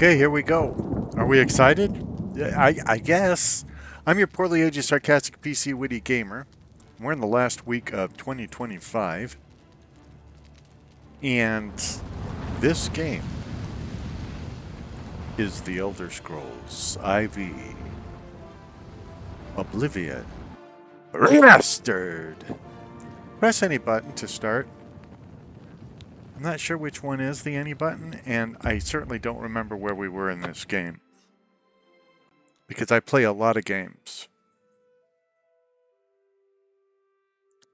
Okay, here we go. Are we excited? Yeah, I guess. I'm your poorly aged, sarcastic PC witty gamer. We're in the last week of 2025. And this game is The Elder Scrolls IV Oblivion Remastered. Press any button to start. I'm not sure which one is the any button, and I certainly don't remember where we were in this game, because I play a lot of games.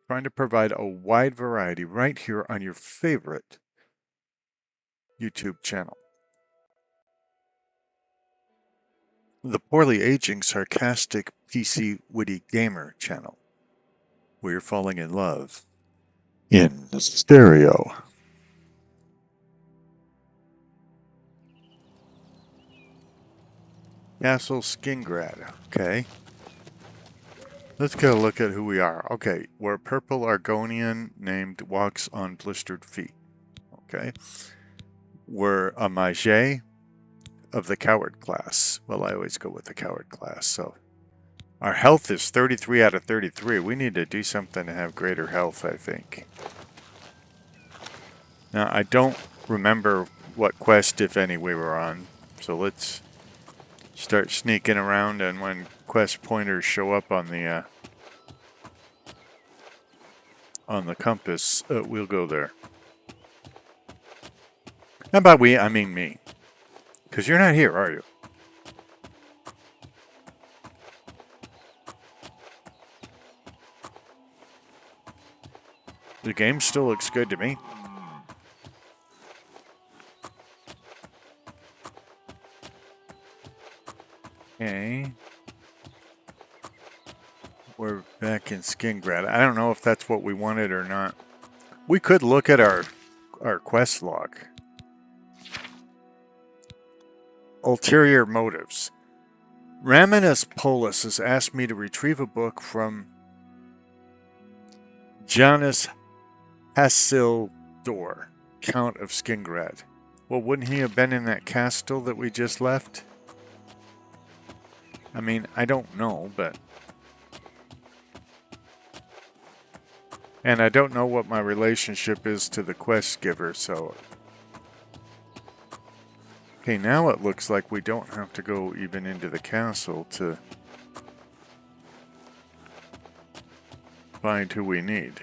Trying to provide a wide variety right here on your favorite YouTube channel. The poorly aging, sarcastic PC witty gamer channel, where you're falling in love in stereo. Castle Skingrad. Okay. Let's get a look at who we are. Okay, we're a purple Argonian named Walks on Blistered Feet. Okay. We're a mage of the coward class. Well, I always go with the coward class, so. Our health is 33 out of 33. We need to do something to have greater health, I think. Now, I don't remember what quest, if any, we were on, so let's start sneaking around, and when quest pointers show up on the compass, we'll go there. And by we, I mean me. Because you're not here, are you? The game still looks good to me. Okay. We're back in Skingrad. I don't know if that's what we wanted or not. We could look at our quest log. Ulterior motives. Raminus Polus has asked me to retrieve a book from Janus Hasildor, Count of Skingrad. Well, wouldn't he have been in that castle that we just left? I mean, I don't know, but... And I don't know what my relationship is to the quest giver, so... Okay, now it looks like we don't have to go even into the castle to find who we need.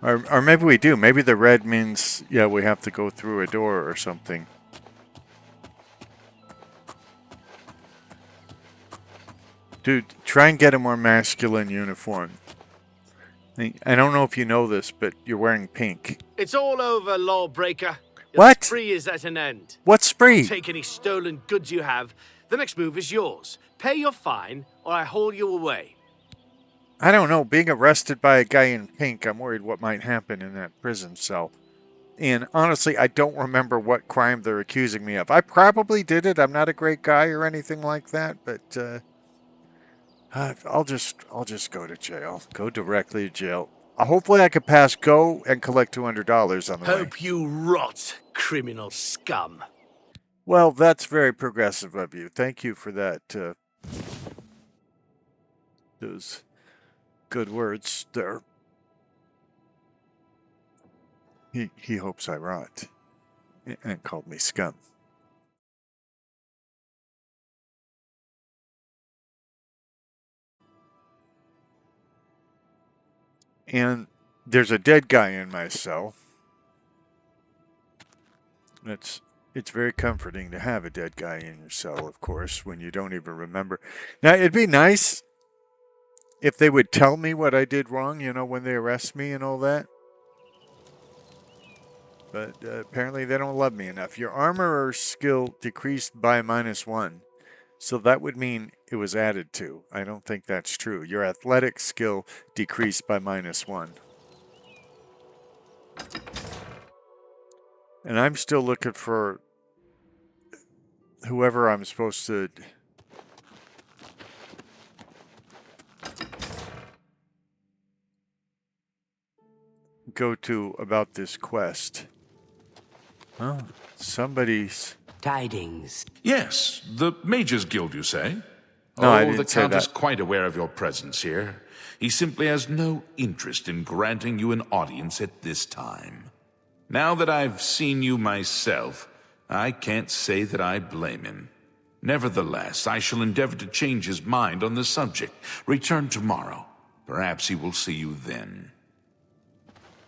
Or maybe we do. Maybe the red means, yeah, we have to go through a door or something. Dude, try and get a more masculine uniform. I don't know if you know this, but you're wearing pink. It's all over, lawbreaker. What? Your spree is at an end. What spree? Take any stolen goods you have. The next move is yours. Pay your fine, or I haul you away. I don't know. Being arrested by a guy in pink, I'm worried what might happen in that prison cell. And honestly, I don't remember what crime they're accusing me of. I probably did it. I'm not a great guy or anything like that, but I'll just go to jail. Go directly to jail. Hopefully I could pass go and collect $200 on the way. Hope you rot, criminal scum. Well, that's very progressive of you. Thank you for that. Those good words there. He hopes I rot. And called me scum. And there's a dead guy in my cell. It's very comforting to have a dead guy in your cell, of course, when you don't even remember. Now, it'd be nice if they would tell me what I did wrong, you know, when they arrest me and all that. But apparently they don't love me enough. Your armor skill decreased by -1. So that would mean it was added to. I don't think that's true. Your athletic skill decreased by -1. And I'm still looking for whoever I'm supposed to... go to about this quest. Oh, somebody's Tidings. Yes, the Mages Guild, you say? No, I Oh, the didn't say Count is that. quite aware of your presence here. He simply has no interest in granting you an audience at this time. Now that I've seen you myself, I can't say that I blame him. Nevertheless, I shall endeavor to change his mind on the subject. Return tomorrow. Perhaps he will see you then.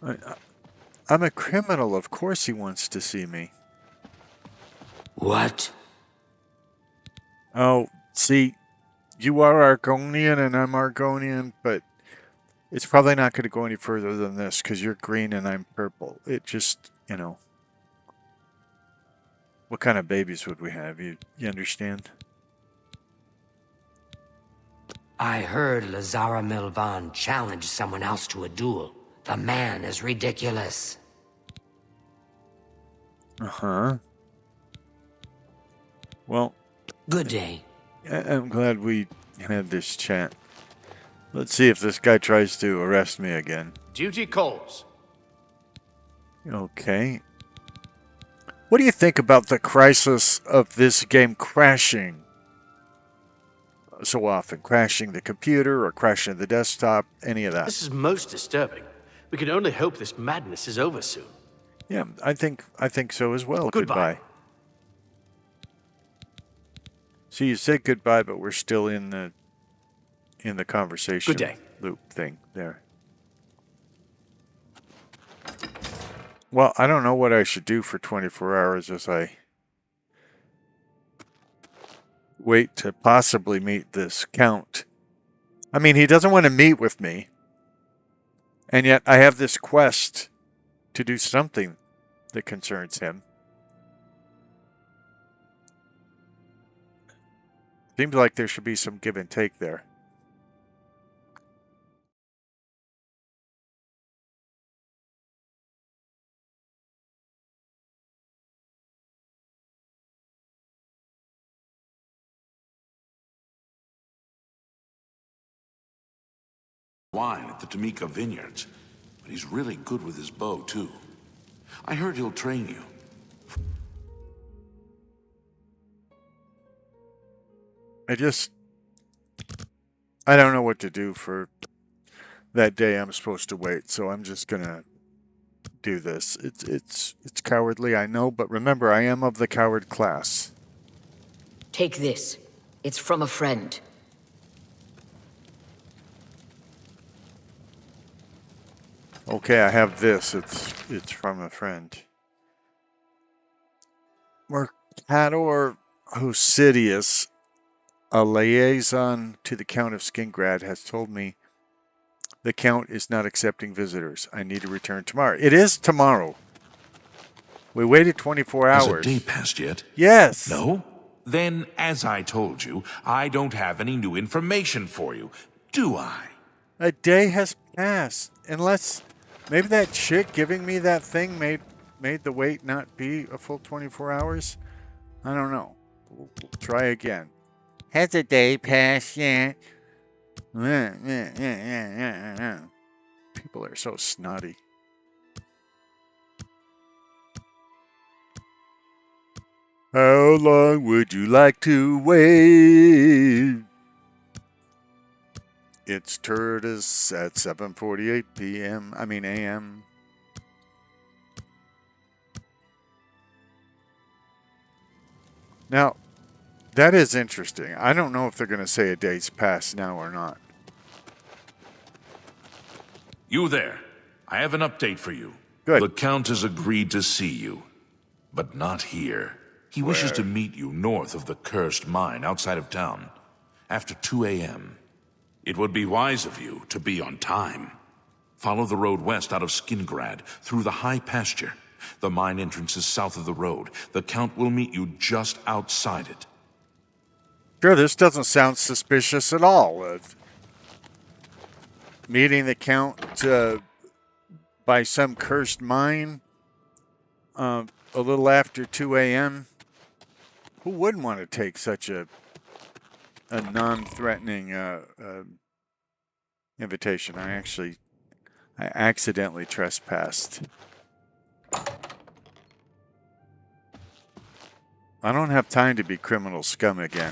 I'm a criminal. Of course he wants to see me. What? Oh, see, you are Argonian and I'm Argonian, but it's probably not going to go any further than this because you're green and I'm purple. It just, you know. What kind of babies would we have? You understand? I heard Lazara Milvan challenge someone else to a duel. The man is ridiculous. Uh-huh. Well, Good day. I'm glad we had this chat. Let's see if this guy tries to arrest me again. Duty calls. Okay. What do you think about the crisis of this game crashing so often? Crashing the computer or crashing the desktop? Any of that? This is most disturbing. We can only hope this madness is over soon. Yeah, I think so as well. Goodbye. See, you said goodbye, but we're still in the conversation Good day. loop thing there. Well, I don't know what I should do for 24 hours as I wait to possibly meet this Count. I mean, he doesn't want to meet with me, and yet I have this quest to do something that concerns him. Seems like there should be some give and take there. Wine at the Tamika Vineyards. But he's really good with his bow, too. I heard he'll train you. I don't know what to do for that day I'm supposed to wait, so I'm just gonna do this. It's cowardly, I know, but remember, I am of the coward class. Take this. It's from a friend. Okay, I have this. It's from a friend. Mercator Hosidius, a liaison to the Count of Skingrad, has told me the Count is not accepting visitors. I need to return tomorrow. It is tomorrow. We waited 24 hours. Has a day passed yet? Yes. No? Then, as I told you, I don't have any new information for you, do I? A day has passed. Unless maybe that chick giving me that thing made the wait not be a full 24 hours. I don't know. We'll try again. Has a day passed yet? People are so snotty. How long would you like to wait? It's Turtis at 7:48 p.m. I mean a.m. Now, that is interesting. I don't know if they're going to say a day's passed now or not. You there. I have an update for you. Good. The Count has agreed to see you, but not here. He wishes to meet you north of the cursed mine outside of town, after 2 a.m. It would be wise of you to be on time. Follow the road west out of Skingrad, through the high pasture. The mine entrance is south of the road. The Count will meet you just outside it. Sure, this doesn't sound suspicious at all. Meeting the Count by some cursed mine a little after 2 a.m. Who wouldn't want to take such a non-threatening invitation? I accidentally trespassed. I don't have time to be criminal scum again.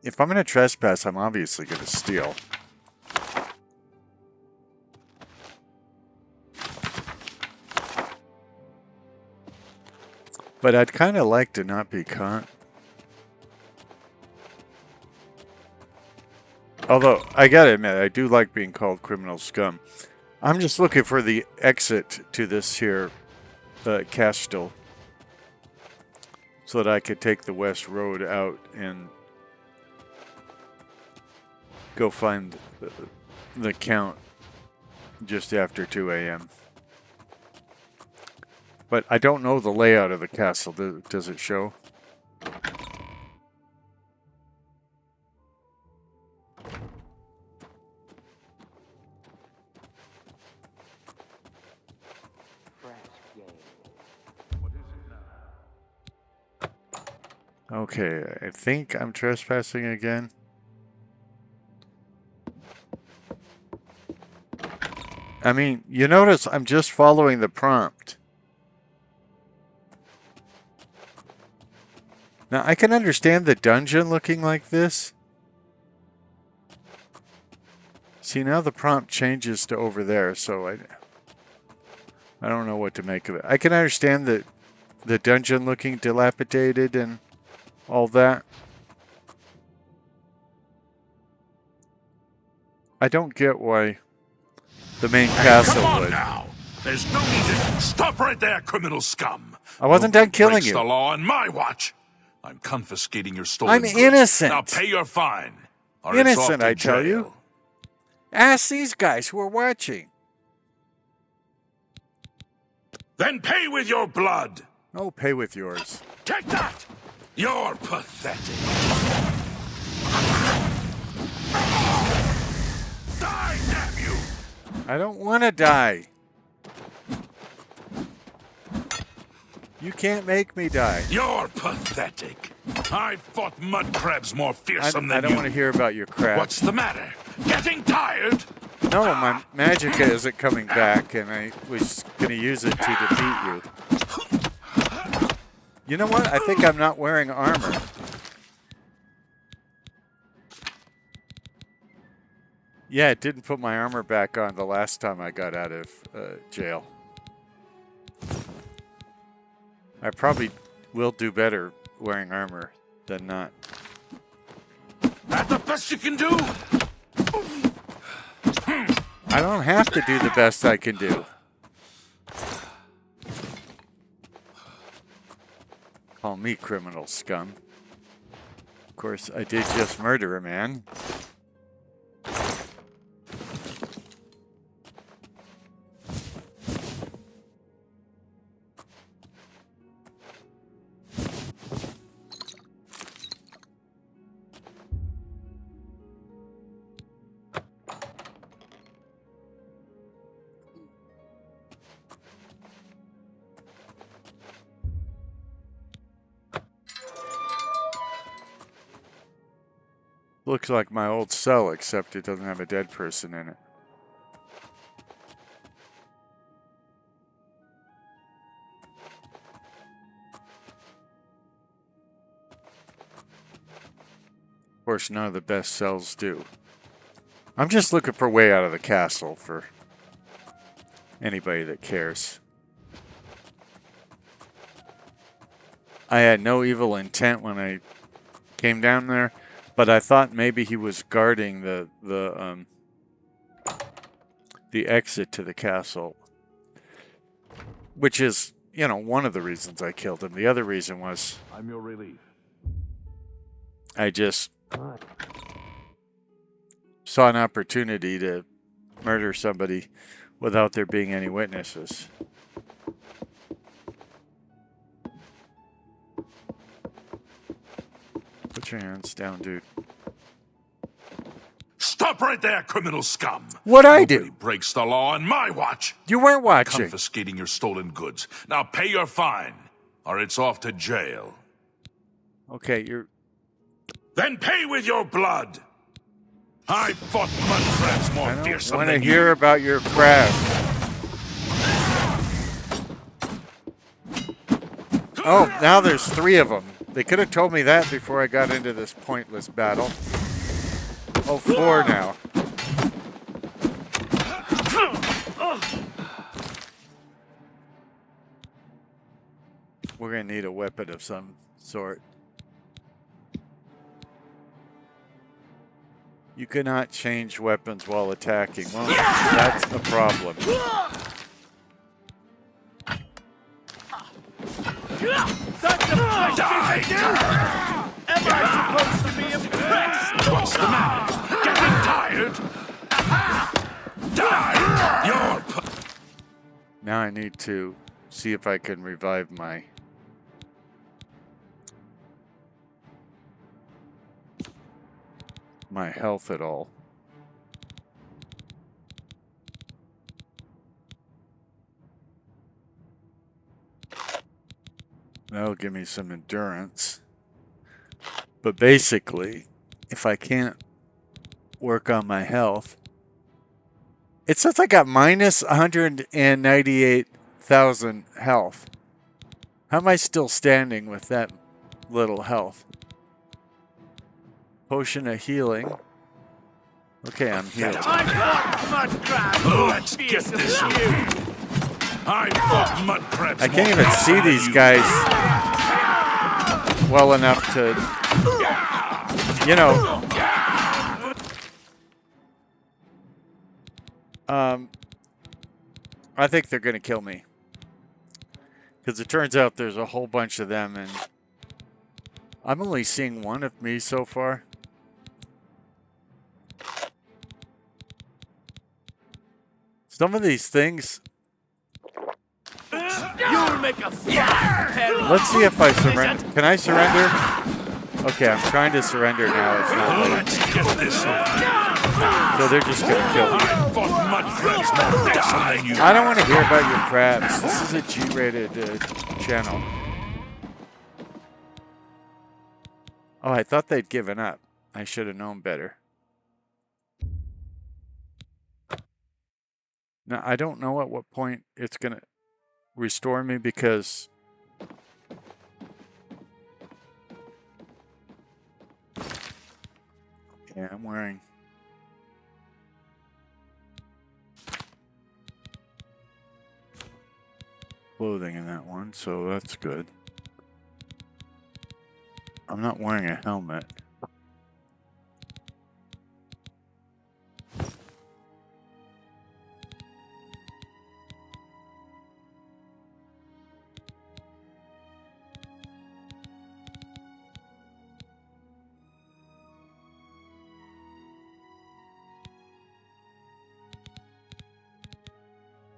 If I'm going to trespass, I'm obviously going to steal. But I'd kind of like to not be caught. Although, I gotta admit, I do like being called criminal scum. I'm just looking for the exit to this here castle, so that I could take the west road out and go find the count just after 2 a.m. But I don't know the layout of the castle. Does it show? Okay, I think I'm trespassing again. I mean, you notice I'm just following the prompt. Now, I can understand the dungeon looking like this. See, now the prompt changes to over there, so I don't know what to make of it. I can understand the dungeon looking dilapidated and all that. I don't get why the main castle come on would. Now. There's no need to stop right there, criminal scum. I wasn't done killing Breaks you. the law on my watch. I'm confiscating your stolen goods. innocent. Now pay your fine. Or it's off Innocent, to I tell jail. you. Ask these guys who are watching. Then pay with your blood. Oh, pay with yours. Take that! You're pathetic. Die, damn you! I don't want to die. You can't make me die. You're pathetic. I fought mud crabs more fearsome I than don't you. want to hear about your crap. What's the matter? Getting tired? No, my magicka isn't coming back, and I was going to use it to defeat you. You know what? I think I'm not wearing armor. Yeah, it didn't put my armor back on the last time I got out of jail. I probably will do better wearing armor than not. That the best you can do? I don't have to do the best I can do. Call me criminal scum. Of course, I did just murder a man. Looks like my old cell, except it doesn't have a dead person in it. Of course, none of the best cells do. I'm just looking for a way out of the castle for anybody that cares. I had no evil intent when I came down there. But I thought maybe he was guarding the exit to the castle, which is, you know, one of the reasons I killed him. The other reason was I'm your relief. I just saw an opportunity to murder somebody without there being any witnesses. Put your hands down, dude. Stop right there, criminal scum. What'd I Nobody do? breaks the law on my watch. You weren't watching. Confiscating your stolen goods. Now pay your fine, or it's off to jail. Okay, you're... Then pay with your blood. I fought mud crabs more I don't fearsome want to than hear you. about your crab. Oh, now there's 3 of them. They could have told me that before I got into this pointless battle. Oh, 4 now. We're going to need a weapon of some sort. You cannot change weapons while attacking. Well, that's a problem. That's the place to do! Am I supposed to be impressed? What's the matter? Getting tired? Die! Now I need to see if I can revive my health at all. That'll give me some endurance. But basically, if I can't work on my health, it says I got minus 198,000 health. How am I still standing with that little health? Potion of healing. Okay, I'm healed. I fought mud crabs. Let's get this moving. I fought mud crabs. I can't even see these guys well enough to, you know. I think they're going to kill me. Because it turns out there's a whole bunch of them, and I'm only seeing one of me so far. Some of these things... You'll make a Let's see if I surrender. Can I surrender? Okay, I'm trying to surrender now. It's not letting Let's get this over. So they're just going to kill me. I fought mud crabs more desolate than you. I don't want to hear about your crabs. This is a G-rated channel. Oh, I thought they'd given up. I should have known better. Now, I don't know at what point it's going to restore me because... Yeah, I'm wearing... clothing in that one, so that's good. I'm not wearing a helmet.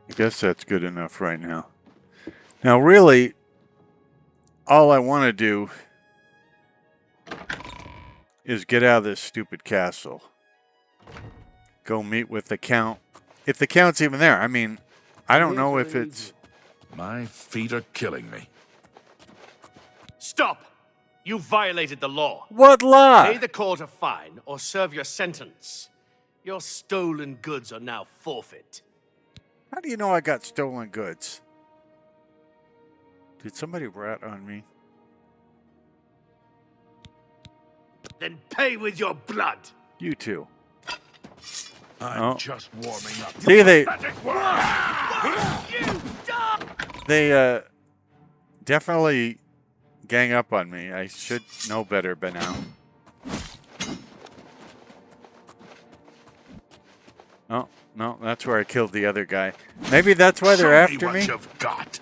I guess that's good enough right now. Now, really, all I want to do is get out of this stupid castle. Go meet with the Count. If the Count's even there. I mean, I don't know if it's... My feet are killing me. Stop! You violated the law. What law? Pay the court a fine or serve your sentence. Your stolen goods are now forfeit. How do you know I got stolen goods? Did somebody rat on me? Then pay with your blood. You too. I'm just warming up. See, they definitely gang up on me. I should know better by now. Oh, no, that's where I killed the other guy. Maybe that's why they're after me? What you've got.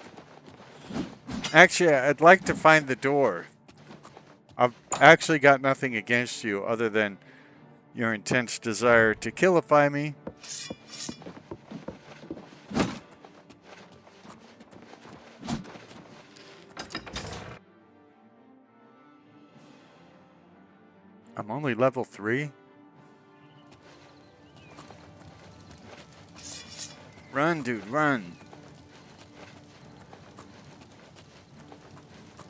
Actually, I'd like to find the door. I've actually got nothing against you other than your intense desire to killify me. I'm only level 3. Run, dude, run.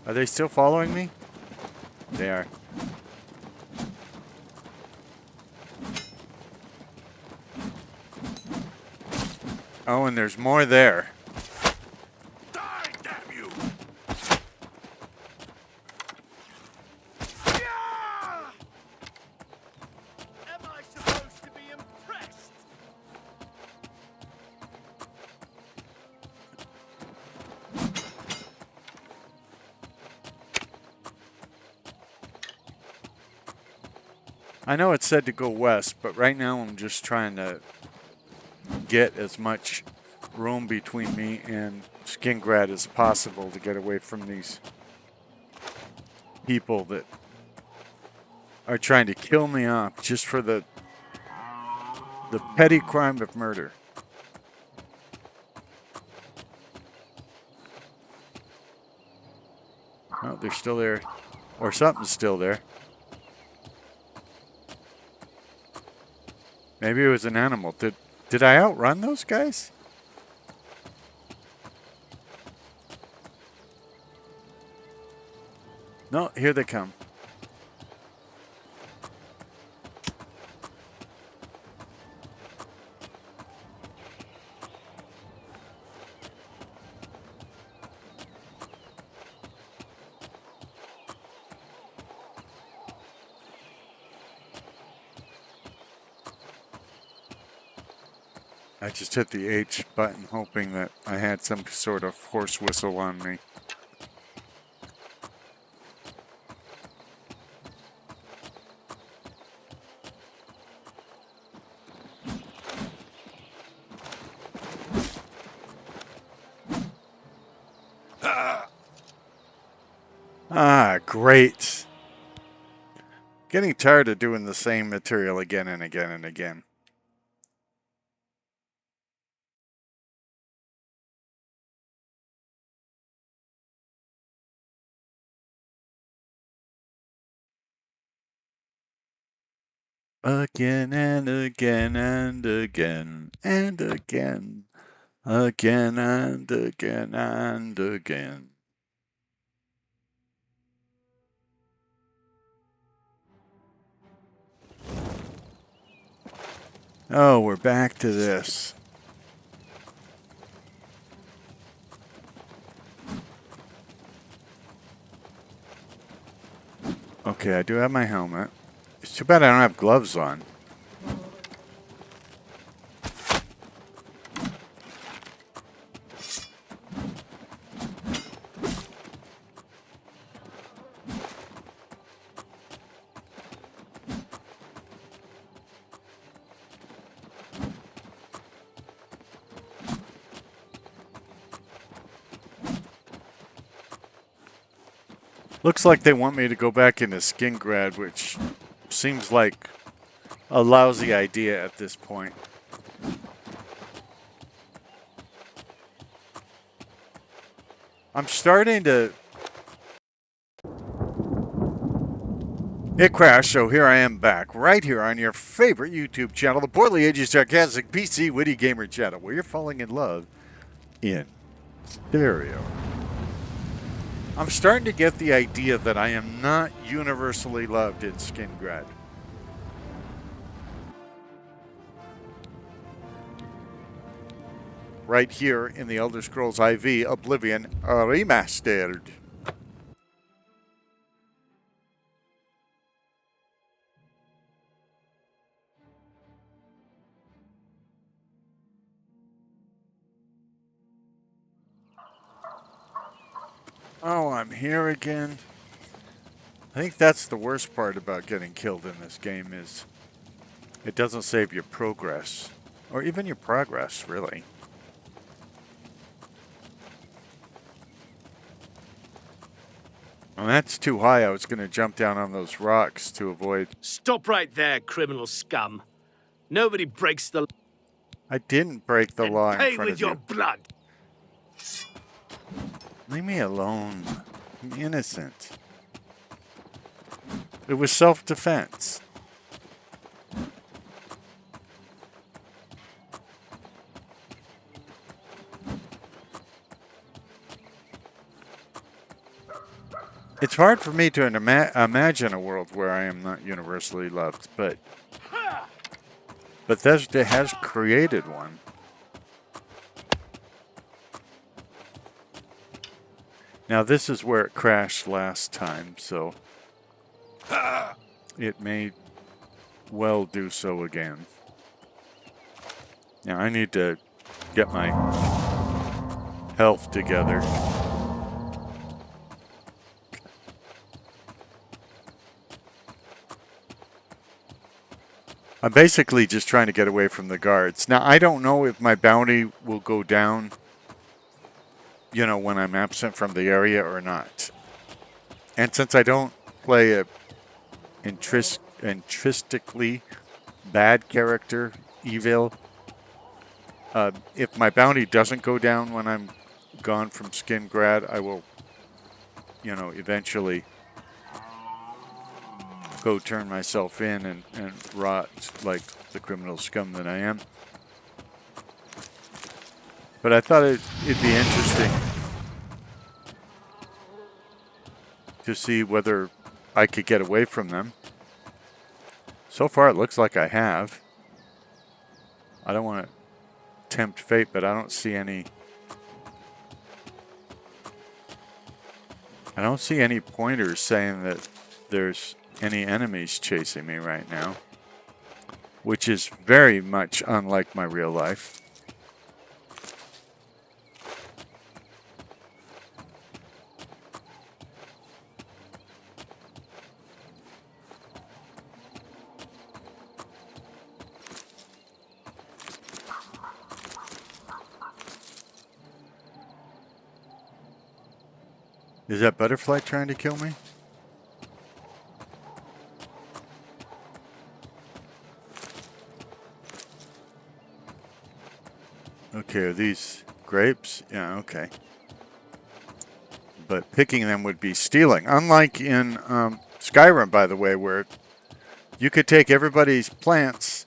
Are they still following me? They are. Oh, and there's more there. Die, damn you! I know it said to go west, but right now I'm just trying to get as much room between me and Skingrad as possible to get away from these people that are trying to kill me off just for the petty crime of murder. Oh, they're still there. Or something's still there. Maybe it was an animal. Did I outrun those guys? No, here they come. I just hit the H button hoping that I had some sort of horse whistle on me. Ah, great. Getting tired of doing the same material again and again and again. Again and again and again and again. Again and again and again. Oh, we're back to this. Okay, I do have my helmet. It's too bad I don't have gloves on. Looks like they want me to go back into Skingrad, which seems like a lousy idea at this point. I'm starting to... It crashed, so here I am back, right here on your favorite YouTube channel, the Poorly Aged Sarcastic PC Witty Gamer channel, where you're falling in love in stereo. I'm starting to get the idea that I am not universally loved in Skingrad. Right here in the Elder Scrolls IV Oblivion Remastered. Oh, I'm here again. I think that's the worst part about getting killed in this game is it doesn't save your progress. Or even your progress, really. Well, that's too high. I was going to jump down on those rocks to avoid... Stop right there, criminal scum. Nobody breaks the... I didn't break the law in Pay front with of your you. blood. Leave me alone. I'm innocent. It was self-defense. It's hard for me to imagine a world where I am not universally loved, but Bethesda has created one. Now this is where it crashed last time, so it may well do so again. Now I need to get my health together. I'm basically just trying to get away from the guards. Now, I don't know if my bounty will go down, you know, when I'm absent from the area or not. And since I don't play a intrinsically bad character, evil, if my bounty doesn't go down when I'm gone from Skingrad, I will, you know, eventually go turn myself in and rot like the criminal scum that I am. But I thought it'd be interesting to see whether I could get away from them. So far, it looks like I have. I don't want to tempt fate, but I don't see any. I don't see any pointers saying that there's any enemies chasing me right now, which is very much unlike my real life. Is that butterfly trying to kill me? Okay, are these grapes? Yeah, okay. But picking them would be stealing. Unlike in Skyrim, by the way, where you could take everybody's plants,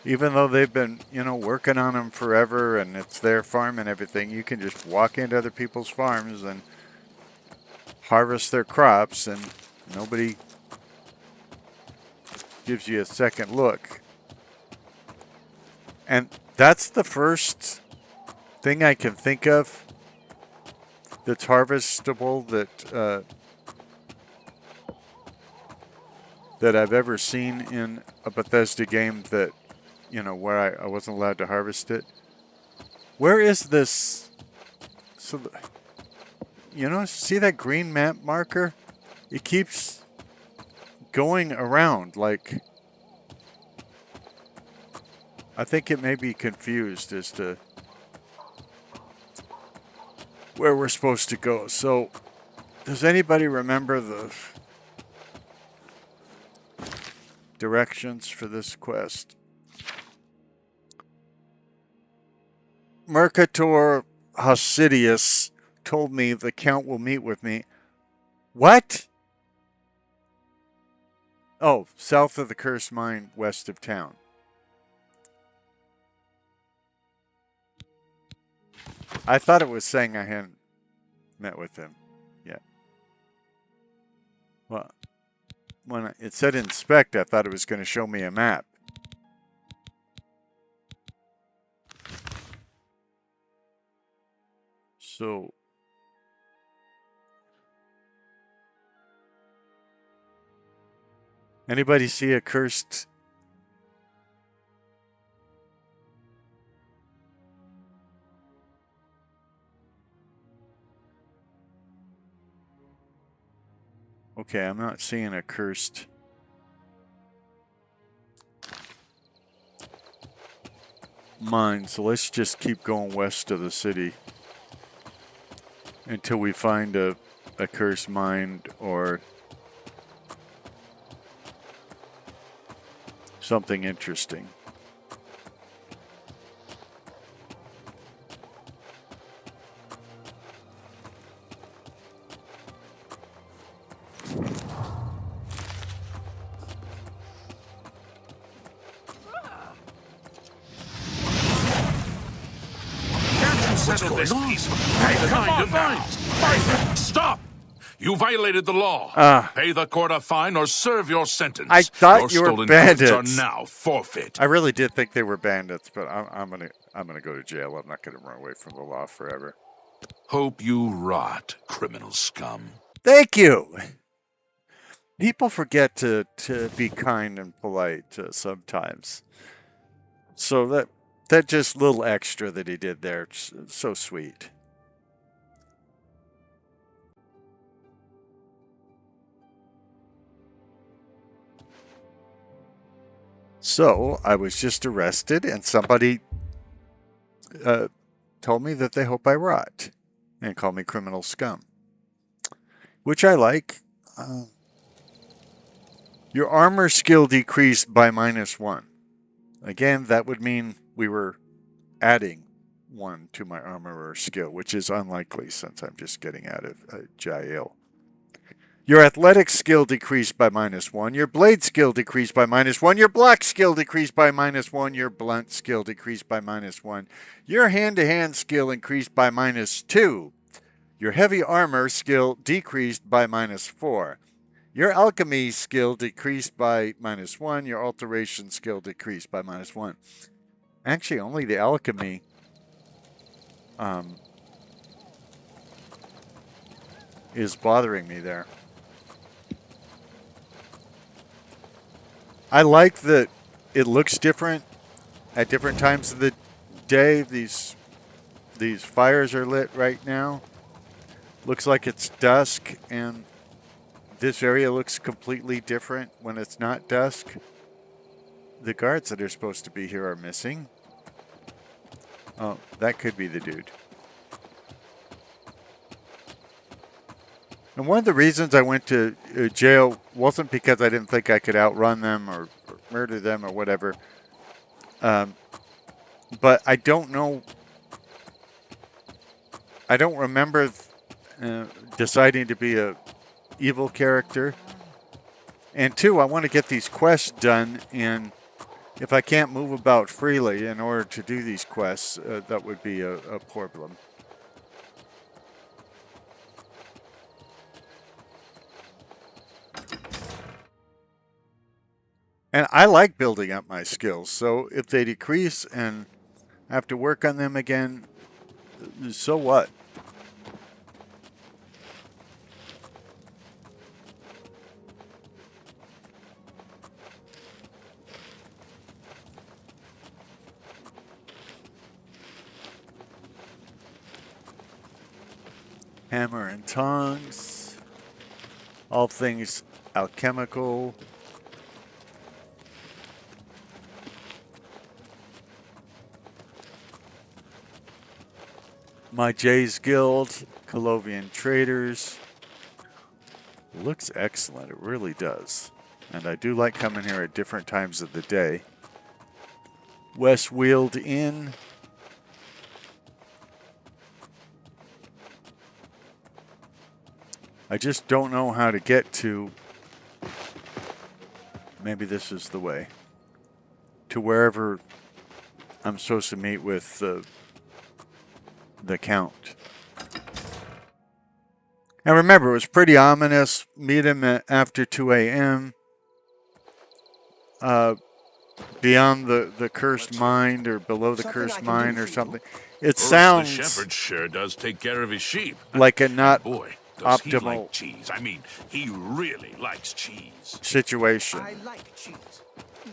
even though they've been, you know, working on them forever and it's their farm and everything, you can just walk into other people's farms and harvest their crops and nobody gives you a second look. And that's the first thing I can think of that's harvestable that I've ever seen in a Bethesda game that, you know, where I wasn't allowed to harvest it. Where is this? So, you know, see that green map marker? It keeps going around like... I think it may be confused as to where we're supposed to go. So, does anybody remember the directions for this quest? Mercator Hosidius told me the Count will meet with me. What? Oh, south of the Cursed Mine, west of town. I thought it was saying I hadn't met with him yet. Well, when it said inspect, I thought it was going to show me a map. So, anybody see a cursed... Okay, I'm not seeing a cursed... mine, so let's just keep going west of the city until we find a cursed mine or something interesting. Settle this peacefully. Hey, come on, fine. Stop! You violated the law. Pay the court a fine or serve your sentence. I thought your you were bandits. Stolen goods are now forfeit. I really did think they were bandits, but I'm gonna go to jail. I'm not gonna run away from the law forever. Hope you rot, criminal scum. Thank you. People forget to be kind and polite sometimes. So that just little extra that he did there, so sweet. So I was just arrested, and somebody told me that they hope I rot and call me criminal scum, which I like. Your armor skill decreased by -1. Again, that would mean we were adding 1 to my armorer skill, which is unlikely since I'm just getting out of jail. Your athletic skill decreased by -1. Your blade skill decreased by -1. Your block skill decreased by -1. Your blunt skill decreased by -1. Your hand-to-hand skill increased by -2. Your heavy armor skill decreased by -4. Your alchemy skill decreased by -1. Your alteration skill decreased by -1. Actually, only the alchemy is bothering me there. I like that it looks different at different times of the day. These fires are lit right now. Looks like it's dusk, and this area looks completely different when it's not dusk. The guards that are supposed to be here are missing. Oh, that could be the dude. And one of the reasons I went to jail wasn't because I didn't think I could outrun them or murder them or whatever. But I don't know. I don't remember deciding to be a evil character. And 2, I want to get these quests done, and if I can't move about freely in order to do these quests, that would be a problem. And I like building up my skills, so if they decrease and I have to work on them again, so what? Hammer and tongs, all things alchemical. My Jay's Guild, Colovian Traders. Looks excellent, it really does. And I do like coming here at different times of the day. Westweald Inn. I just don't know how to get to, maybe this is the way, to wherever I'm supposed to meet with the Count. And remember, it was pretty ominous. Meet him after 2 a.m. Beyond the cursed mine or below the cursed mine or something. It sounds... The shepherd sure does take care of his sheep. Like a not boy, does he optimal like cheese. I mean, he really likes cheese. situation. I like cheese.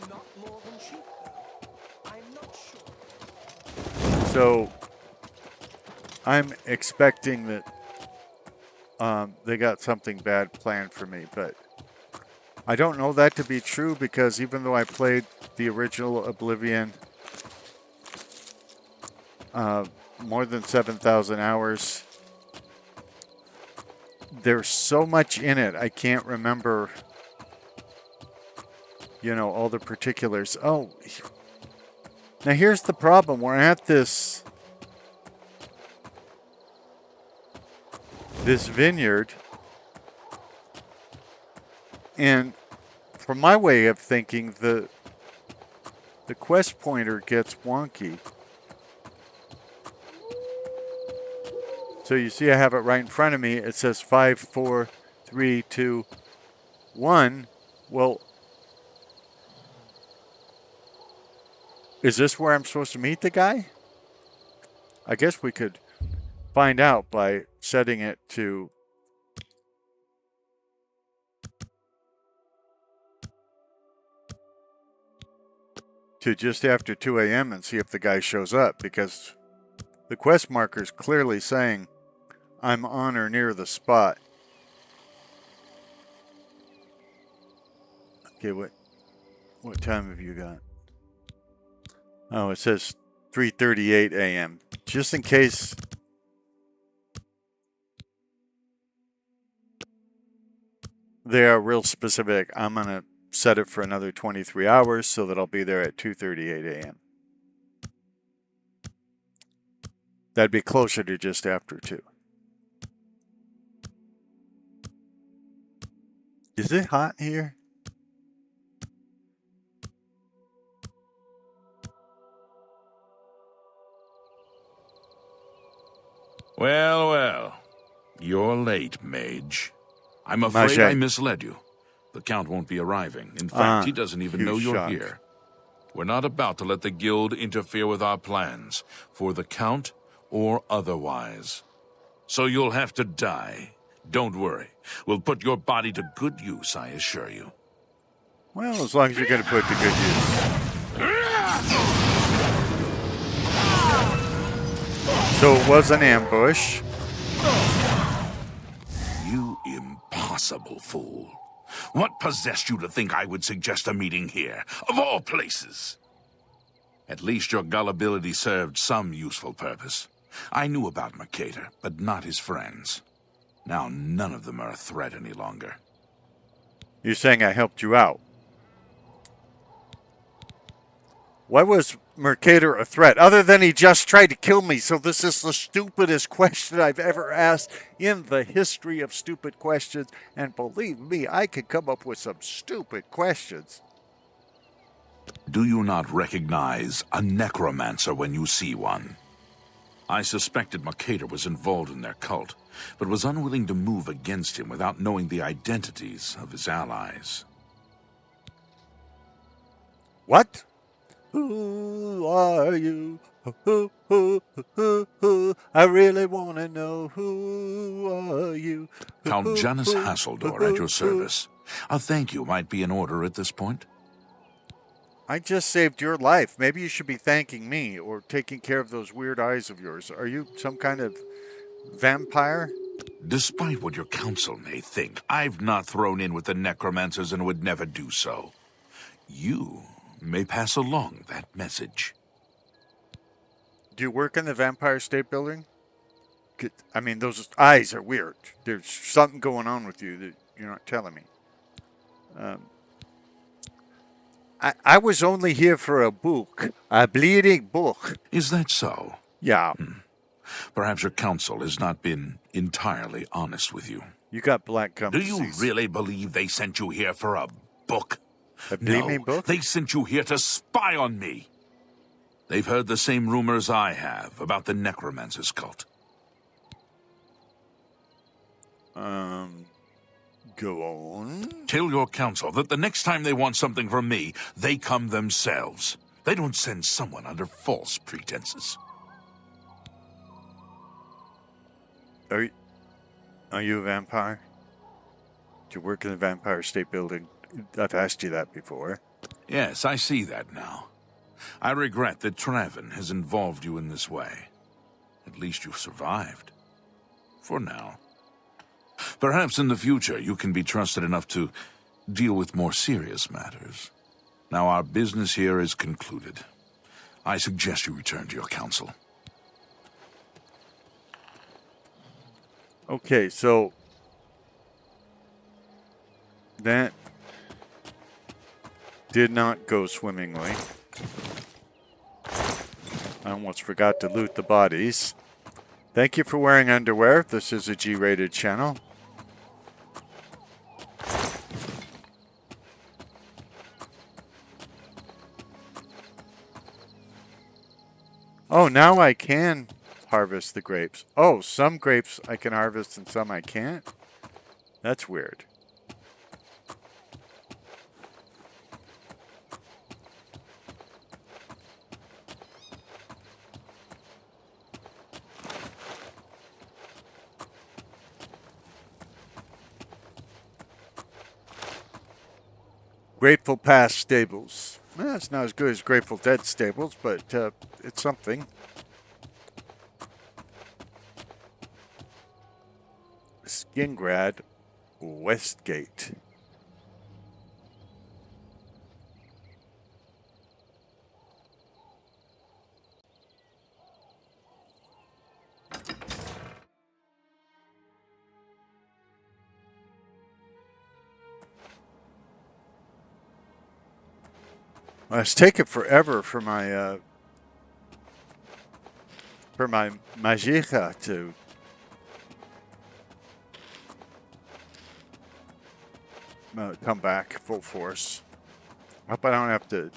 Not more than sheep, though. I'm not sure. So I'm expecting that they got something bad planned for me, but I don't know that to be true because even though I played the original Oblivion more than 7,000 hours, there's so much in it, I can't remember, you know, all the particulars. Oh, now here's the problem. We're at this vineyard, and from my way of thinking, the quest pointer gets wonky. So you see I have it right in front of me. It says 5, 4, 3, 2, 1. Well, is this where I'm supposed to meet the guy? I guess we could find out by setting it to just after 2 a.m. and see if the guy shows up, because the quest marker is clearly saying I'm on or near the spot. Okay, what? What time have you got? Oh, it says 3:38 a.m. Just in case. They are real specific. I'm going to set it for another 23 hours so that I'll be there at 2:38 a.m. That'd be closer to just after 2. Is it hot here? Well, well. You're late, mage. I'm afraid I misled you. The Count won't be arriving. In fact, he doesn't even know you're here. We're not about to let the Guild interfere with our plans, for the Count or otherwise. So you'll have to die. Don't worry. We'll put your body to good use, I assure you. Well, as long as you're going to put it to good use. So it was an ambush. You impossible fool. What possessed you to think I would suggest a meeting here, of all places? At least your gullibility served some useful purpose. I knew about Mercator, but not his friends. Now none of them are a threat any longer. You're saying I helped you out. Why was Mercator a threat? Other than he just tried to kill me, so this is the stupidest question I've ever asked in the history of stupid questions. And believe me, I could come up with some stupid questions. Do you not recognize a necromancer when you see one? I suspected Mercator was involved in their cult, but was unwilling to move against him without knowing the identities of his allies. What? Who are you? I really want to know, who are you? Count Janus Hasseldor at your service. A thank you might be in order at this point. I just saved your life. Maybe you should be thanking me or taking care of those weird eyes of yours. Are you some kind of vampire? Despite what your council may think, I've not thrown in with the necromancers and would never do so. You may pass along that message. Do you work in the Vampire State Building? I mean, those eyes are weird. There's something going on with you that you're not telling me. I was only here for a book. A bleeding book. Is that so? Yeah. Perhaps your council has not been entirely honest with you. You got black gum Do disease. you really believe they sent you here for a book? A bleeding book? They sent you here to spy on me. They've heard the same rumors I have about the necromancer's cult. Go on. Tell your council that the next time they want something from me, they come themselves. They don't send someone under false pretenses. Are you a vampire? Do you work in the Vampire State Building? I've asked you that before. Yes, I see that now. I regret that Traven has involved you in this way. At least you've survived. For now. Perhaps in the future you can be trusted enough to deal with more serious matters. Now our business here is concluded. I suggest you return to your council. Okay, so that did not go swimmingly. I almost forgot to loot the bodies. Thank you for wearing underwear. This is a G-rated channel. Oh, now I can harvest the grapes. Oh, some grapes I can harvest and some I can't? That's weird. Grateful Past Stables. Well, it's not as good as Grateful Dead Stables, but it's something. Skingrad Westgate. Well, it's taken forever for my Magica to come back full force. I hope I don't have to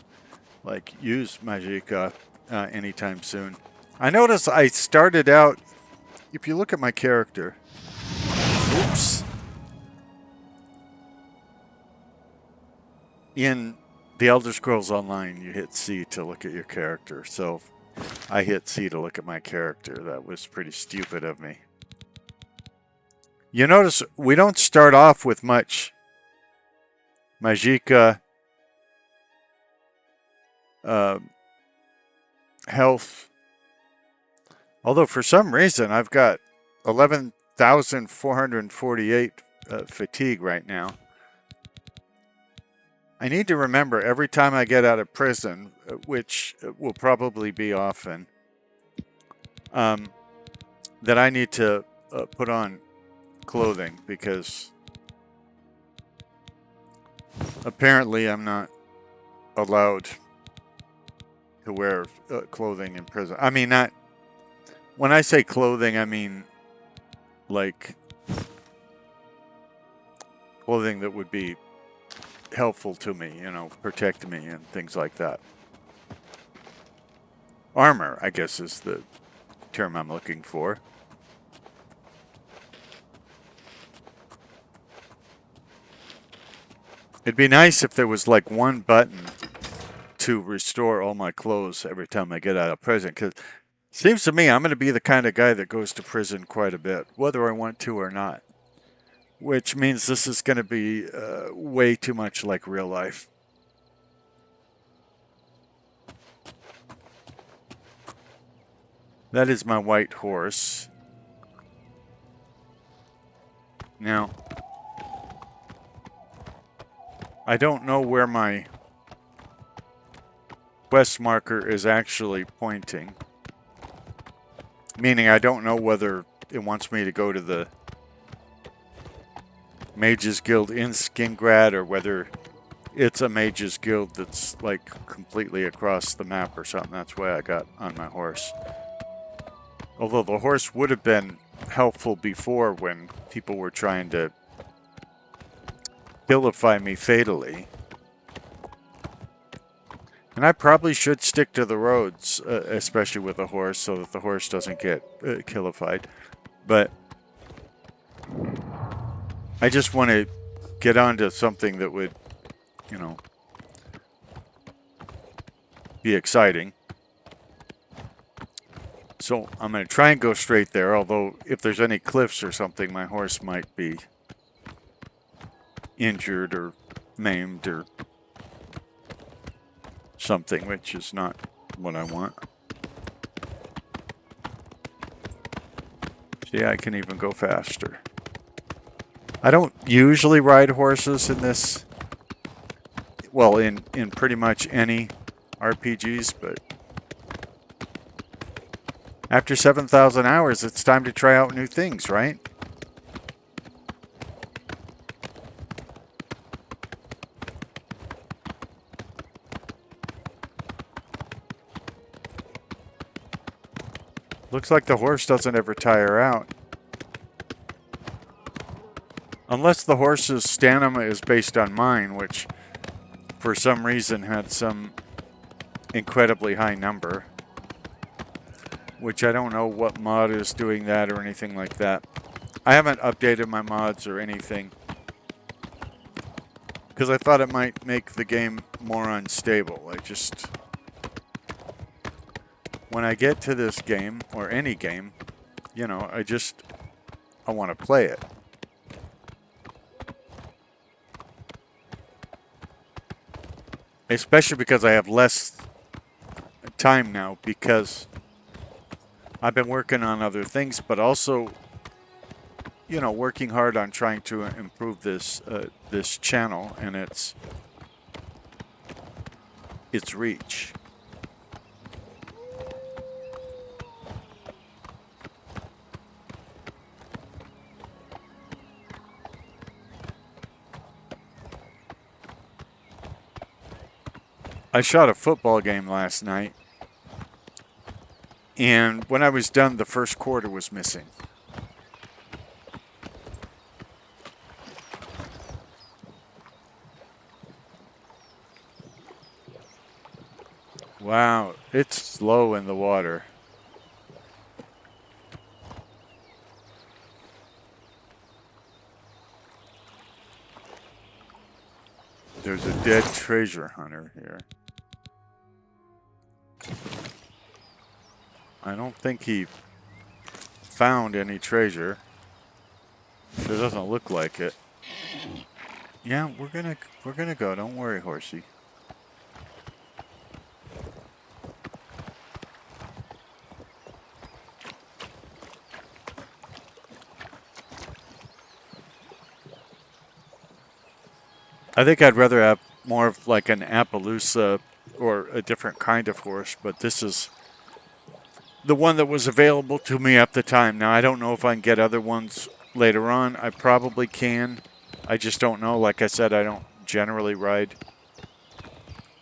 like use Magica anytime soon. I noticed I started out, if you look at my character, oops, in The Elder Scrolls Online you hit C to look at your character, so I hit C to look at my character. That was pretty stupid of me. You notice we don't start off with much Magica health. Although for some reason I've got 11,448 fatigue right now. I need to remember every time I get out of prison, which will probably be often, that I need to put on clothing, because apparently I'm not allowed to wear clothing in prison. I mean, not, when I say clothing, I mean like clothing that would be helpful to me, you know, protect me and things like that. Armor, I guess, is the term I'm looking for. It'd be nice if there was like one button to restore all my clothes every time I get out of prison, because it seems to me I'm going to be the kind of guy that goes to prison quite a bit, whether I want to or not. Which means this is going to be way too much like real life. That is my white horse. Now, I don't know where my quest marker is actually pointing. Meaning I don't know whether it wants me to go to the Mages Guild in Skingrad, or whether it's a Mages Guild that's like completely across the map or something. That's why I got on my horse. Although the horse would have been helpful before when people were trying to vilify me fatally. And I probably should stick to the roads, especially with a horse, so that the horse doesn't get killified. But I just want to get onto something that would, you know, be exciting. So I'm going to try and go straight there, although if there's any cliffs or something, my horse might be injured or maimed or something, which is not what I want. See, I can even go faster. I don't usually ride horses in this, well, in pretty much any RPGs, but after 7,000 hours, it's time to try out new things, right? Looks like the horse doesn't ever tire out. Unless the horse's stamina is based on mine, which for some reason had some incredibly high number. Which I don't know what mod is doing that or anything like that. I haven't updated my mods or anything, because I thought it might make the game more unstable. When I get to this game, or any game, you know, I want to play it. Especially because I have less time now, because I've been working on other things, but also, you know, working hard on trying to improve this this channel and its reach. I shot a football game last night, and when I was done, the first quarter was missing. Wow, it's slow in the water. There's a dead treasure hunter here. I don't think he found any treasure. Sure doesn't look like it. Yeah, we're gonna go. Don't worry, horsey. I think I'd rather have more of like an Appaloosa or a different kind of horse, but this is the one that was available to me at the time. Now, I don't know if I can get other ones later on. I probably can. I just don't know. Like I said, I don't generally ride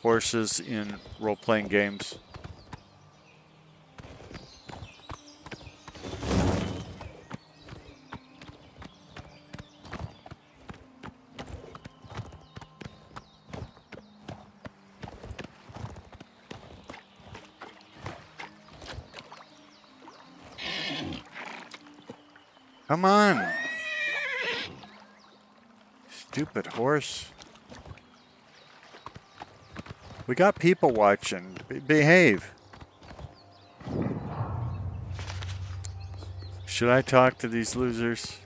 horses in role-playing games. Come on. Stupid horse. We got people watching. Behave. Should I talk to these losers?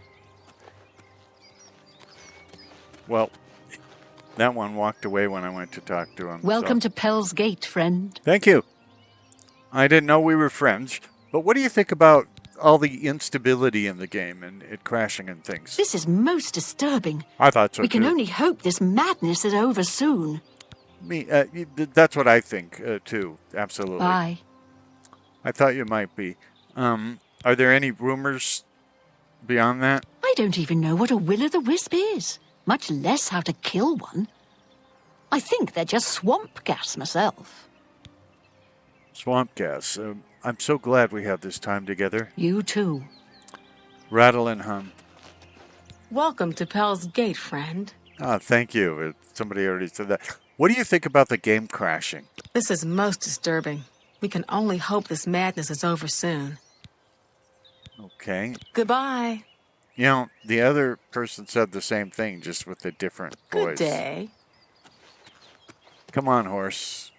Well, that one walked away when I went to talk to him. Welcome to Pell's Gate, friend. Thank you. I didn't know we were friends. But what do you think about all the instability in the game and it crashing and things? This is most disturbing. I thought so We can too. only hope this madness is over soon. That's what I think too. Absolutely. Bye. I thought you might be. Are there any rumors beyond that? I don't even know what a will-o'-the-wisp is, much less how to kill one. I think they're just swamp gas myself. Swamp gas. I'm so glad we had this time together. You too. Rattle and hum. Welcome to Pell's Gate, friend. Ah, thank you. Somebody already said that. What do you think about the game crashing? This is most disturbing. We can only hope this madness is over soon. Okay. Goodbye. You know, the other person said the same thing, just with a different voice. Good day. Come on, horse.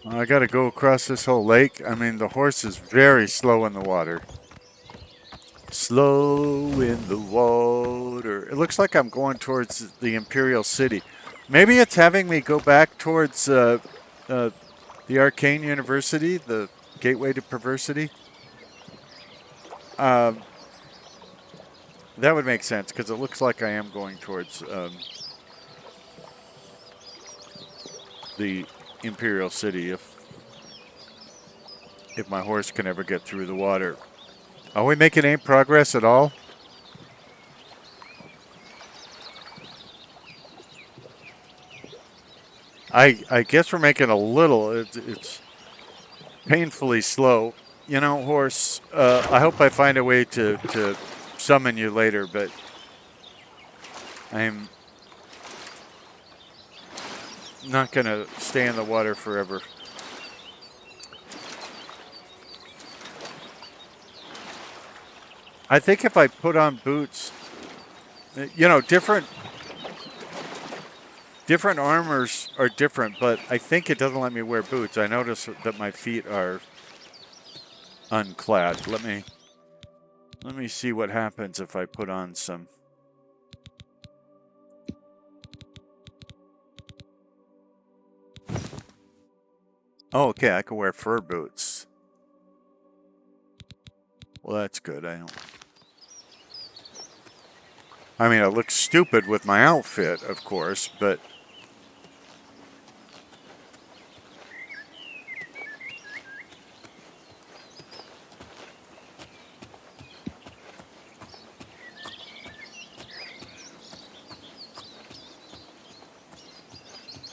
I gotta go across this whole lake. I mean, the horse is very slow in the water. Slow in the water. It looks like I'm going towards the Imperial City. Maybe it's having me go back towards the Arcane University, the Gateway to Perversity. That would make sense, because it looks like I am going towards the Imperial City if my horse can ever get through the water. Are we making any progress at all? I guess we're making a little. It's painfully slow. You know, horse, I hope I find a way to summon you later, but I'm not going to stay in the water forever. I think if I put on boots, you know, different armors are different, but I think it doesn't let me wear boots. I notice that my feet are unclad. Let me see what happens if I put on some. Oh, okay, I can wear fur boots. Well, that's good. I mean, I look stupid with my outfit, of course, but...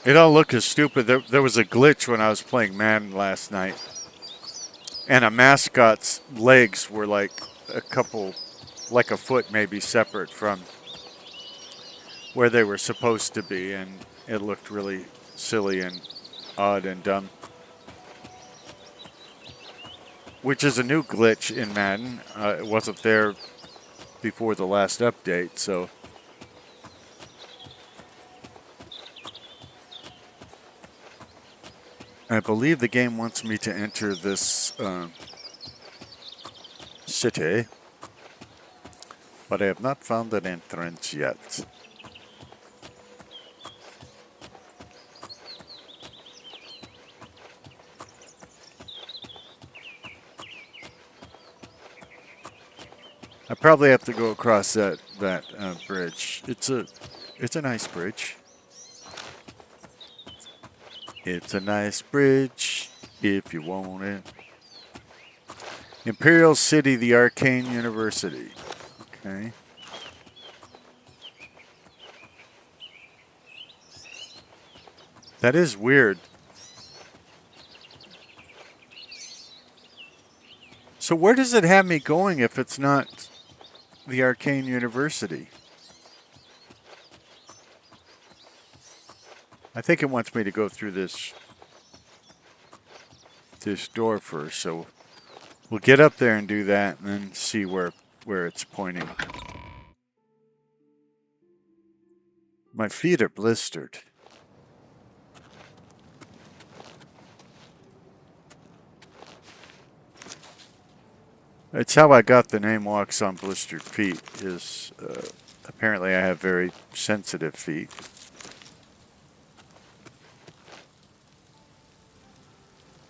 It all looked as stupid. There was a glitch when I was playing Madden last night. And a mascot's legs were like a foot maybe separate from where they were supposed to be. And it looked really silly and odd and dumb. Which is a new glitch in Madden. It wasn't there before the last update, so... I believe the game wants me to enter this city, but I have not found an entrance yet. I probably have to go across that bridge. It's a nice bridge. It's a nice bridge, if you want it. Imperial City, the Arcane University. Okay. That is weird. So where does it have me going if it's not the Arcane University? I think it wants me to go through this door first, so we'll get up there and do that and then see where it's pointing. My feet are blistered. It's how I got the name Walks on Blistered Feet, is apparently I have very sensitive feet.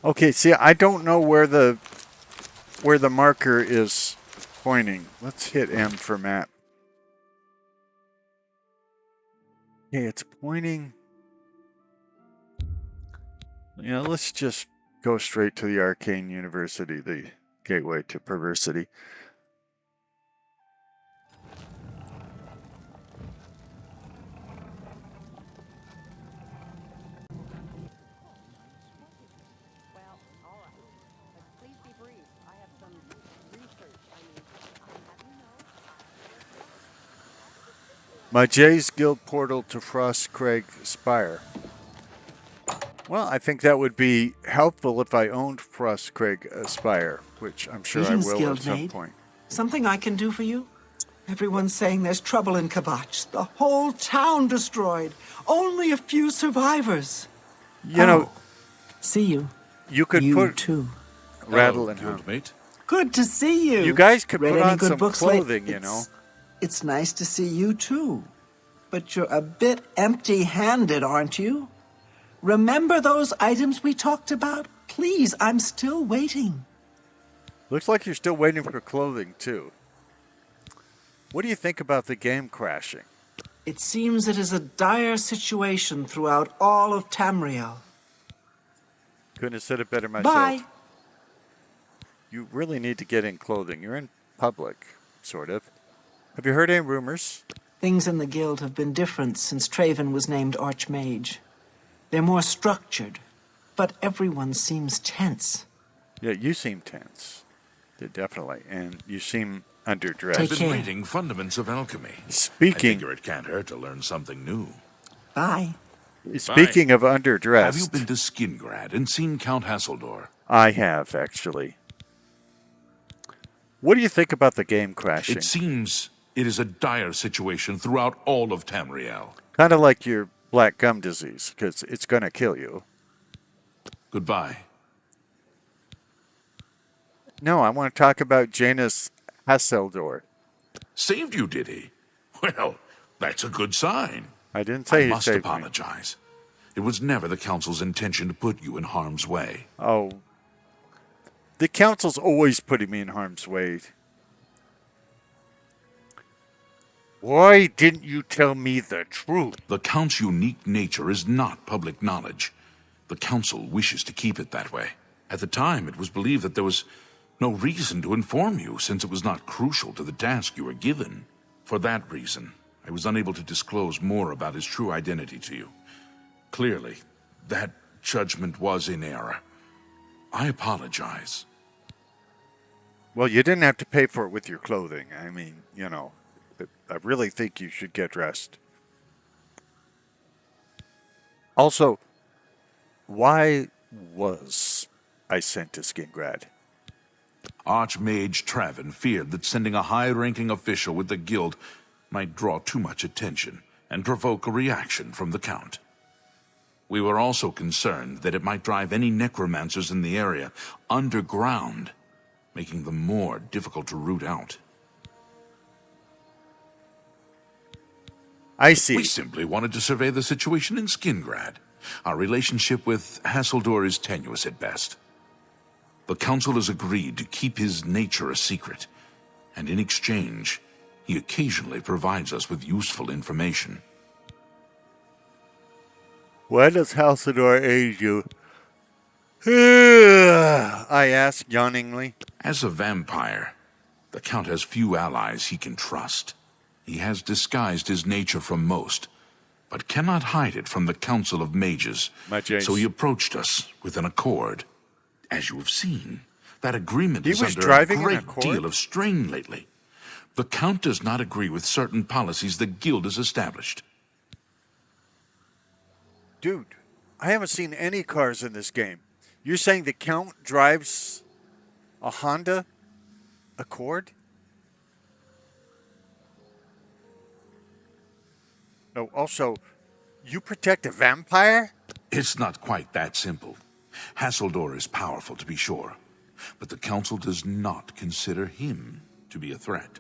Okay, see, I don't know where the marker is pointing. Let's hit M for map. Okay, it's pointing. Yeah, let's just go straight to the Arcane University, the gateway to perversity. My Jay's Guild portal to Frostcraig Spire. Well, I think that would be helpful if I owned Frostcraig Spire, which I'm sure I will at some point. Something I can do for you? Everyone's saying there's trouble in Kavach. The whole town destroyed. Only a few survivors. You know, see you. You could put too. Rattle and Guildmate. Good to see you. You guys could Read put any on good some books clothing, you know. It's nice to see you too. But you're a bit empty-handed, aren't you? Remember those items we talked about? Please, I'm still waiting. Looks like you're still waiting for clothing, too. What do you think about the game crashing? It seems it is a dire situation throughout all of Tamriel. Couldn't have said it better myself. Bye. You really need to get in clothing. You're in public, sort of. Have you heard any rumors? Things in the guild have been different since Traven was named Archmage. They're more structured, but everyone seems tense. Yeah, you seem tense. Yeah, definitely. And you seem underdressed. I've been reading Fundaments of Alchemy. Speaking... I figure it can't hurt to learn something new. Bye. Speaking of underdressed... Have you been to Skingrad and seen Count Hasseldor? I have, actually. What do you think about the game crashing? It seems it is a dire situation throughout all of Tamriel. Kind of like your black gum disease, because it's going to kill you. Goodbye. No, I want to talk about Janus Hasseldor. Saved you, did he? Well, that's a good sign. I didn't say he must saved me. apologize. It was never the Council's intention to put you in harm's way. Oh, the Council's always putting me in harm's way. Why didn't you tell me the truth? The Count's unique nature is not public knowledge. The Council wishes to keep it that way. At the time, it was believed that there was no reason to inform you, since it was not crucial to the task you were given. For that reason, I was unable to disclose more about his true identity to you. Clearly, that judgment was in error. I apologize. Well, you didn't have to pay for it with your clothing. I mean, you know, I really think you should get dressed. Also, why was I sent to Skingrad? Archmage Travin feared that sending a high-ranking official with the guild might draw too much attention and provoke a reaction from the Count. We were also concerned that it might drive any necromancers in the area underground, making them more difficult to root out. I see. We simply wanted to survey the situation in Skingrad. Our relationship with Hassildor is tenuous at best. The Council has agreed to keep his nature a secret, and in exchange, he occasionally provides us with useful information. Why does Hassildor aid you? I asked yawningly. As a vampire, the Count has few allies he can trust. He has disguised his nature from most, but cannot hide it from the Council of Mages. So he approached us with an accord. As you have seen, that agreement is under a great deal of strain lately. The Count does not agree with certain policies the Guild has established. Dude, I haven't seen any cars in this game. You're saying the Count drives a Honda Accord? No, also, you protect a vampire? It's not quite that simple. Hassildor is powerful, to be sure, but the Council does not consider him to be a threat.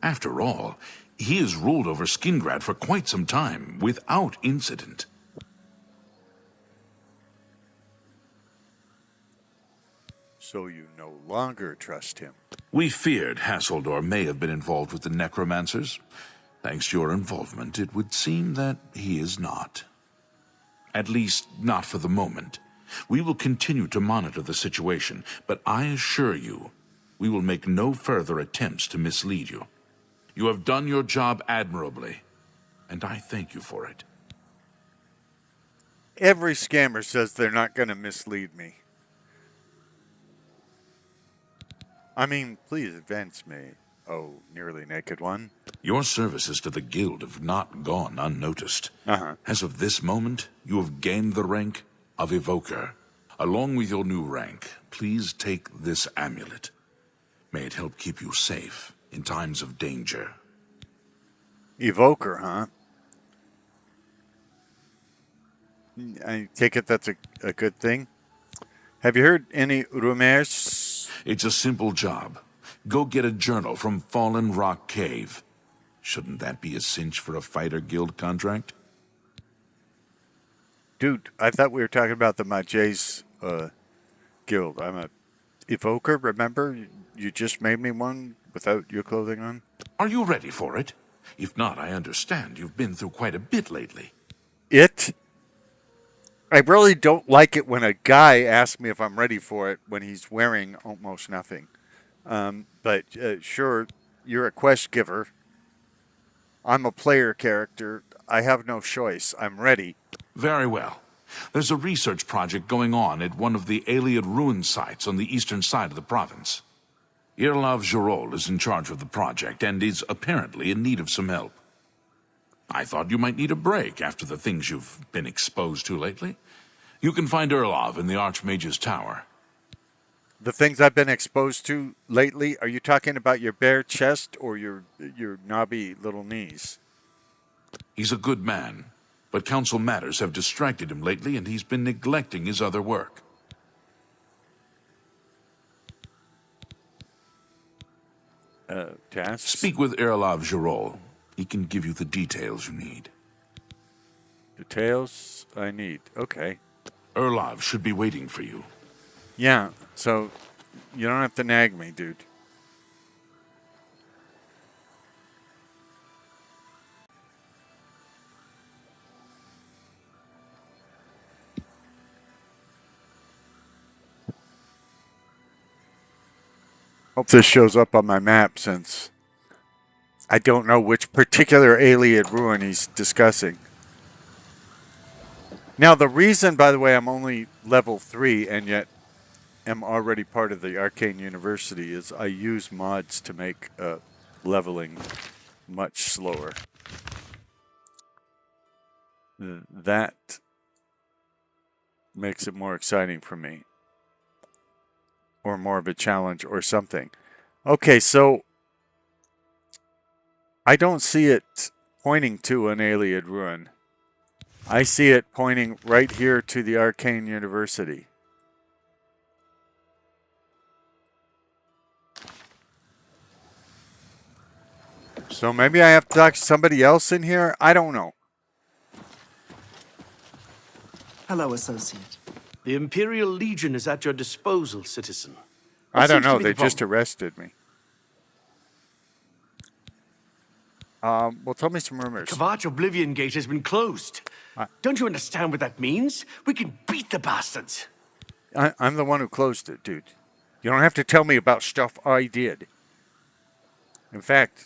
After all, he has ruled over Skingrad for quite some time, without incident. So you no longer trust him. We feared Hassildor may have been involved with the necromancers. Thanks to your involvement, it would seem that he is not. At least, not for the moment. We will continue to monitor the situation, but I assure you, we will make no further attempts to mislead you. You have done your job admirably, and I thank you for it. Every scammer says they're not going to mislead me. I mean, please advance me, oh nearly naked one. Your services to the Guild have not gone unnoticed. As of this moment, you have gained the rank of Evoker. Along with your new rank, please take this amulet. May it help keep you safe in times of danger. Evoker, huh? I take it that's a good thing. Have you heard any rumors? It's a simple job. Go get a journal from Fallen Rock Cave. Shouldn't that be a cinch for a fighter guild contract? Dude, I thought we were talking about the Mages guild. I'm a evoker, remember? You just made me one without your clothing on. Are you ready for it? If not, I understand. You've been through quite a bit lately. I really don't like it when a guy asks me if I'm ready for it when he's wearing almost nothing. But sure, you're a quest giver. I'm a player character. I have no choice. I'm ready. Very well. There's a research project going on at one of the Aliad ruin sites on the eastern side of the province. Irlav Jirol is in charge of the project and is apparently in need of some help. I thought you might need a break after the things you've been exposed to lately. You can find Irlav in the Archmage's Tower. The things I've been exposed to lately, are you talking about your bare chest or your knobby little knees? He's a good man, but council matters have distracted him lately and he's been neglecting his other work. Tasks? Speak with Irlav Jirol. He can give you the details you need. Details I need. Okay. Erlov should be waiting for you. Yeah, so you don't have to nag me, dude. Hope this shows up on my map since I don't know which particular alien ruin he's discussing. Now, the reason, by the way, I'm only level 3 and yet am already part of the Arcane University is I use mods to make leveling much slower. That makes it more exciting for me. Or more of a challenge or something. Okay, so I don't see it pointing to an alien ruin. I see it pointing right here to the Arcane University. So maybe I have to talk to somebody else in here? I don't know. Hello, Associate. The Imperial Legion is at your disposal, citizen. I don't know. Seems to They be the just problem? arrested me. Well, tell me some rumors. Kvatch Oblivion Gate has been closed. Don't you understand what that means? We can beat the bastards. I'm the one who closed it, dude. You don't have to tell me about stuff I did. In fact,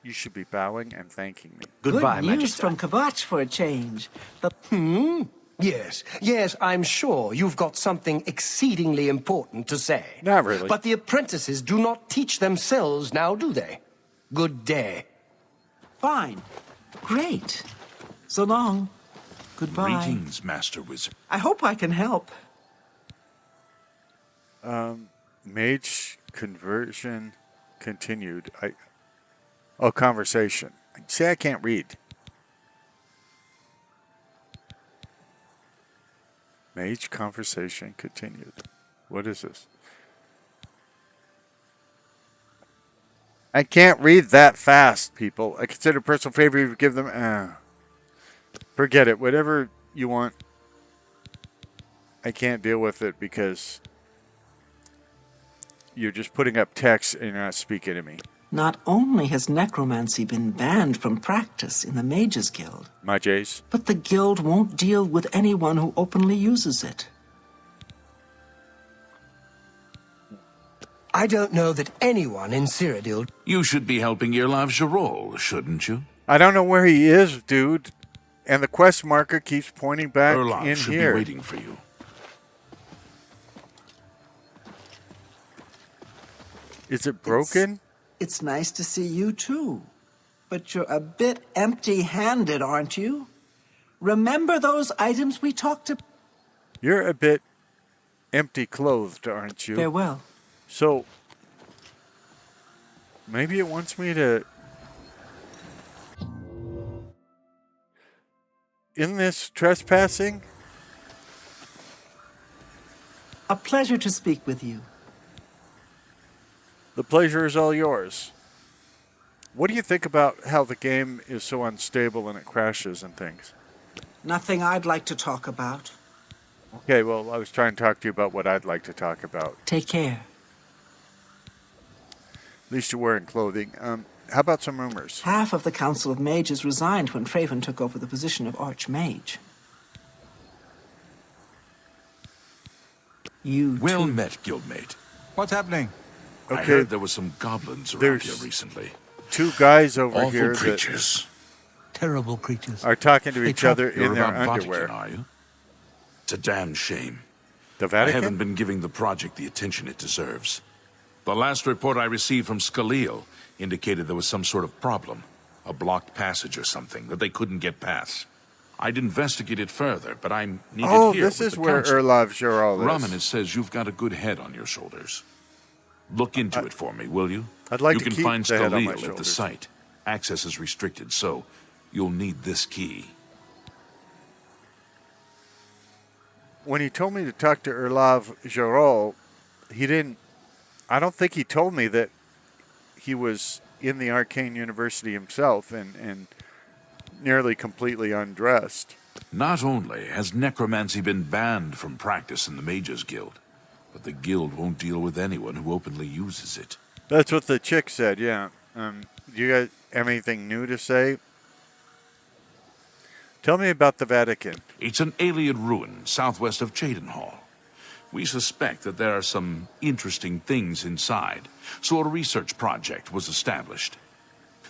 you should be bowing and thanking me. Goodbye, Good news Magister. from Kvatch for a change. Yes, I'm sure you've got something exceedingly important to say. Not really. But the apprentices do not teach themselves now, do they? Good day. Fine. Great. So long. Goodbye. Greetings, Master Wizard. I hope I can help. Mage conversion continued. Conversation. See, I can't read. Mage conversation continued. What is this? I can't read that fast, people. I consider a personal favor you give them. Forget it. Whatever you want. I can't deal with it because you're just putting up text and you're not speaking to me. Not only has necromancy been banned from practice in the Mages Guild, My Jays. but the guild won't deal with anyone who openly uses it. I don't know that anyone in Cyrodiil... You should be helping Irlav Jarol, shouldn't you? I don't know where he is, dude. And the quest marker keeps pointing back Irlav in should here. be waiting for you. Is it broken? It's nice to see you too. But you're a bit empty-handed, aren't you? Remember those items we talked about? You're a bit empty-clothed, aren't you? Farewell. So, maybe it wants me to... In this trespassing? A pleasure to speak with you. The pleasure is all yours. What do you think about how the game is so unstable and it crashes and things? Nothing I'd like to talk about. Okay, well, I was trying to talk to you about what I'd like to talk about. Take care. At least you're wearing clothing. How about some rumors? Half of the Council of Mages resigned when Fraven took over the position of Archmage. You Well too. met, guildmate. What's happening? I Okay, heard there was some goblins around there's- here recently. two guys over Awful here that creatures. Terrible creatures. are talking to each other You're in their about underwear. Vatican, are you? It's a damn shame. The I haven't Vatican? been giving the project the attention it deserves. The last report I received from Scaleel indicated there was some sort of problem. A blocked passage or something that they couldn't get past. I'd investigate it further, but I'm needed Oh, here this with is the where council. Erlav Jarol is. Romanus says you've got a good head on your shoulders. Look into it for me, will you? I'd like you to can keep find the head on my Scaleel at the shoulders. site. Access is restricted, so you'll need this key. When he told me to talk to Erlav Jarol, he didn't... I don't think he told me that he was in the Arcane University himself and nearly completely undressed. Not only has necromancy been banned from practice in the Mages Guild, but the guild won't deal with anyone who openly uses it. That's what the chick said, yeah. Do you guys have anything new to say? Tell me about the Vatican. It's an alien ruin southwest of Cheydinhall. We suspect that there are some interesting things inside, so a research project was established.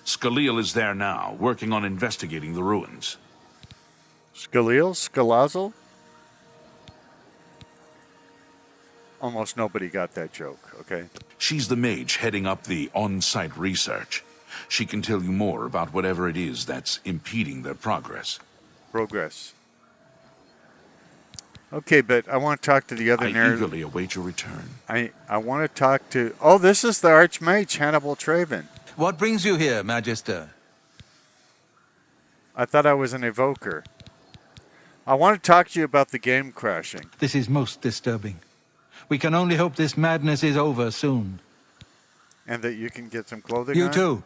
Scalil is there now, working on investigating the ruins. Scalil? Scalazel? Almost nobody got that joke, okay? She's the mage heading up the on-site research. She can tell you more about whatever it is that's impeding their progress. Progress. Okay, but I want to talk to the other I eagerly await your return. I want to talk to... Oh, this is the Archmage, Hannibal Traven. What brings you here, Magister? I thought I was an evoker. I want to talk to you about the game crashing. This is most disturbing. We can only hope this madness is over soon. And that you can get some clothing You on? too.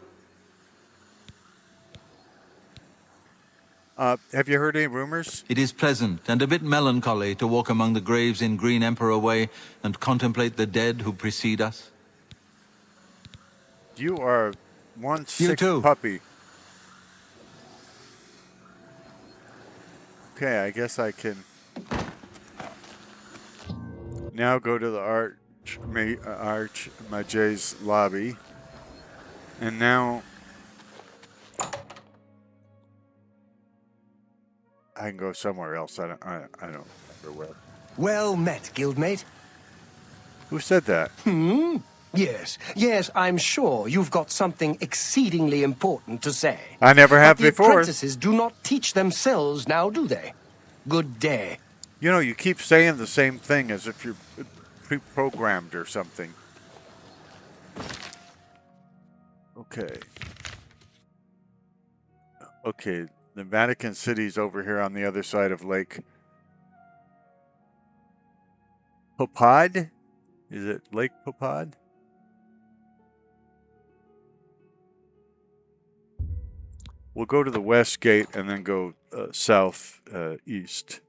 Have you heard any rumors? It is pleasant and a bit melancholy to walk among the graves in Green Emperor Way and contemplate the dead who precede us. You are one You sick too. puppy. Okay, I guess I can now go to the Archmage's lobby. And now I can go somewhere else. I don't remember where. Well met, guildmate. Who said that? Yes, I'm sure you've got something exceedingly important to say. I never have But the before. apprentices do not teach themselves now, do they? Good day. You know, you keep saying the same thing as if you're pre-programmed or something. Okay. Okay, the Vatican City's over here on the other side of Lake Popad? Is it Lake Popad? We'll go to the west gate and then go south east.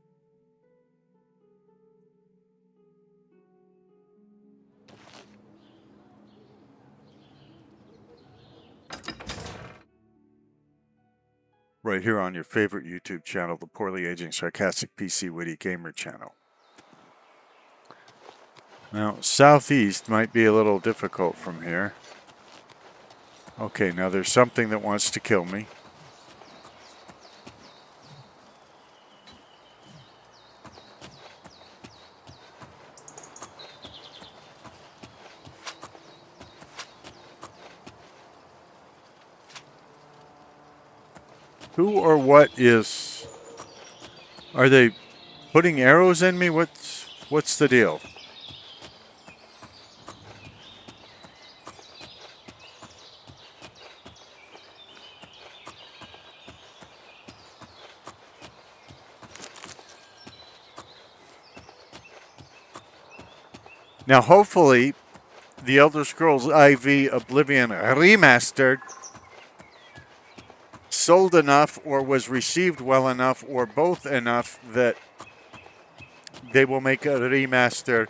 Right here on your favorite YouTube channel, the Poorly Aging Sarcastic PC Witty Gamer channel. Now, southeast might be a little difficult from here. Okay, now there's something that wants to kill me. Who or what is... Are they putting arrows in me? What's the deal? Now, hopefully, the Elder Scrolls IV Oblivion Remastered sold enough or was received well enough or both enough that they will make a remaster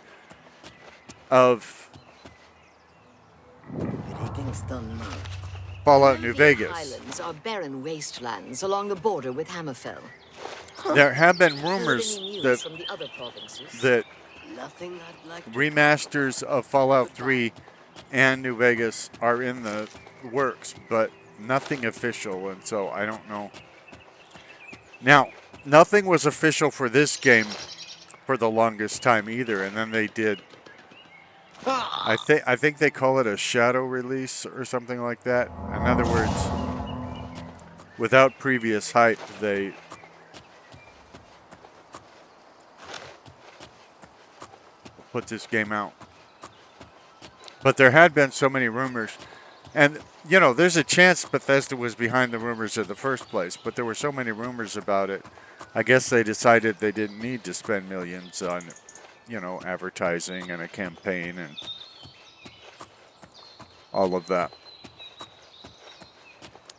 of Fallout New Vegas. Islands are barren wastelands along the border with Hammerfell. There have been rumors that from the other provinces? Nothing I'd like to... remasters of Fallout 3 and New Vegas are in the works, but nothing official, and so I don't know. Now, nothing was official for this game for the longest time either, and then they did. I think they call it a shadow release or something like that. In other words, without previous hype, they put this game out. But there had been so many rumors. And, you know, there's a chance Bethesda was behind the rumors in the first place, but there were so many rumors about it. I guess they decided they didn't need to spend millions on, you know, advertising and a campaign and all of that.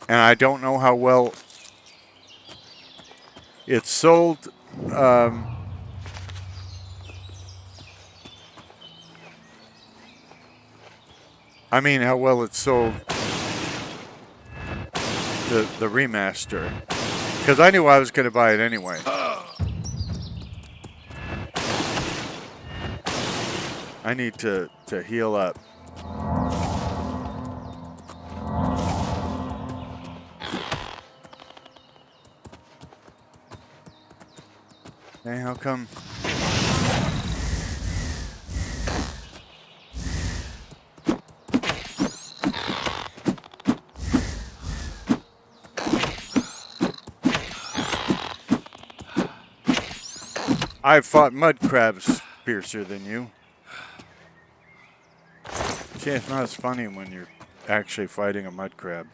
And I don't know how well It's sold. I mean, how well it's sold. The remaster, because I knew I was going to buy it anyway. I need to heal up. Hey, how come? I've fought mud crabs fiercer than you. See, it's not as funny when you're actually fighting a mud crab.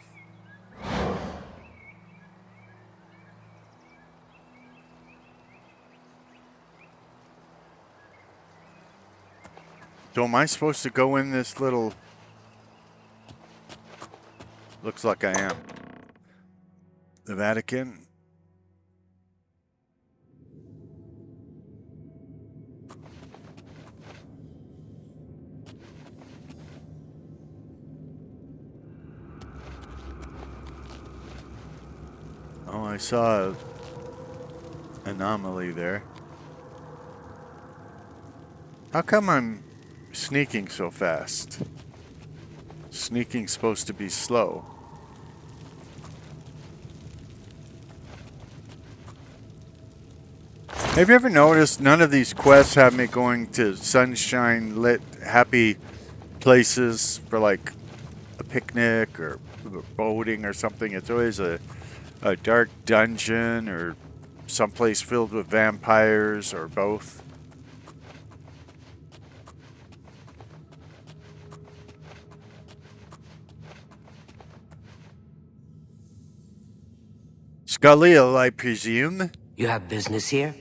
So am I supposed to go in this little... Looks like I am. The Vatican. Oh, I saw an anomaly there. How come I'm sneaking so fast? Sneaking's supposed to be slow. Have you ever noticed none of these quests have me going to sunshine lit happy places for like a picnic or boating or something? It's always a dark dungeon or someplace filled with vampires or both. Galil, I presume? You have business here?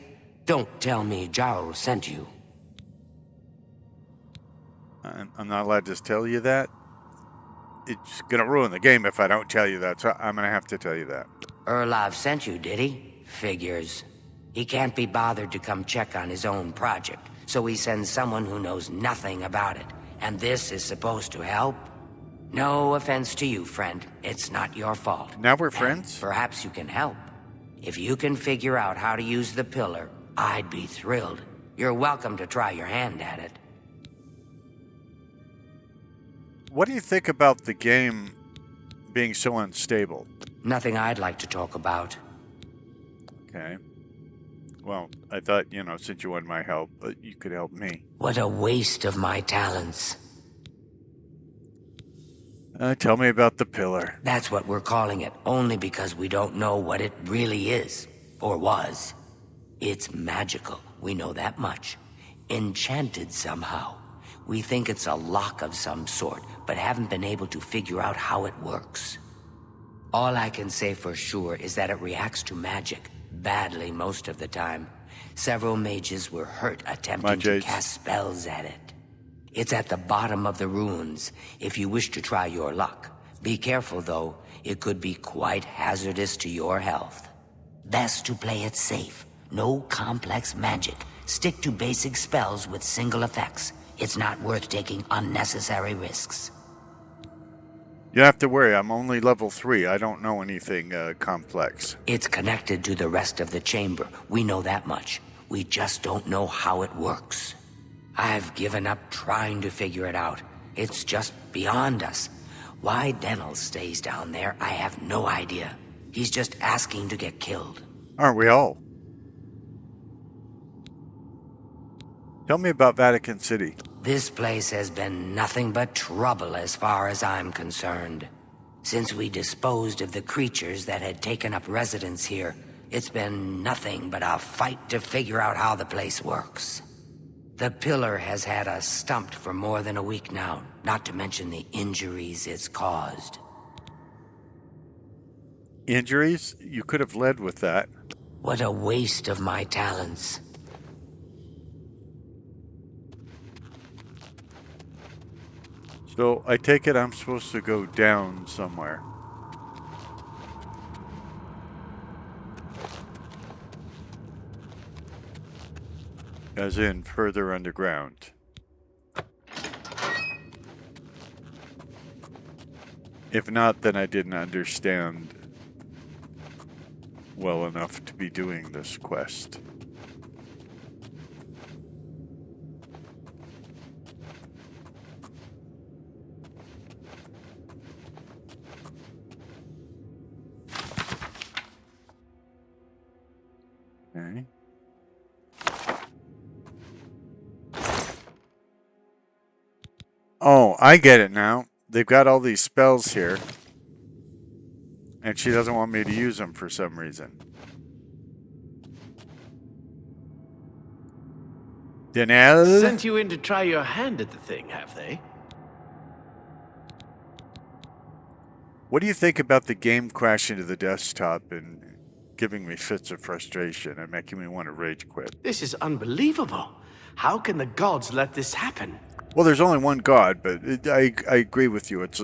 Don't tell me Jarl sent you. I'm not allowed to tell you that. It's gonna ruin the game if I don't tell you that, so I'm gonna have to tell you that. Erlov sent you, did he? Figures. He can't be bothered to come check on his own project, so he sends someone who knows nothing about it. And this is supposed to help? No offense to you, friend. It's not your fault. Now we're friends? Perhaps you can help. If you can figure out how to use the pillar, I'd be thrilled. You're welcome to try your hand at it. What do you think about the game being so unstable? Nothing I'd like to talk about. Okay. Well, I thought, since you wanted my help, you could help me. What a waste of my talents. Tell me about the pillar. That's what we're calling it, only because we don't know what it really is, or was. It's magical, we know that much. Enchanted somehow. We think it's a lock of some sort, but haven't been able to figure out how it works. All I can say for sure is that it reacts to magic, badly most of the time. Several mages were hurt attempting to cast spells at it. It's at the bottom of the ruins, if you wish to try your luck. Be careful, though. It could be quite hazardous to your health. Best to play it safe. No complex magic. Stick to basic spells with single effects. It's not worth taking unnecessary risks. You don't have to worry, I'm only level 3. I don't know anything complex. It's connected to the rest of the chamber. We know that much. We just don't know how it works. I've given up trying to figure it out. It's just beyond us. Why Denel stays down there, I have no idea. He's just asking to get killed. Aren't we all? Tell me about Vatican City. This place has been nothing but trouble as far as I'm concerned. Since we disposed of the creatures that had taken up residence here, it's been nothing but a fight to figure out how the place works. The pillar has had us stumped for more than a week now, not to mention the injuries it's caused. Injuries? You could have led with that. What a waste of my talents. So I take it I'm supposed to go down somewhere. As in further underground. If not, then I didn't understand well enough to be doing this quest. Okay. Oh, I get it now. They've got all these spells here. And she doesn't want me to use them for some reason. Danelle? Sent you in to try your hand at the thing, have they? What do you think about the game crashing to the desktop and giving me fits of frustration and making me want to rage quit? This is unbelievable. How can the gods let this happen? Well, there's only one god, but I agree with you. It's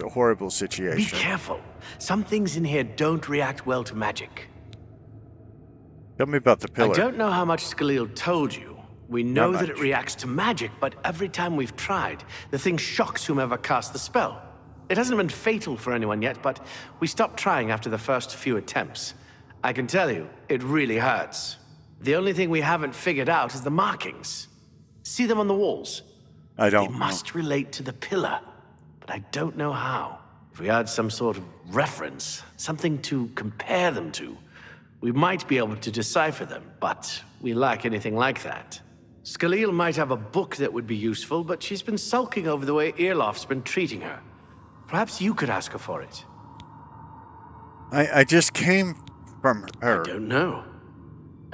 a horrible situation. Be careful. Some things in here don't react well to magic. Tell me about the pillar. I don't know how much Skalil told you. We know that it reacts to magic, but every time we've tried, the thing shocks whomever cast the spell. It hasn't been fatal for anyone yet, but we stopped trying after the first few attempts. I can tell you, it really hurts. The only thing we haven't figured out is the markings. See them on the walls? I don't They must relate to the pillar, but I don't know how. If we had some sort of reference, something to compare them to, we might be able to decipher them, but we lack anything like that. Skalil might have a book that would be useful, but she's been sulking over the way Earloft's been treating her. Perhaps you could ask her for it. I just came from her. I don't know.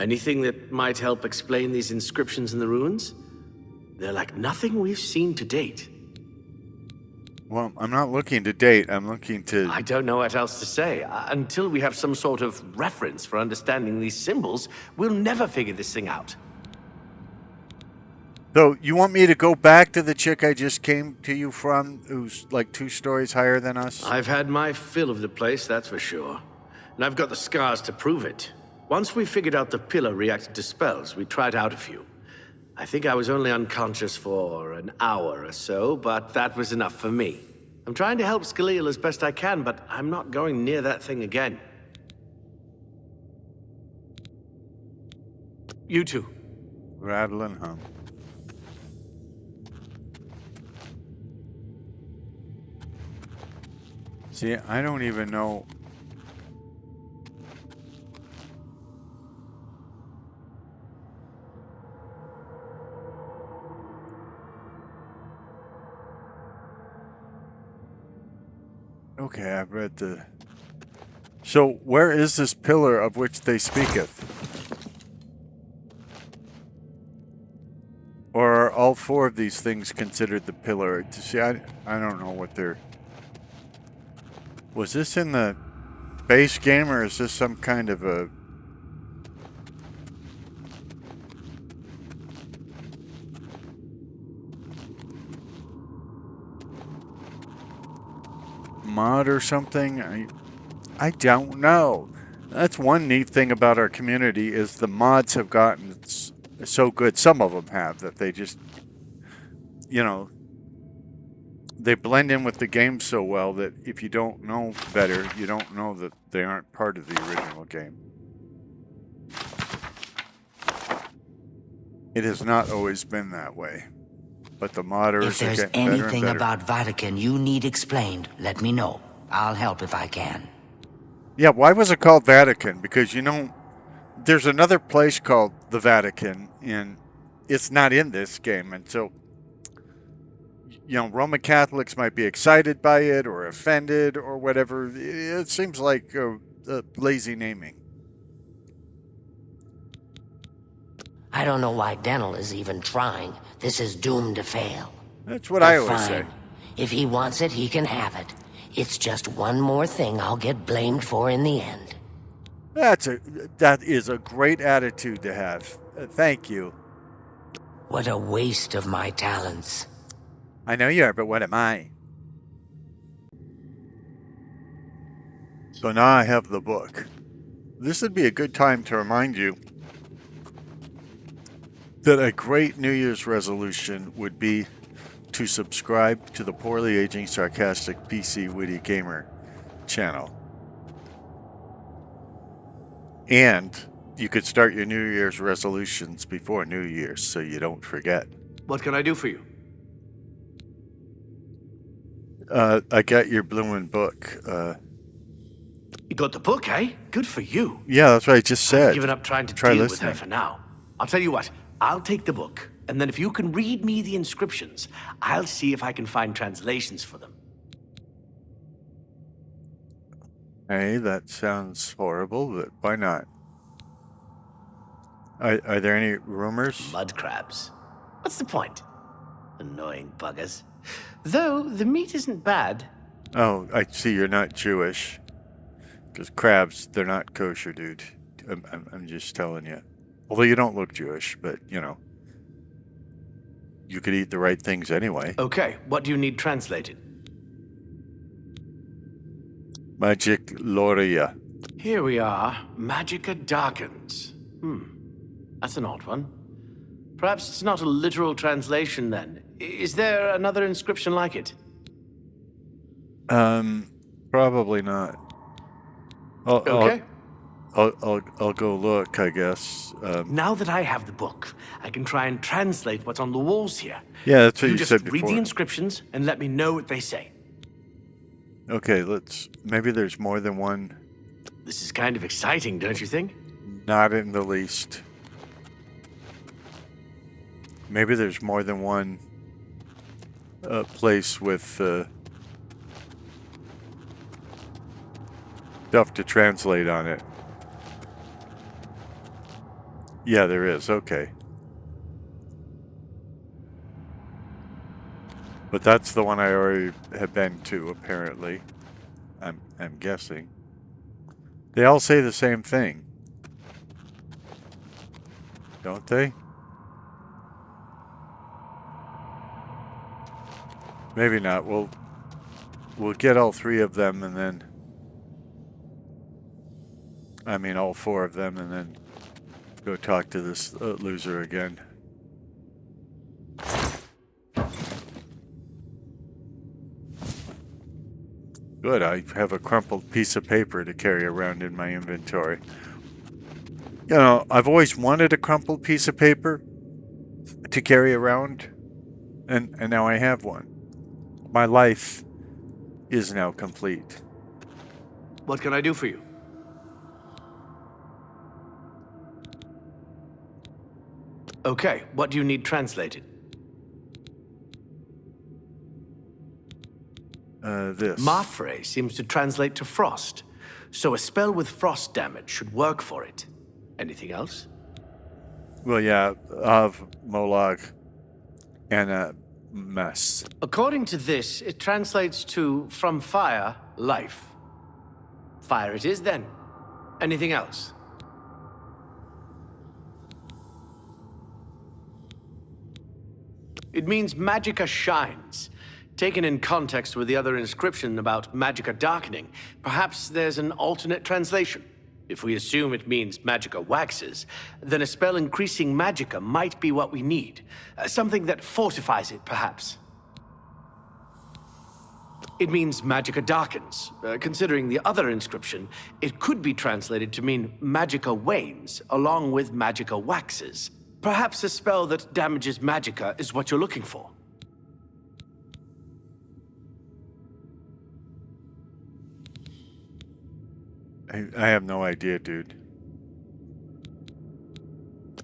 Anything that might help explain these inscriptions in the ruins? They're like nothing we've seen to date. Well, I'm not looking to date. I'm looking to... I don't know what else to say. Until we have some sort of reference for understanding these symbols, we'll never figure this thing out. So, you want me to go back to the chick I just came to you from, who's like 2 stories higher than us? I've had my fill of the place, that's for sure. And I've got the scars to prove it. Once we figured out the pillar reacted to spells, we tried out a few. I think I was only unconscious for an hour or so, but that was enough for me. I'm trying to help Skalil as best I can, but I'm not going near that thing again. You two. Rattle and hum. See, I don't even know... Okay, I've read the... So, where is this pillar of which they speaketh? Or are all 4 of these things considered the pillar? See, I don't know what they're... Was this in the base game, or is this some kind of a... mod or something? I don't know. That's one neat thing about our community is the mods have gotten so good. Some of them have, that they just, you know, they blend in with the game so well that if you don't know better, you don't know that they aren't part of the original game. It has not always been that way. But the modders If there's are getting better and anything better. about Vatican you need explained, let me know. I'll help if I can. Yeah, why was it called Vatican? Because, you know, there's another place called the Vatican, and it's not in this game. And so, you know, Roman Catholics might be excited by it or offended or whatever. It seems like lazy naming. I don't know why Dental is even trying. This is doomed to fail. That's what I But always say. fine. If he wants it, he can have it. It's just one more thing I'll get blamed for in the end. That is a great attitude to have. Thank you. What a waste of my talents. I know you are, but what am I? So now I have the book. This would be a good time to remind you that a great New Year's resolution would be to subscribe to the Poorly Aging Sarcastic PC Witty Gamer channel. And you could start your New Year's resolutions before New Year's so you don't forget. What can I do for you? I got your bloomin' book. You got the book, eh? Good for you. Yeah, that's what I just said. I've given up trying to Try deal listening. with her for now. I'll tell you what, I'll take the book, and then if you can read me the inscriptions, I'll see if I can find translations for them. Hey, that sounds horrible, but why not? Are there any rumors? Mud crabs. What's the point? Annoying buggers. Though, the meat isn't bad. Oh, I see you're not Jewish. Because crabs, they're not kosher, dude. I'm just telling you. Although you don't look Jewish, but, you know. You could eat the right things anyway. Okay, what do you need translated? Magic Loria. Here we are. Magica darkens. That's an odd one. Perhaps it's not a literal translation then. Is there another inscription like it? Probably not. Okay. I'll go look, I guess. Now that I have the book, I can try and translate what's on the walls here. Yeah, that's what you just said read before. the inscriptions and let me know what they say. Okay, maybe there's more than one. This is kind of exciting, don't you think? Not in the least. Maybe there's more than one place with stuff to translate on it. Yeah, there is. Okay. But that's the one I already have been to, apparently. I'm guessing. They all say the same thing. Don't they? Maybe not. We'll get all three of them and then... I mean, all four of them and then go talk to this loser again. Good, I have a crumpled piece of paper to carry around in my inventory. You know, I've always wanted a crumpled piece of paper to carry around, and now I have one. My life is now complete. What can I do for you? Okay, what do you need translated? This. Mafre seems to translate to frost, so a spell with frost damage should work for it. Anything else? Well, yeah, of Molag and a mess. According to this, it translates to from fire, life. Fire it is then. Anything else? It means Magica shines. Taken in context with the other inscription about Magica darkening, perhaps there's an alternate translation. If we assume it means Magica waxes, then a spell increasing Magica might be what we need. Something that fortifies it, perhaps. It means Magica darkens. Considering the other inscription, it could be translated to mean Magica wanes, along with Magica waxes. Perhaps a spell that damages Magica is what you're looking for. I have no idea, dude.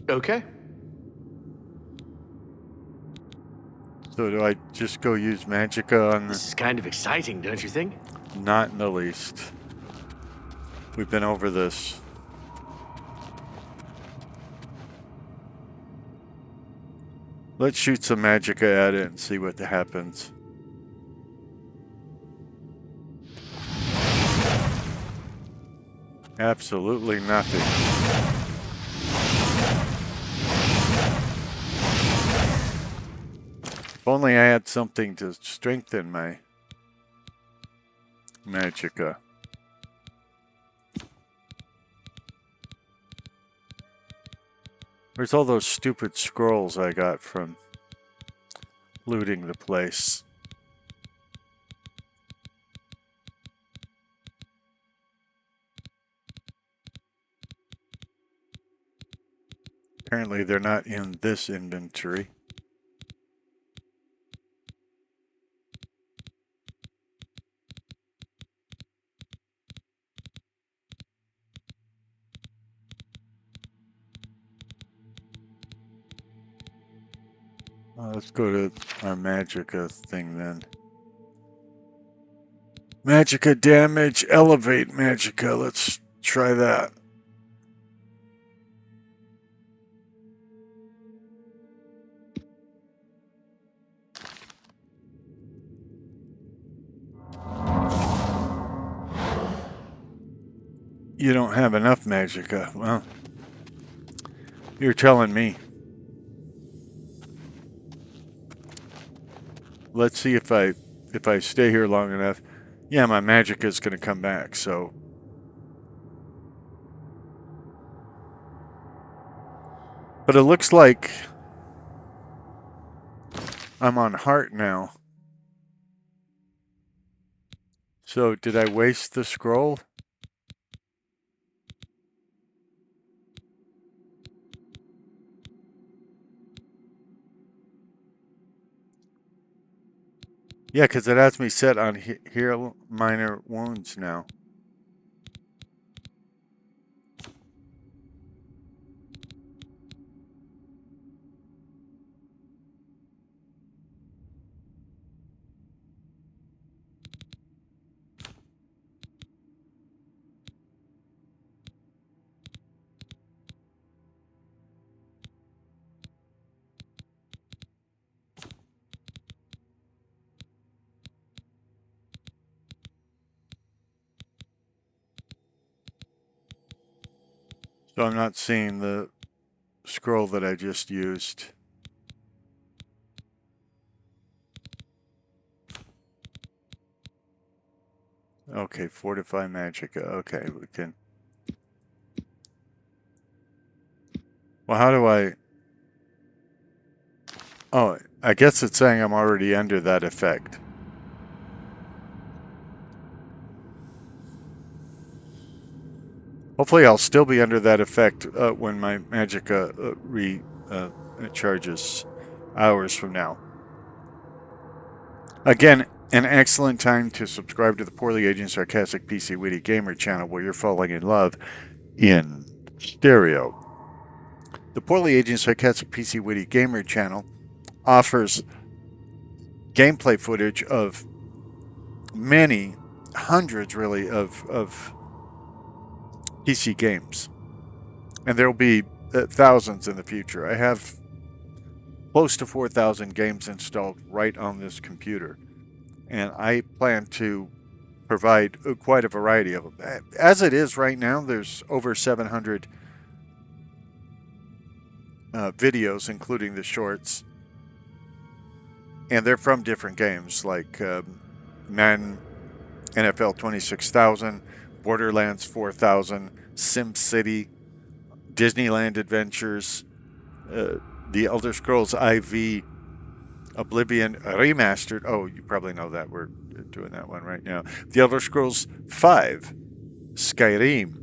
Okay. So do I just go use Magica on This is kind of exciting, don't you think? Not in the least. We've been over this. Let's shoot some Magica at it and see what happens. Absolutely nothing. If only I had something to strengthen my Magica. Where's all those stupid scrolls I got from looting the place? Apparently they're not in this inventory. Let's go to our magicka thing then. Magicka damage, elevate magicka. Let's try that. You don't have enough magicka. Well, you're telling me. Let's see if I stay here long enough. Yeah, my magicka is going to come back, so. But it looks like I'm on heart now. So did I waste the scroll? Yeah, because it has me set on heal minor wounds now. So I'm not seeing the scroll that I just used. Okay, fortify magicka. Okay, we can. Well, how do I? Oh, I guess it's saying I'm already under that effect. Hopefully I'll still be under that effect when my magicka recharges hours from now. Again, an excellent time to subscribe to the Poorly Aging Sarcastic PC Witty Gamer channel where you're falling in love in stereo. The Poorly Aging Sarcastic PC Witty Gamer channel offers gameplay footage of many, hundreds really, of PC games. And there will be thousands in the future. I have close to 4,000 games installed right on this computer. And I plan to provide quite a variety of them. As it is right now, there's over 700 videos, including the shorts. And they're from different games like Madden, NFL 26,000, Borderlands 4,000, SimCity, Disneyland Adventures, The Elder Scrolls IV, Oblivion Remastered. Oh, you probably know that. We're doing that one right now. The Elder Scrolls V, Skyrim,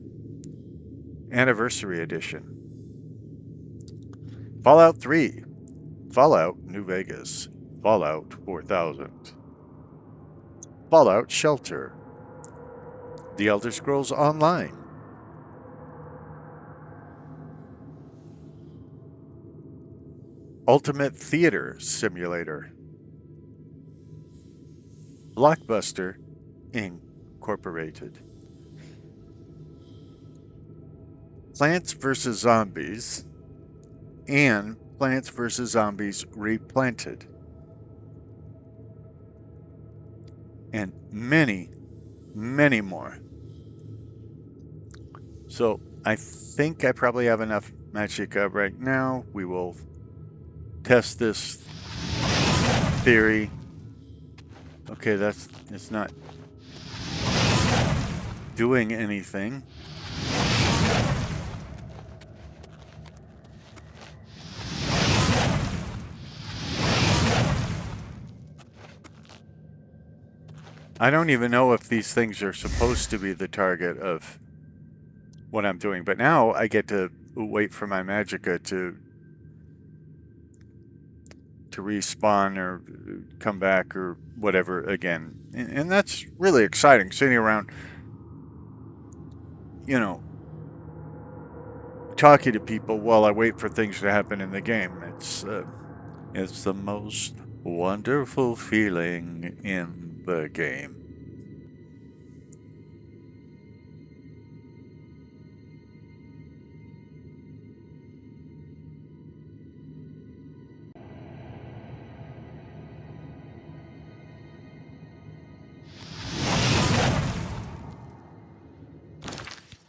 Anniversary Edition, Fallout 3, Fallout New Vegas, Fallout 4000, Fallout Shelter, The Elder Scrolls Online, Ultimate Theater Simulator, Blockbuster Incorporated, Plants vs. Zombies, and Plants vs. Zombies Replanted, and many, many more. So I think I probably have enough magicka right now. We will test this theory. Okay, it's not doing anything. I don't even know if these things are supposed to be the target of what I'm doing, but now I get to wait for my magicka to respawn or come back or whatever again. And that's really exciting, sitting around, you know, talking to people while I wait for things to happen in the game. It's the most wonderful feeling in the game.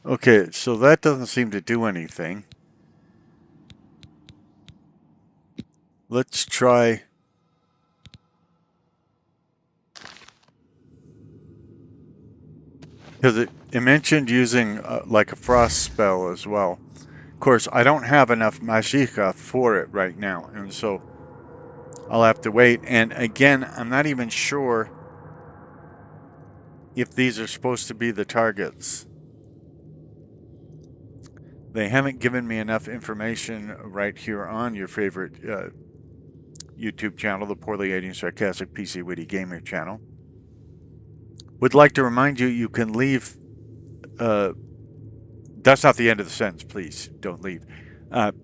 Okay, so that doesn't seem to do anything. Let's try... Because it mentioned using like a frost spell as well. Of course, I don't have enough magicka for it right now, and so I'll have to wait. And again, I'm not even sure if these are supposed to be the targets. They haven't given me enough information right here on your favorite YouTube channel, the Poorly Aiding Sarcastic PC Witty Gamer channel. Would like to remind you, you can leave... that's not the end of the sentence, please. Don't leave.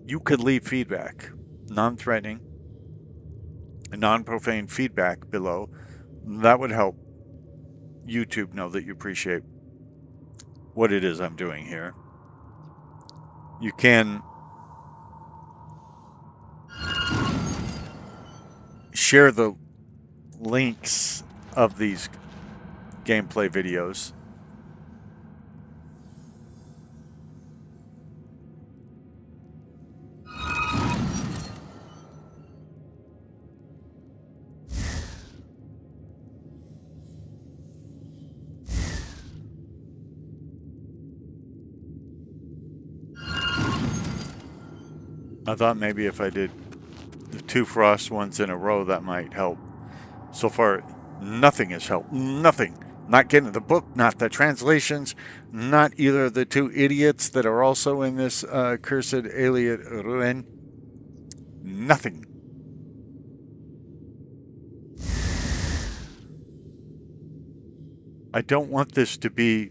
You can leave feedback, non-threatening, non-profane feedback below. That would help YouTube know that you appreciate what it is I'm doing here. You can share the links of these gameplay videos. I thought maybe if I did the 2 frost ones in a row, that might help. So far, nothing has helped. Nothing. Not getting the book, not the translations, not either of the 2 idiots that are also in this cursed alien ruin. Nothing. I don't want this to be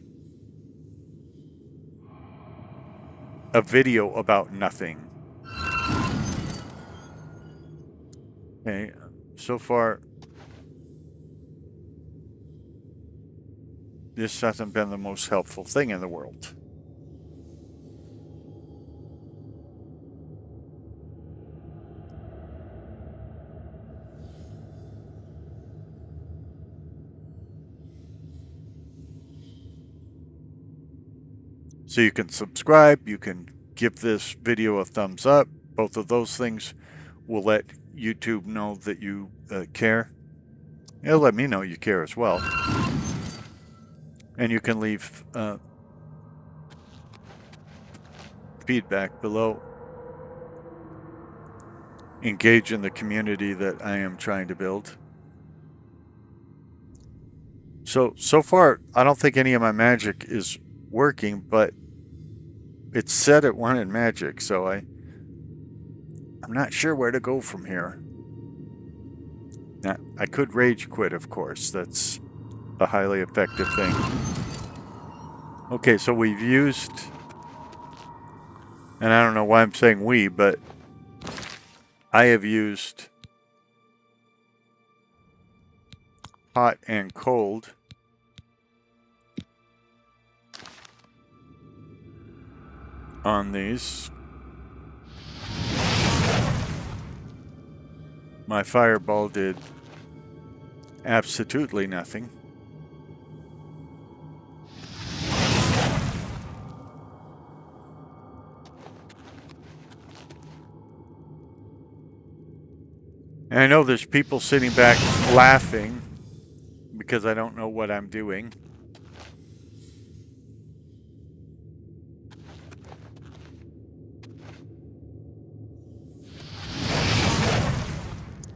a video about nothing. Okay, so far, this hasn't been the most helpful thing in the world. So you can subscribe, you can give this video a thumbs up. Both of those things will let YouTube know that you care. It'll let me know you care as well. And you can leave feedback below. Engage in the community that I am trying to build. So far, I don't think any of my magic is working, but it's said it wanted magic, so I'm not sure where to go from here. Now, I could rage quit, of course. That's a highly effective thing. Okay, so we've used... And I don't know why I'm saying we, but I have used hot and cold. On these. My fireball did absolutely nothing. And I know there's people sitting back laughing because I don't know what I'm doing.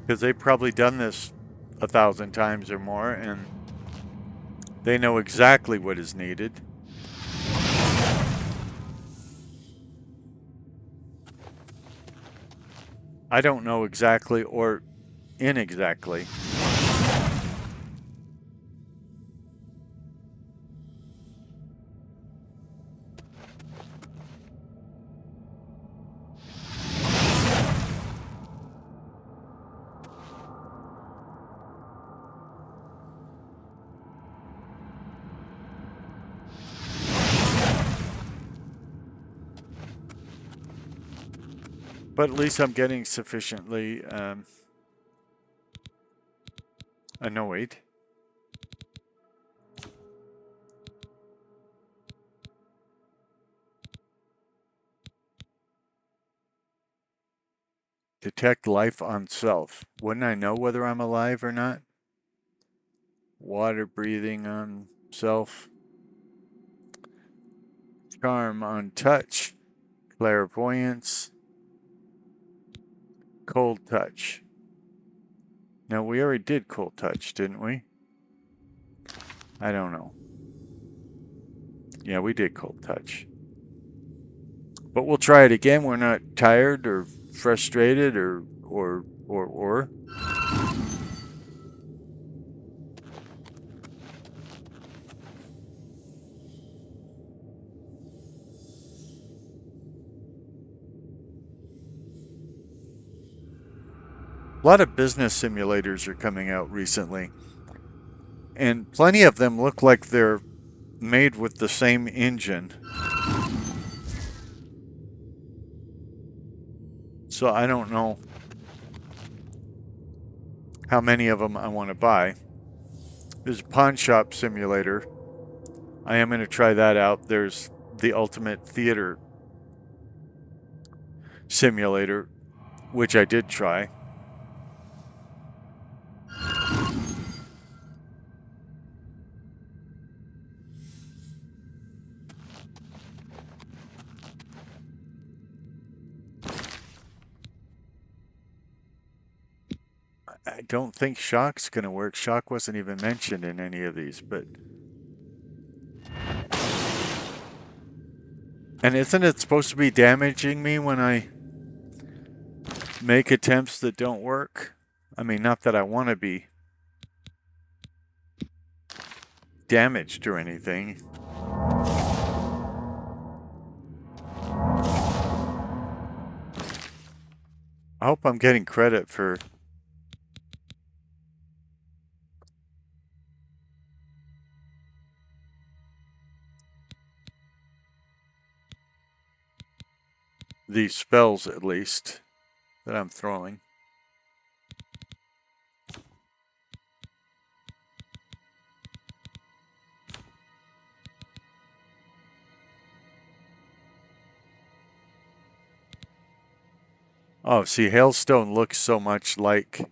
Because they've probably done this 1,000 times or more, and They know exactly what is needed. I don't know exactly or inexactly. But at least I'm getting sufficiently annoyed. Detect life on self. Wouldn't I know whether I'm alive or not? Water breathing on self. Charm on touch. Clairvoyance. Cold touch. Now, we already did cold touch, didn't we? I don't know. Yeah, we did cold touch. But we'll try it again. We're not tired or frustrated or. A lot of business simulators are coming out recently. And plenty of them look like they're made with the same engine. So I don't know how many of them I want to buy. There's a pawn shop simulator. I am going to try that out. There's the ultimate theater simulator, which I did try. I don't think shock's going to work. Shock wasn't even mentioned in any of these, but... And isn't it supposed to be damaging me when I make attempts that don't work? I mean, not that I want to be damaged or anything. I hope I'm getting credit for these spells, at least, that I'm throwing. Oh, see, Hailstone looks so much like...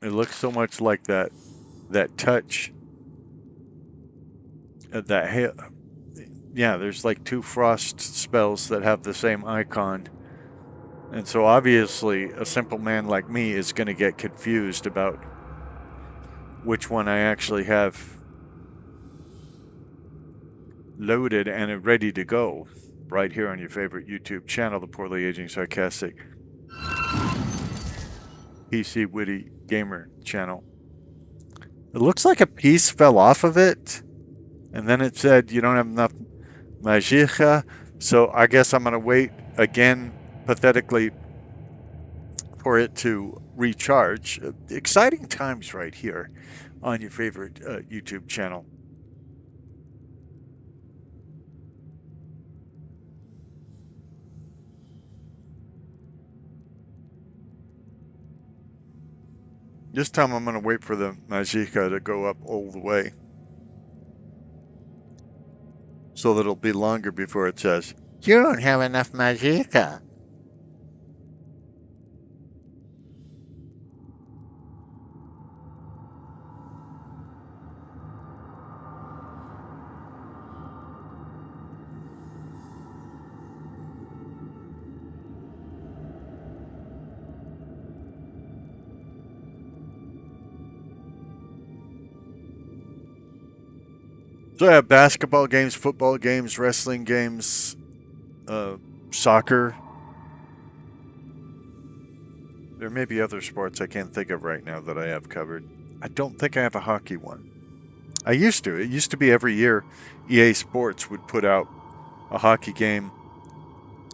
It looks so much like that touch. That hail... Yeah, there's like two frost spells that have the same icon. And so obviously a simple man like me is going to get confused about which one I actually have loaded and ready to go right here on your favorite YouTube channel, the Poorly Aging Sarcastic PC Witty Gamer channel. It looks like a piece fell off of it, and then it said you don't have enough magica, so I guess I'm going to wait again, pathetically, for it to recharge. Exciting times right here on your favorite YouTube channel. This time I'm going to wait for the magica to go up all the way, so that it'll be longer before it says, you don't have enough magica. So I have basketball games, football games, wrestling games, soccer. There may be other sports I can't think of right now that I have covered. I don't think I have a hockey one. I used to. It used to be every year EA Sports would put out a hockey game,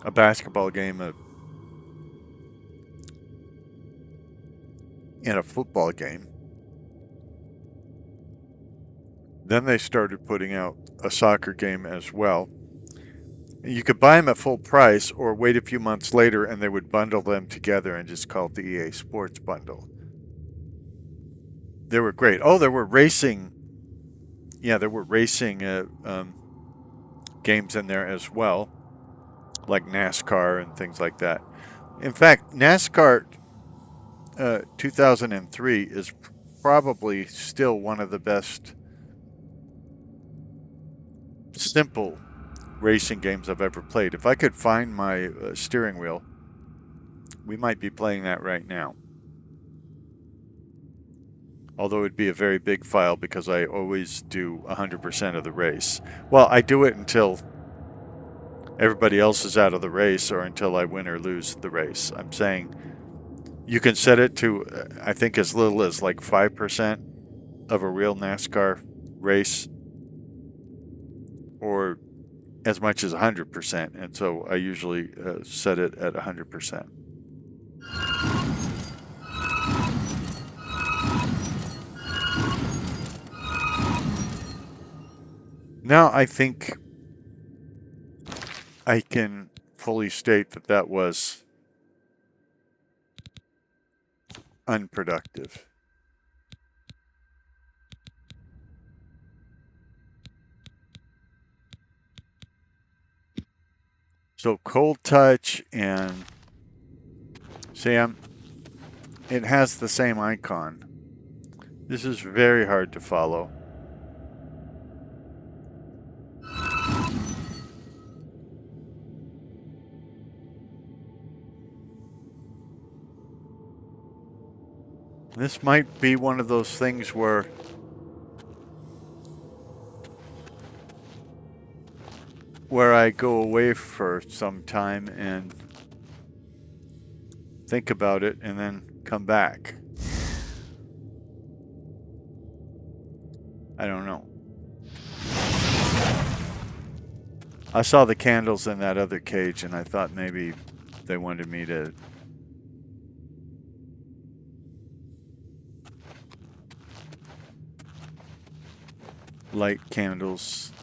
a basketball game, and a football game. Then they started putting out a soccer game as well. You could buy them at full price or wait a few months later and they would bundle them together and just call it the EA Sports Bundle. They were great. Oh, there were racing. Yeah, there were racing games in there as well, like NASCAR and things like that. In fact, NASCAR 2003 is probably still one of the best simple racing games I've ever played. If I could find my steering wheel, we might be playing that right now. Although it'd be a very big file because I always do 100% of the race. Well, I do it until everybody else is out of the race or until I win or lose the race. I'm saying you can set it to, I think, as little as like 5% of a real NASCAR race or as much as 100%. And so I usually set it at 100%. Now I think I can fully state that that was unproductive. So cold touch and Sam, it has the same icon. This is very hard to follow. This might be one of those things where I go away for some time and think about it and then come back. I don't know. I saw the candles in that other cage and I thought maybe they wanted me to light candles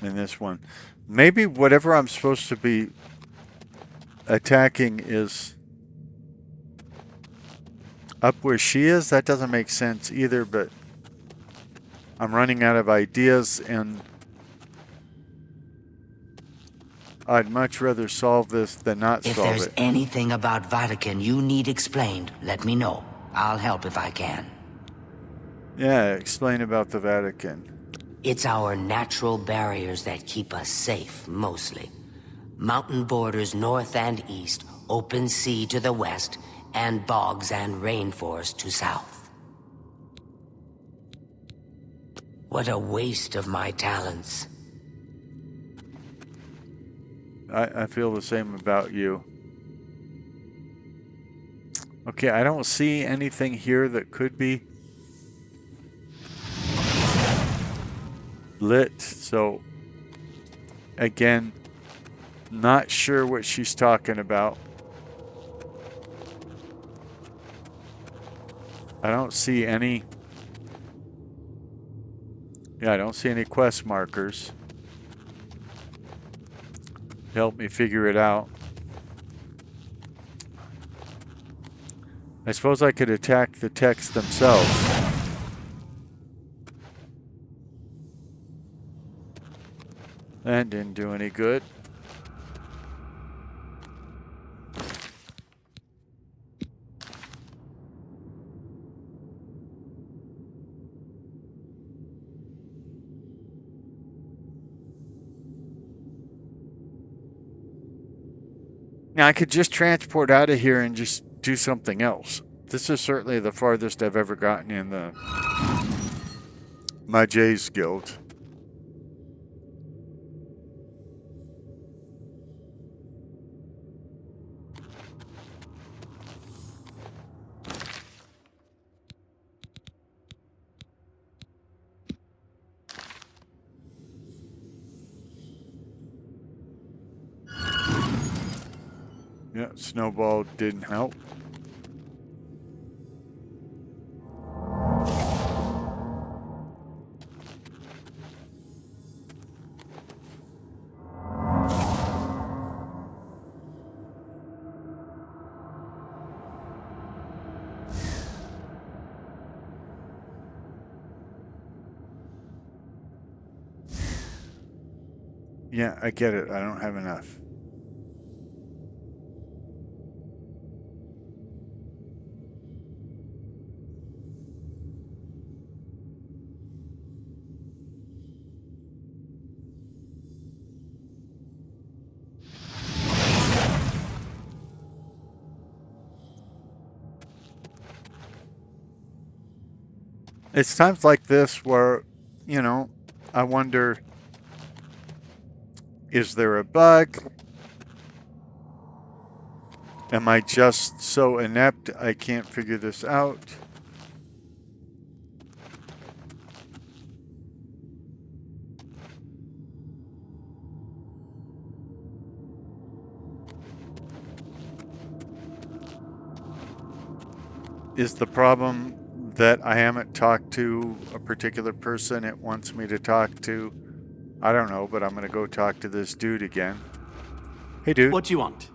in this one. Maybe whatever I'm supposed to be attacking is up where she is. That doesn't make sense either, but I'm running out of ideas and I'd much rather solve this than not solve it. If there's anything about Vatican you need explained, let me know. I'll help if I can. Yeah, explain about the Vatican. It's our natural barriers that keep us safe, mostly. Mountain borders north and east, open sea to the west, and bogs and rainforest to south. What a waste of my talents. I feel the same about you. Okay, I don't see anything here that could be lit, so again, not sure what she's talking about. I don't see any. Yeah, I don't see any quest markers. Help me figure it out. I suppose I could attack the texts themselves. That didn't do any good. Now I could just transport out of here and just do something else. This is certainly the farthest I've ever gotten in my J's Guild. Yeah, snowball didn't help. Yeah, I get it. I don't have enough. It's times like this where, you know, I wonder, is there a bug? Am I just so inept I can't figure this out? Is the problem that I haven't talked to a particular person it wants me to talk to? I don't know, but I'm going to go talk to this dude again. Hey, dude. What do you want?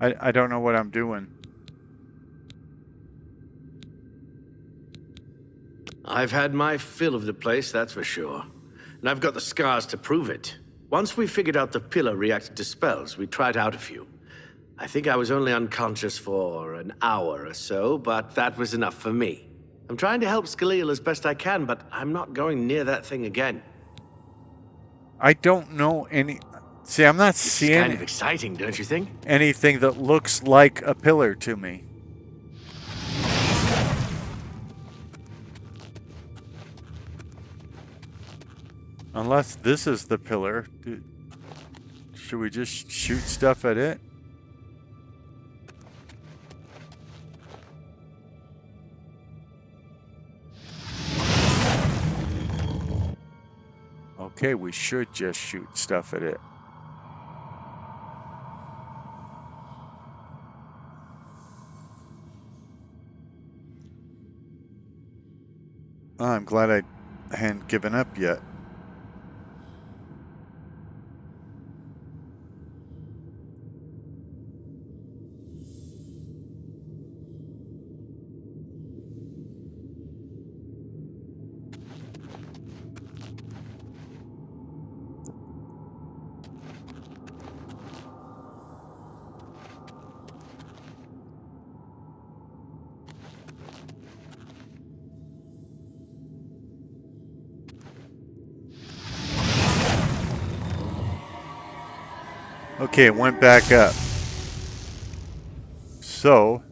I don't know what I'm doing. I've had my fill of the place, that's for sure. And I've got the scars to prove it. Once we figured out the pillar reacted to spells, we tried out a few. I think I was only unconscious for an hour or so, but that was enough for me. I'm trying to help Scaleel as best I can, but I'm not going near that thing again. I don't know any... See, I'm not seeing... It's kind of exciting, don't you think? Anything that looks like a pillar to me. Unless this is the pillar. Should we just shoot stuff at it? Okay, we should just shoot stuff at it. Oh, I'm glad I hadn't given up yet. Okay, it went back up. So,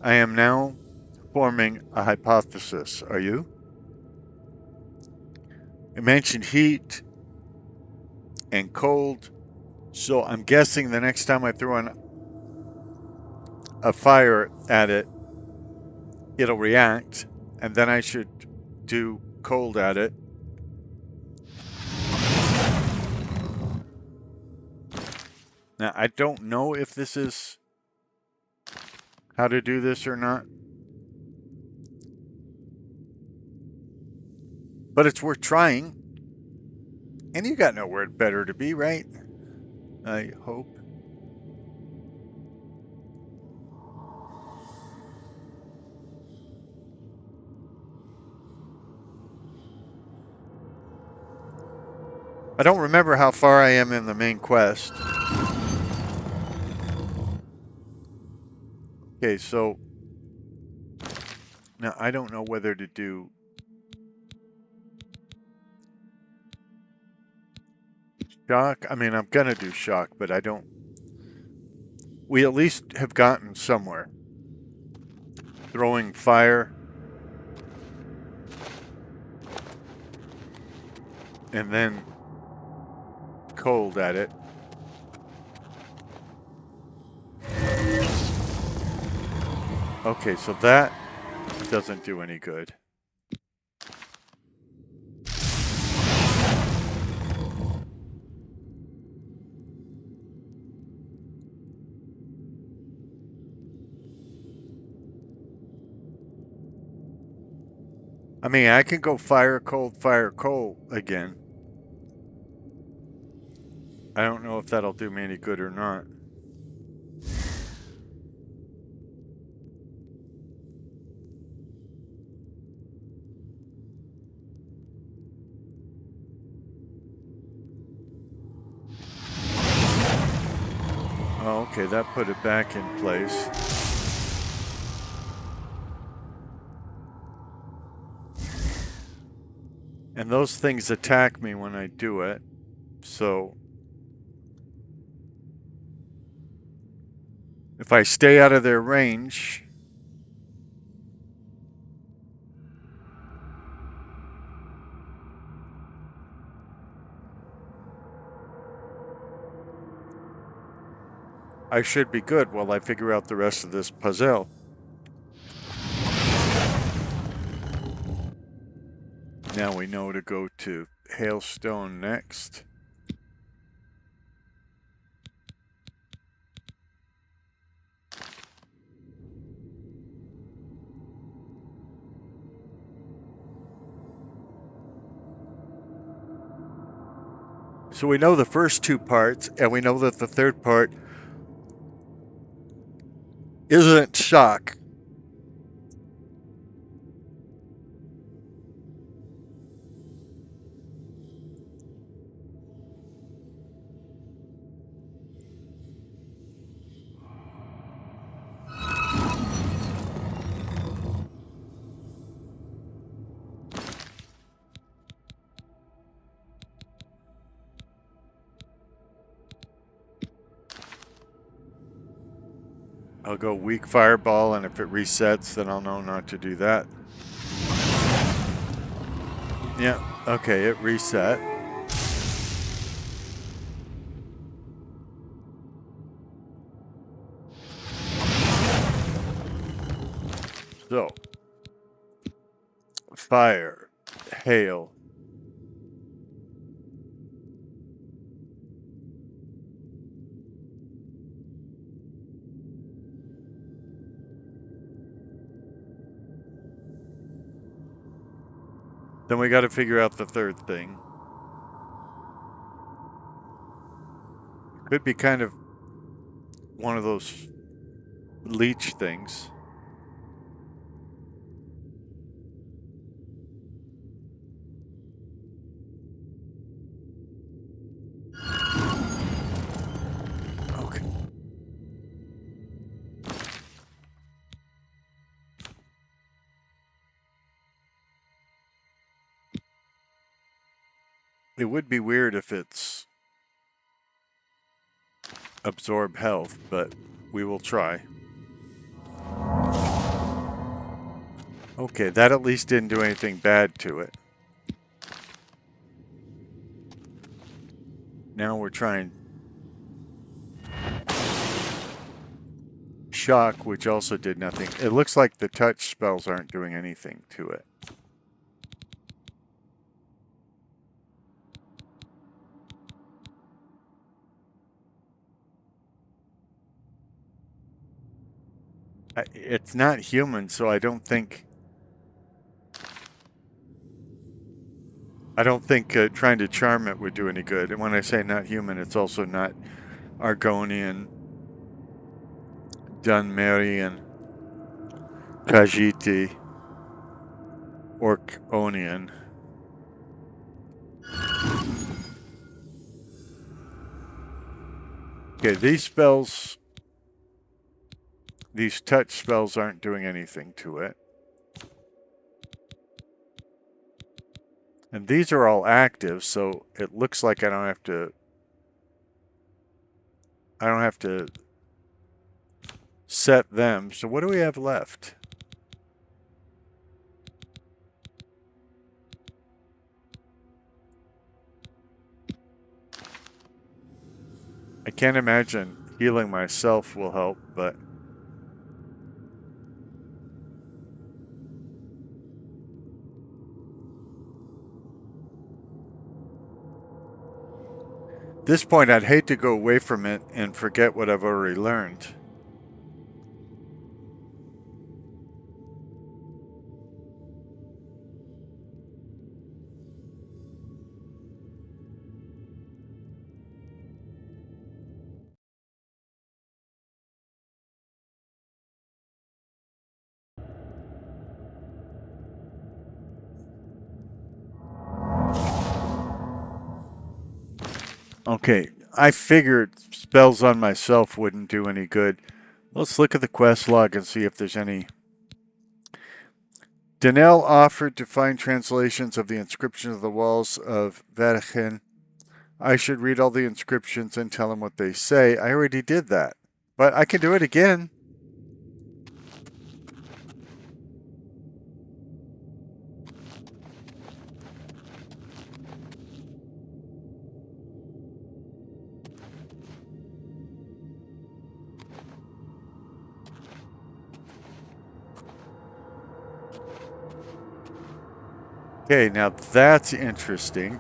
I am now forming a hypothesis. Are you? I mentioned heat and cold. So I'm guessing the next time I throw on a fire at it, it'll react. And then I should do cold at it. Now, I don't know if this is how to do this or not. But it's worth trying. And you got nowhere better to be, right? I hope. I don't remember how far I am in the main quest. Okay, so now I don't know whether to do shock. I mean, I'm gonna do shock, but I don't. We at least have gotten somewhere. Throwing fire. And then cold at it. Okay, so that doesn't do any good. I mean, I can go fire coal again. I don't know if that'll do me any good or not. Oh, okay, that put it back in place. And those things attack me when I do it, so if I stay out of their range, I should be good while I figure out the rest of this puzzle. Now we know to go to Hailstone next. So we know the first two parts, and we know that the third part isn't shock. I'll go weak fireball, and if it resets, then I'll know not to do that. Yeah, okay, it reset. So, fire, hail. Then we got to figure out the third thing. Could be kind of one of those leech things. Okay. It would be weird if it's absorb health, but we will try. Okay, that at least didn't do anything bad to it. Now we're trying shock, which also did nothing. It looks like the touch spells aren't doing anything to it. It's not human, so I don't think trying to charm it would do any good. And when I say not human, it's also not Argonian, Dunmerian, Khajiiti, Orconian. Okay, these spells, these touch spells aren't doing anything to it. And these are all active, so it looks like I don't have to set them. So what do we have left? I can't imagine healing myself will help, but at this point, I'd hate to go away from it and forget what I've already learned. Okay, I figured spells on myself wouldn't do any good. Let's look at the quest log and see if there's any. Danelle offered to find translations of the inscriptions of the walls of Vatican. I should read all the inscriptions and tell them what they say. I already did that, but I can do it again. Okay, now that's interesting.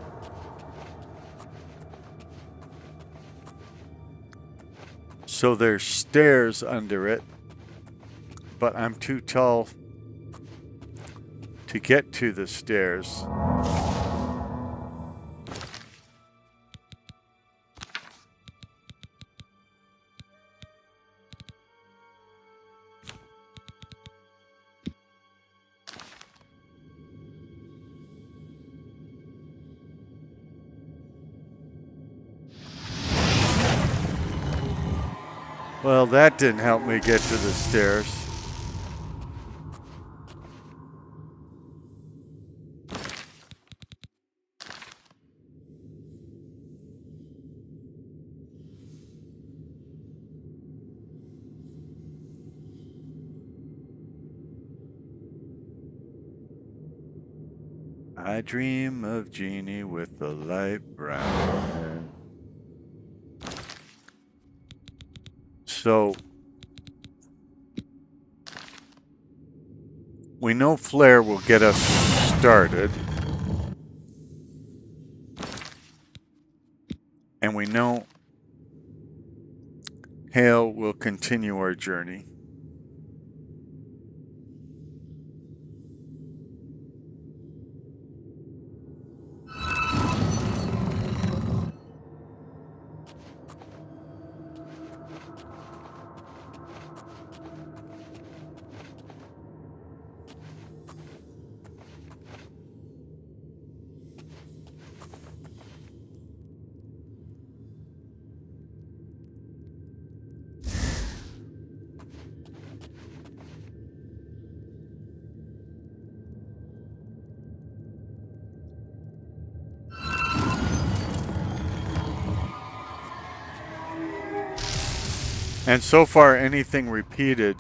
So there's stairs under it, but I'm too tall to get to the stairs. Well, that didn't help me get to the stairs. I dream of Jeannie with the light brown hair. So we know Flare will get us started. And we know Hale will continue our journey. And so far, anything repeated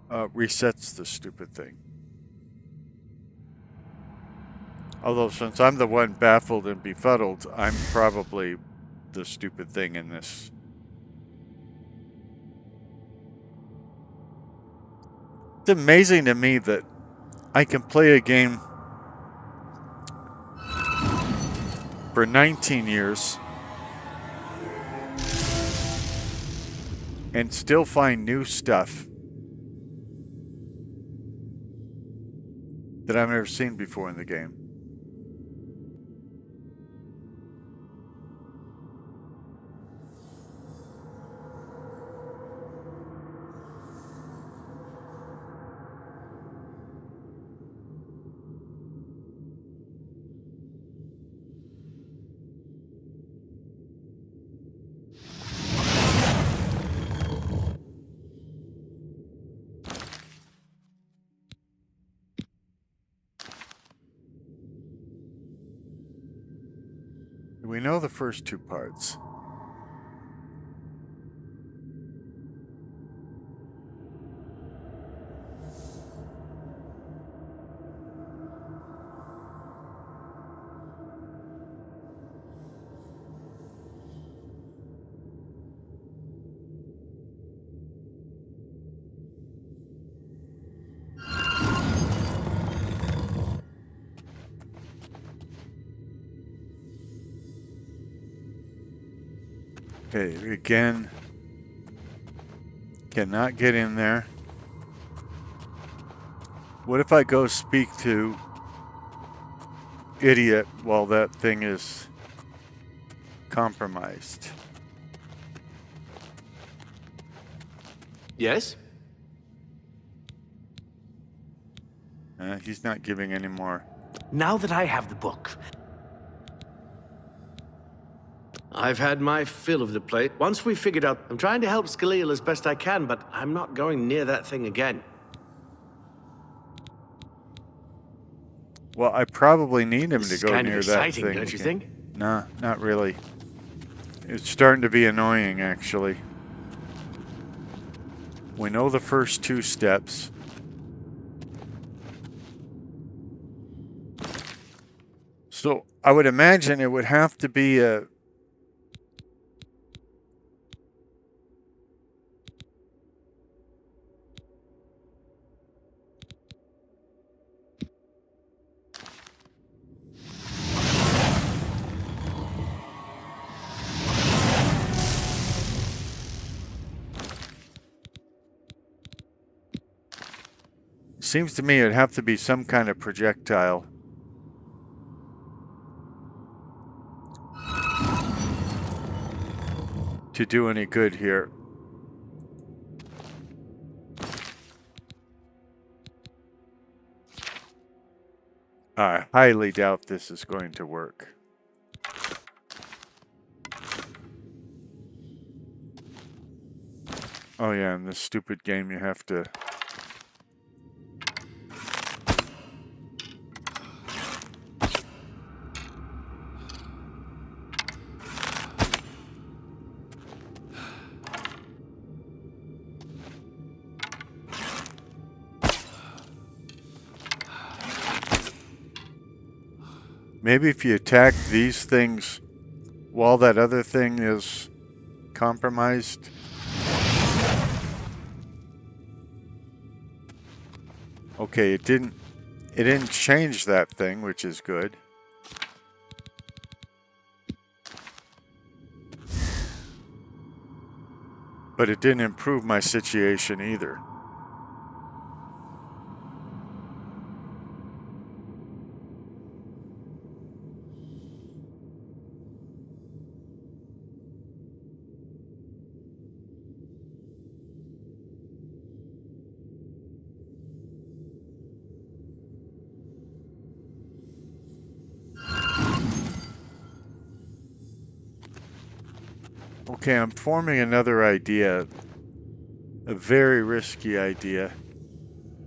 resets the stupid thing. Although, since I'm the one baffled and befuddled, I'm probably the stupid thing in this. It's amazing to me that I can play a game for 19 years and still find new stuff that I've never seen before in the game. We know the first two parts. Okay, again, cannot get in there. What if I go speak to Idiot while that thing is compromised? Yes? He's not giving any more. Now that I have the book, I've had my fill of the place. Once we figured out, I'm trying to help Scaleel as best I can, but I'm not going near that thing again. Well, I probably need him to This is go kind of near that exciting, thing. don't you again. think? Nah, not really. It's starting to be annoying, actually. We know the first 2 steps. So I would imagine it would have to be a... Seems to me it'd have to be some kind of projectile. To do any good here. I highly doubt this is going to work. Oh yeah, in this stupid game you have to... Maybe if you attack these things while that other thing is compromised. Okay, it didn't change that thing, which is good. But it didn't improve my situation either. Okay, I'm forming another idea. A very risky idea.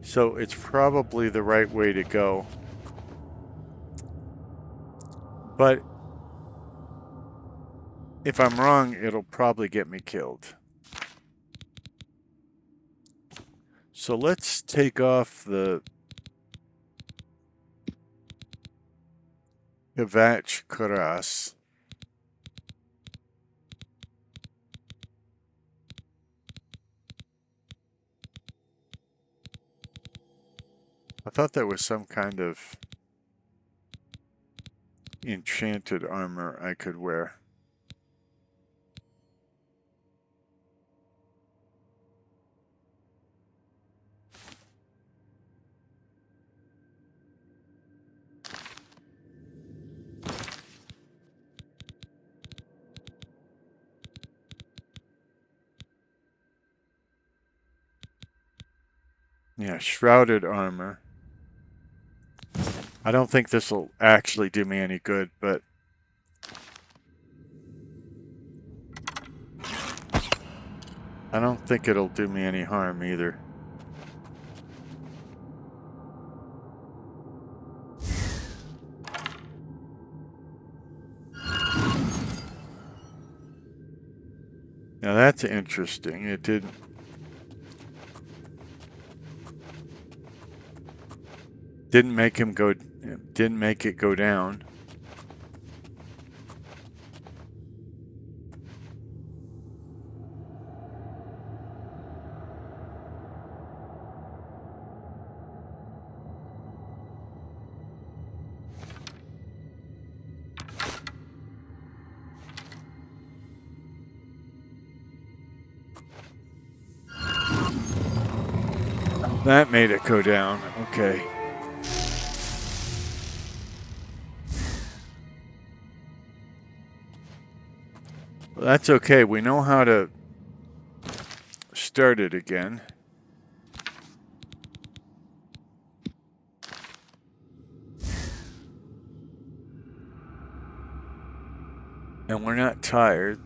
So it's probably the right way to go. But if I'm wrong, it'll probably get me killed. So let's take off the Ivach Kuras. I thought that was some kind of enchanted armor I could wear. Yeah, shrouded armor. I don't think this will actually do me any good, but I don't think it'll do me any harm either. Now that's interesting. It didn't make him go, didn't make it go down. That made it go down. Okay. Well, that's okay. We know how to start it again. And we're not tired.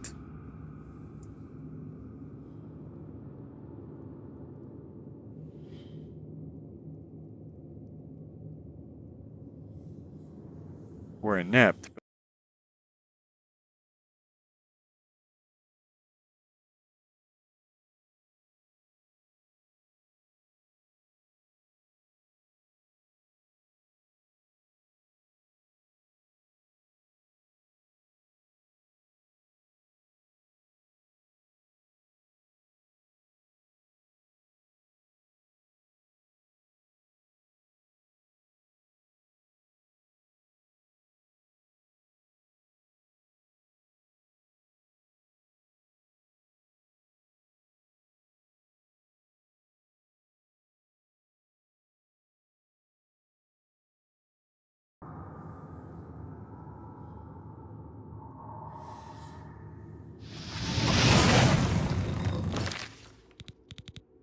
We're inept.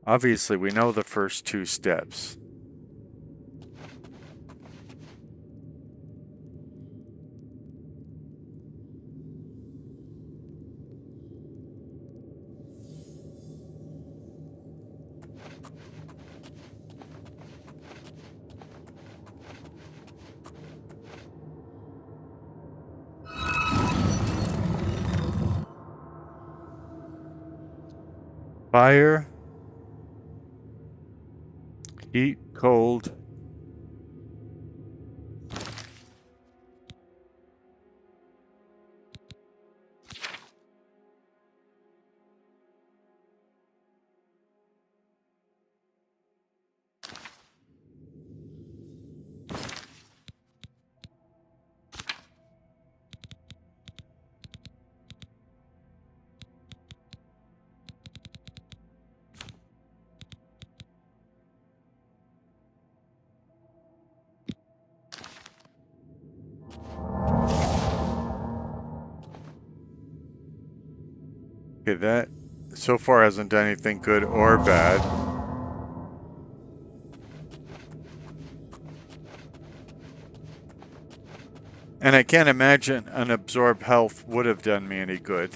Obviously, we know the first two steps. Fire, heat, cold. Okay, that so far hasn't done anything good or bad. And I can't imagine an absorb health would have done me any good.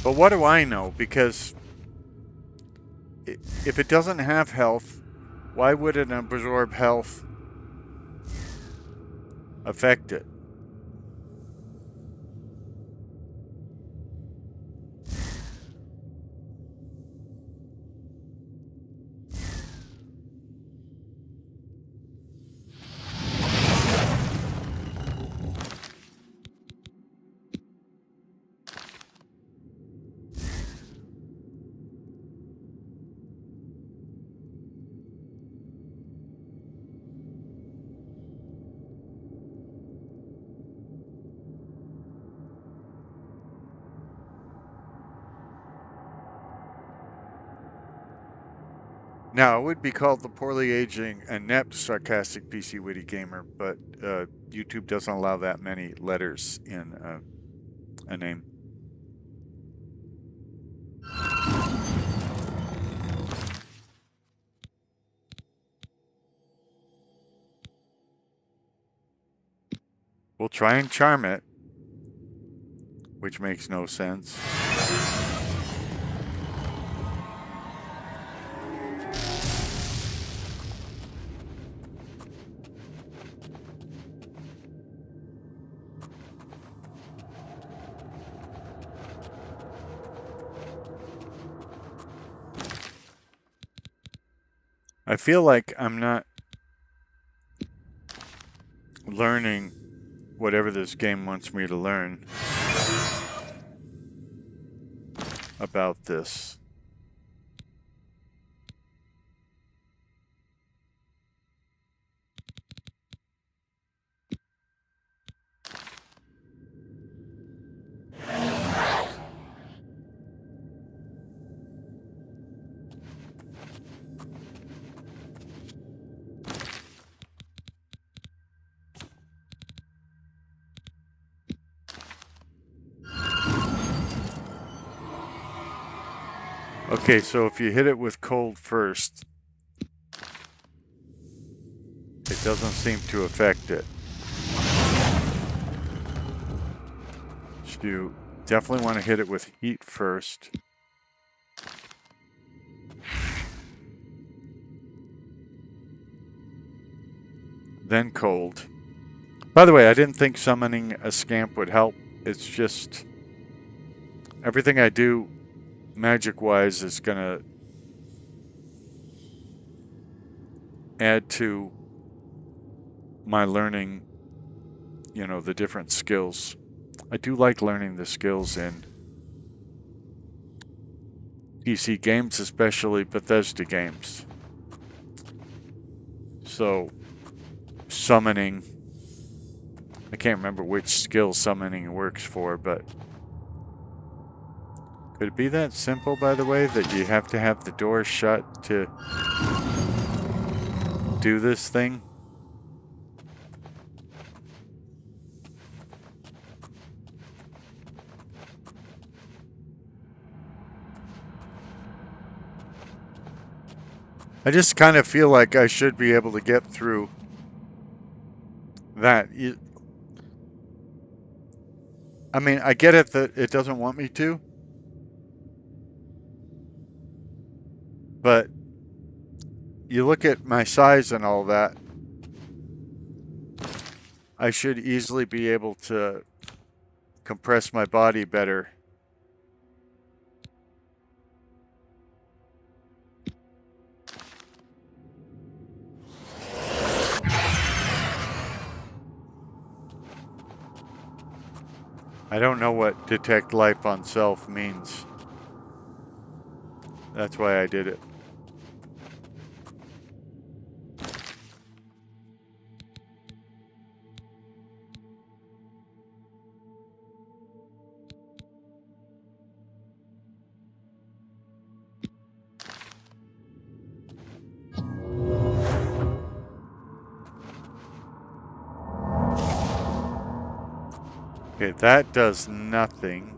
But what do I know? Because if it doesn't have health, why would an absorb health affect it? Now, it would be called the poorly aging, inept, sarcastic PC witty gamer, but YouTube doesn't allow that many letters in a name. We'll try and charm it, which makes no sense. I feel like I'm not learning whatever this game wants me to learn about this. Okay, so if you hit it with cold first, It doesn't seem to affect it. So you definitely want to hit it with heat first. Then cold. By the way, I didn't think summoning a scamp would help. It's just everything I do magic-wise is gonna add to my learning, you know, the different skills. I do like learning the skills in PC games, especially Bethesda games. So, summoning, I can't remember which skill summoning works for, but could it be that simple, by the way, that you have to have the door shut to do this thing? I just kind of feel like I should be able to get through that. I mean, I get it that it doesn't want me to, but you look at my size and all that, I should easily be able to compress my body better. I don't know what detect life on self means. That's why I did it. Okay, that does nothing.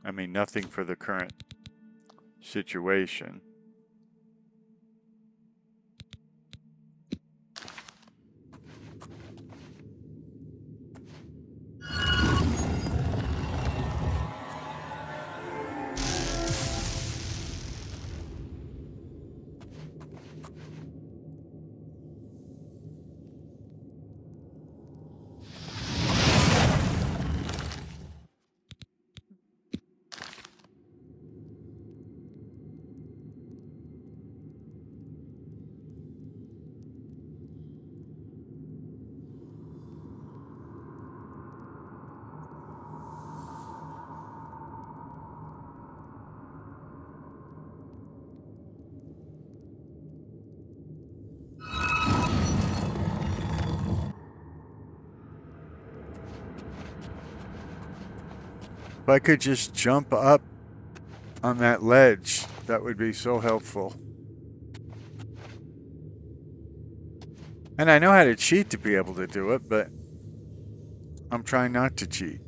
I mean, nothing for the current situation. If I could just jump up on that ledge, that would be so helpful. And I know how to cheat to be able to do it, but I'm trying not to cheat.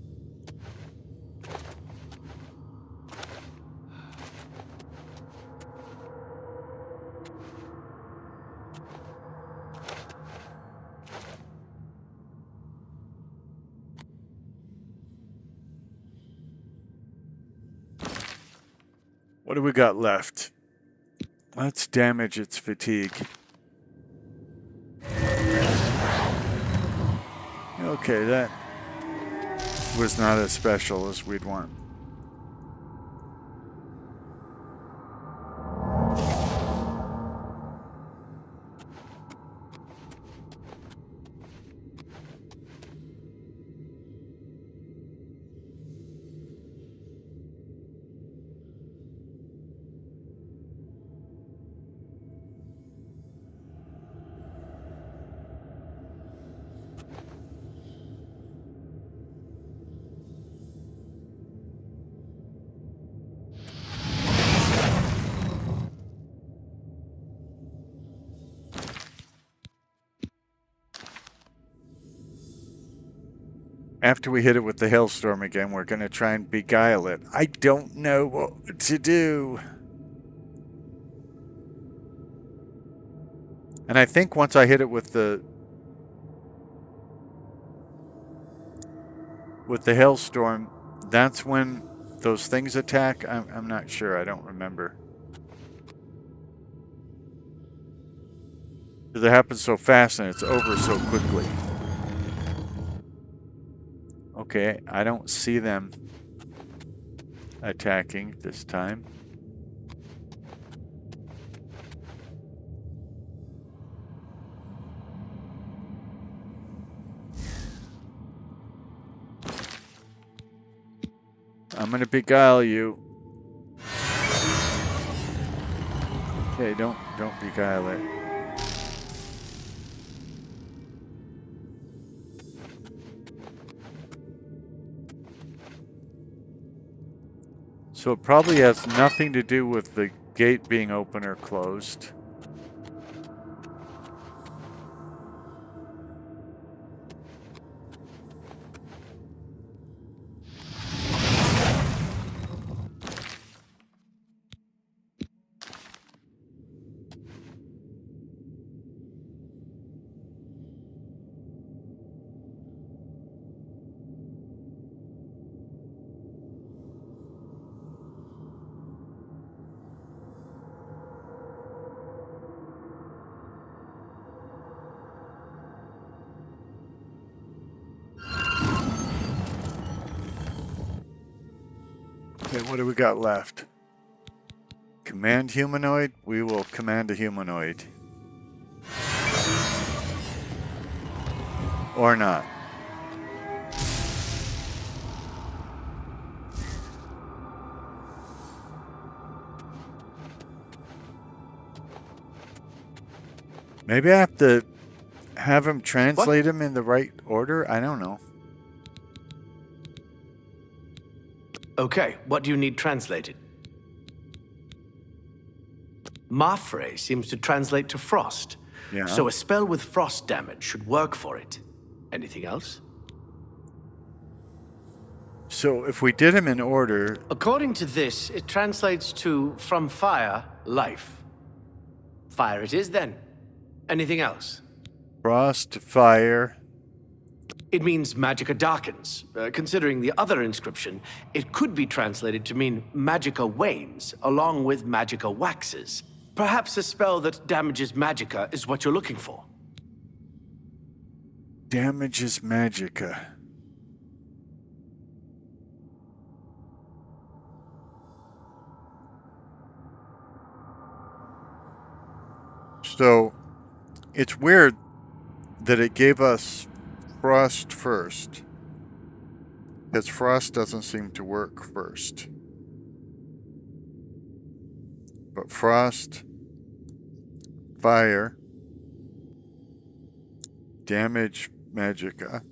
What do we got left? Let's damage its fatigue. Okay, that was not as special as we'd want. After we hit it with the hailstorm again, we're going to try and beguile it. I don't know what to do. And I think once I hit it with the hailstorm, that's when those things attack. I'm not sure. I don't remember. Because it happens so fast and it's over so quickly. Okay, I don't see them attacking this time. I'm gonna beguile you. Okay, don't beguile it. So it probably has nothing to do with the gate being open or closed. Okay, what do we got left? Command humanoid? We will command a humanoid. Or not. Maybe I have to have him translate him in the right order? I don't know. Okay, what do you need translated? Mafre seems to translate to frost. Yeah. So a spell with frost damage should work for it. Anything else? So if we did him in order... According to this, it translates to, from fire, life. Fire it is then. Anything else? Frost, fire... It means magicka darkens. Considering the other inscription, it could be translated to mean magicka wanes, along with magicka waxes. Perhaps a spell that damages magicka is what you're looking for. Damages magicka. So, it's weird that it gave us frost first, because frost doesn't seem to work first. But frost, fire, damage magicka.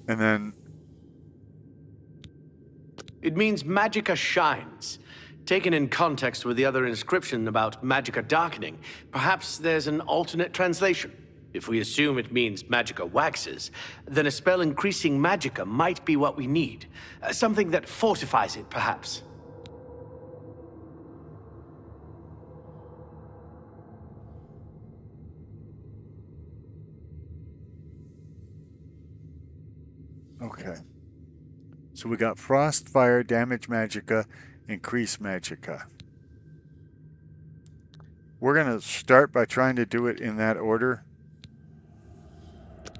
And then... It means magicka shines. Taken in context with the other inscription about magicka darkening, perhaps there's an alternate translation. If we assume it means magicka waxes, then a spell increasing magicka might be what we need. Something that fortifies it, perhaps. Okay. So we got frost, fire, damage magicka, increase magicka. We're going to start by trying to do it in that order.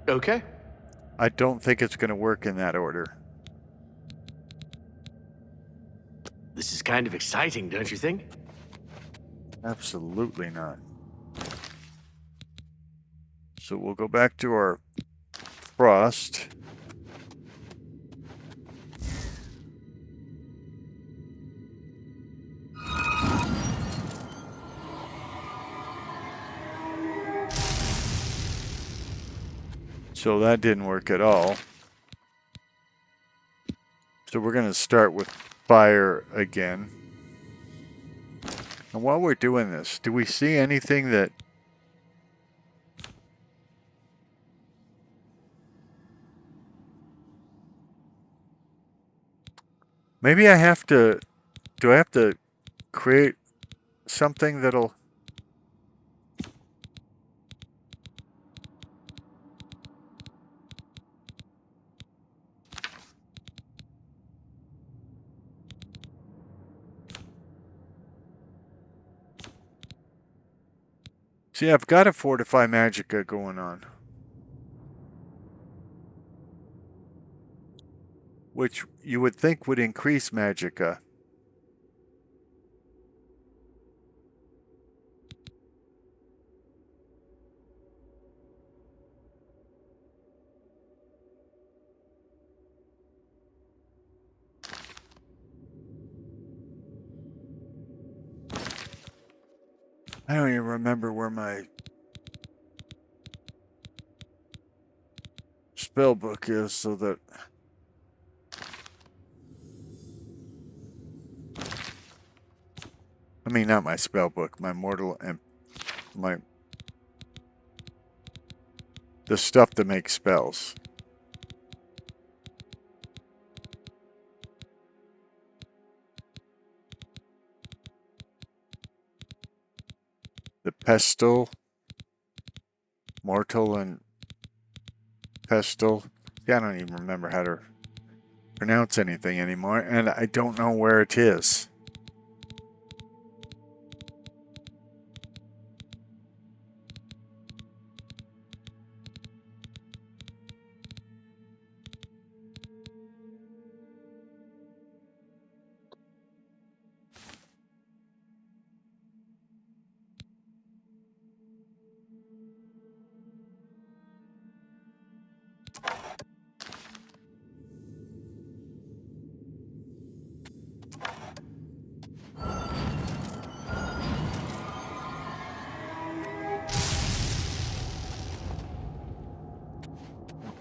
Okay. I don't think it's going to work in that order. This is kind of exciting, don't you think? Absolutely not. So we'll go back to our frost. So that didn't work at all. So we're going to start with fire again. And while we're doing this, do we see anything that... Maybe I have to... Do I have to create something that'll... See, I've got a Fortify Magicka going on. Which you would think would increase Magicka. I don't even remember where my spell book is, so that... I mean, not my spell book, my mortal and my... The stuff that makes spells. The pestle, mortal and pestle. Yeah, I don't even remember how to pronounce anything anymore, and I don't know where it is.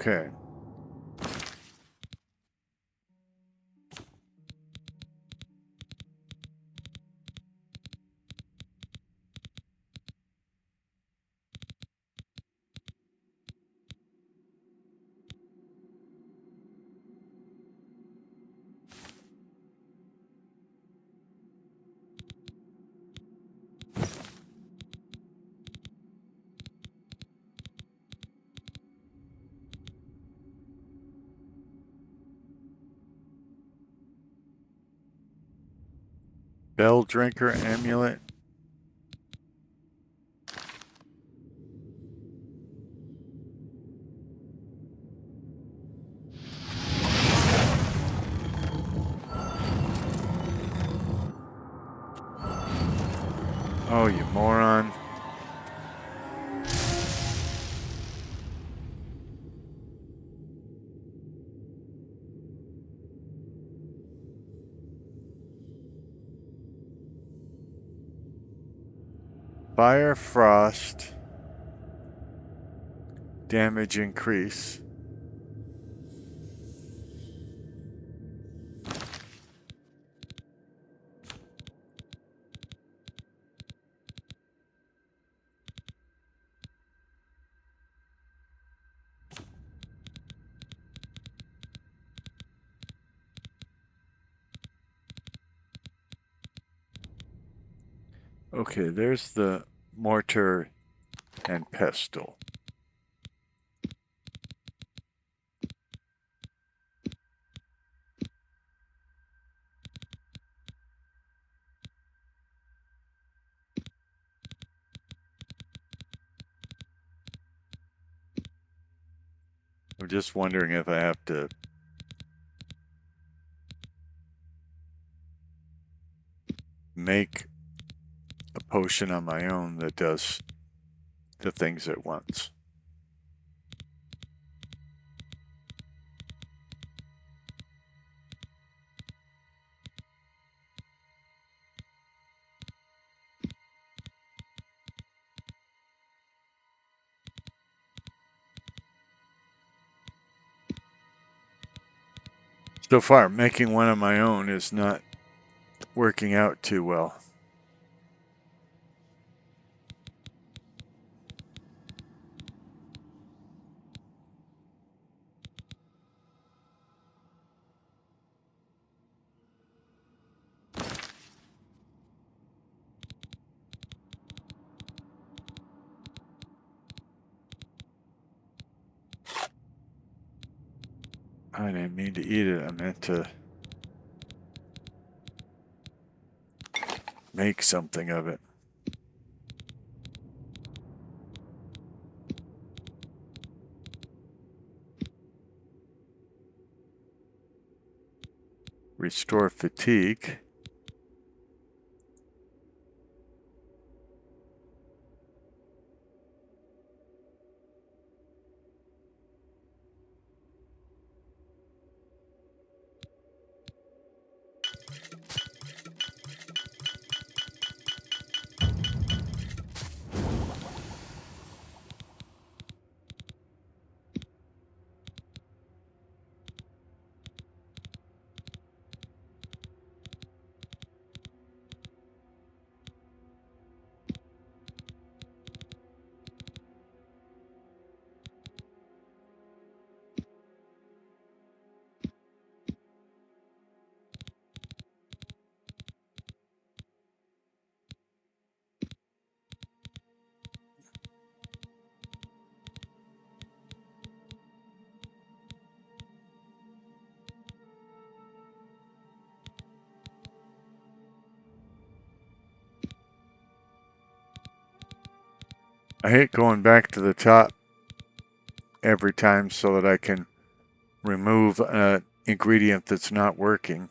Okay. Bell Drinker Amulet. Oh, you moron. Fire, frost, damage increase. Okay, there's the mortar and pestle. I'm just wondering if I have to make a potion on my own that does the things at once. So far, making one on my own is not working out too well. I didn't mean to eat it. I meant to make something of it. Restore fatigue. I hate going back to the top every time so that I can remove an ingredient that's not working.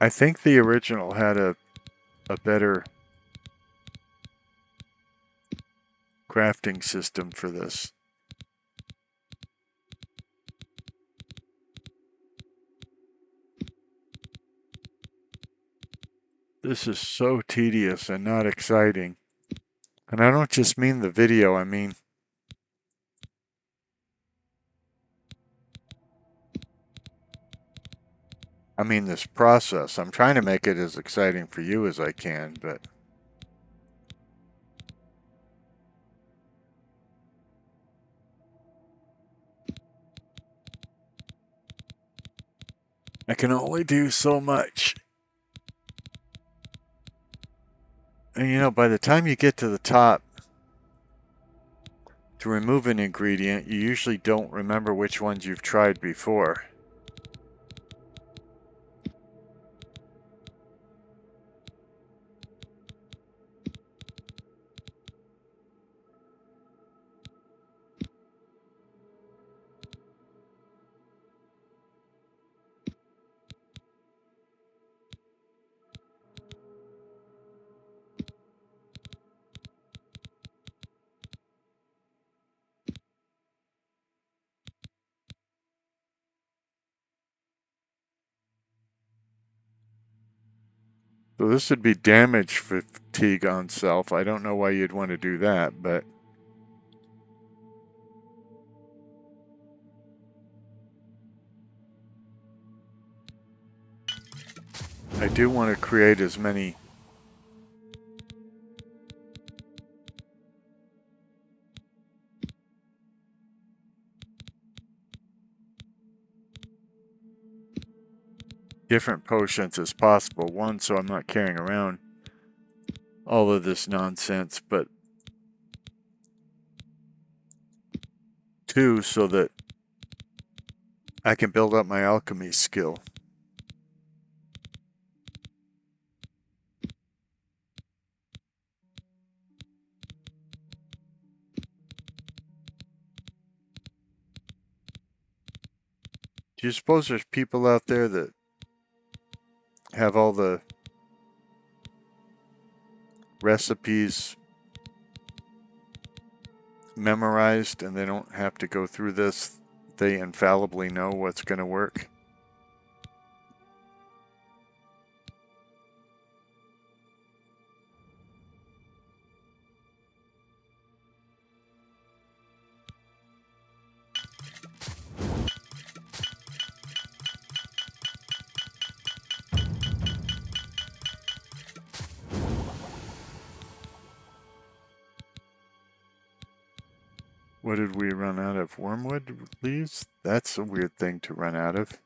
I think the original had a better crafting system for this. This is so tedious and not exciting. And I don't just mean the video, I mean this process. I'm trying to make it as exciting for you as I can, but I can only do so much. And you know, by the time you get to the top to remove an ingredient, you usually don't remember which ones you've tried before. So this would be damage fatigue on self. I don't know why you'd want to do that, but I do want to create as many different potions as possible. One, so I'm not carrying around all of this nonsense, but two, so that I can build up my alchemy skill. Do you suppose there's people out there that have all the recipes memorized and they don't have to go through this? They infallibly know what's going to work? What did we run out of? Wormwood leaves? That's a weird thing to run out of.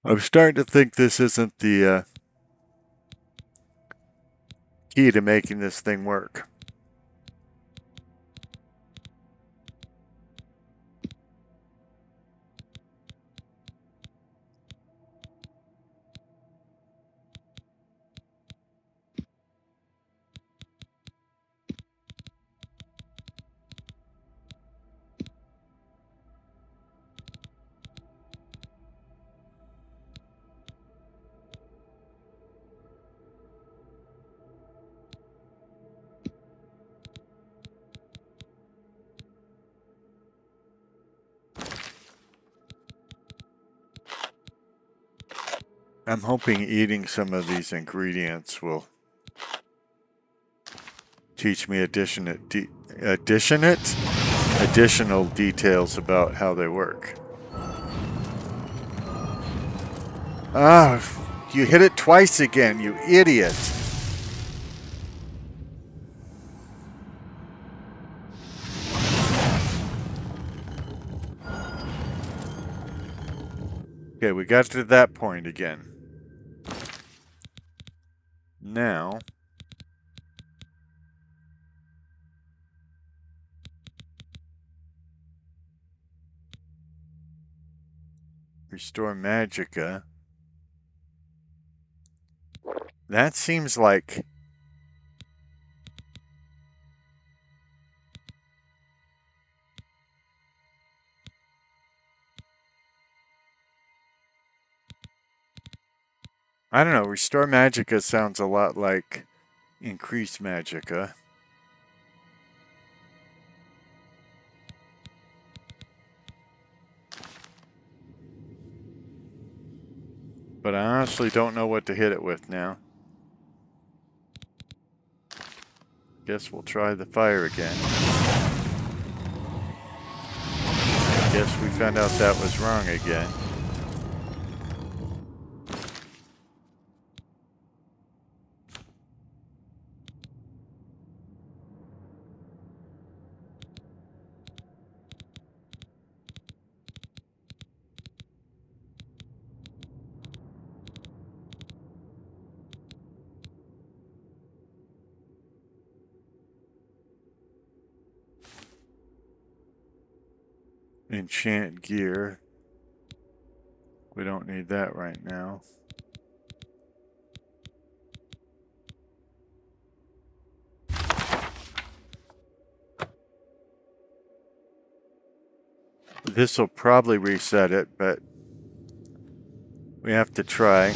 I'm starting to think this isn't the key to making this thing work. I'm hoping eating some of these ingredients will teach me additional details about how they work. Ah, you hit it twice again, you idiot. Okay, we got to that point again. Now, restore magicka. That seems like I don't know, restore magicka sounds a lot like increase magicka. But I honestly don't know what to hit it with now. Guess we'll try the fire again. Guess we found out that was wrong again. Enchant gear. We don't need that right now. This will probably reset it, but we have to try.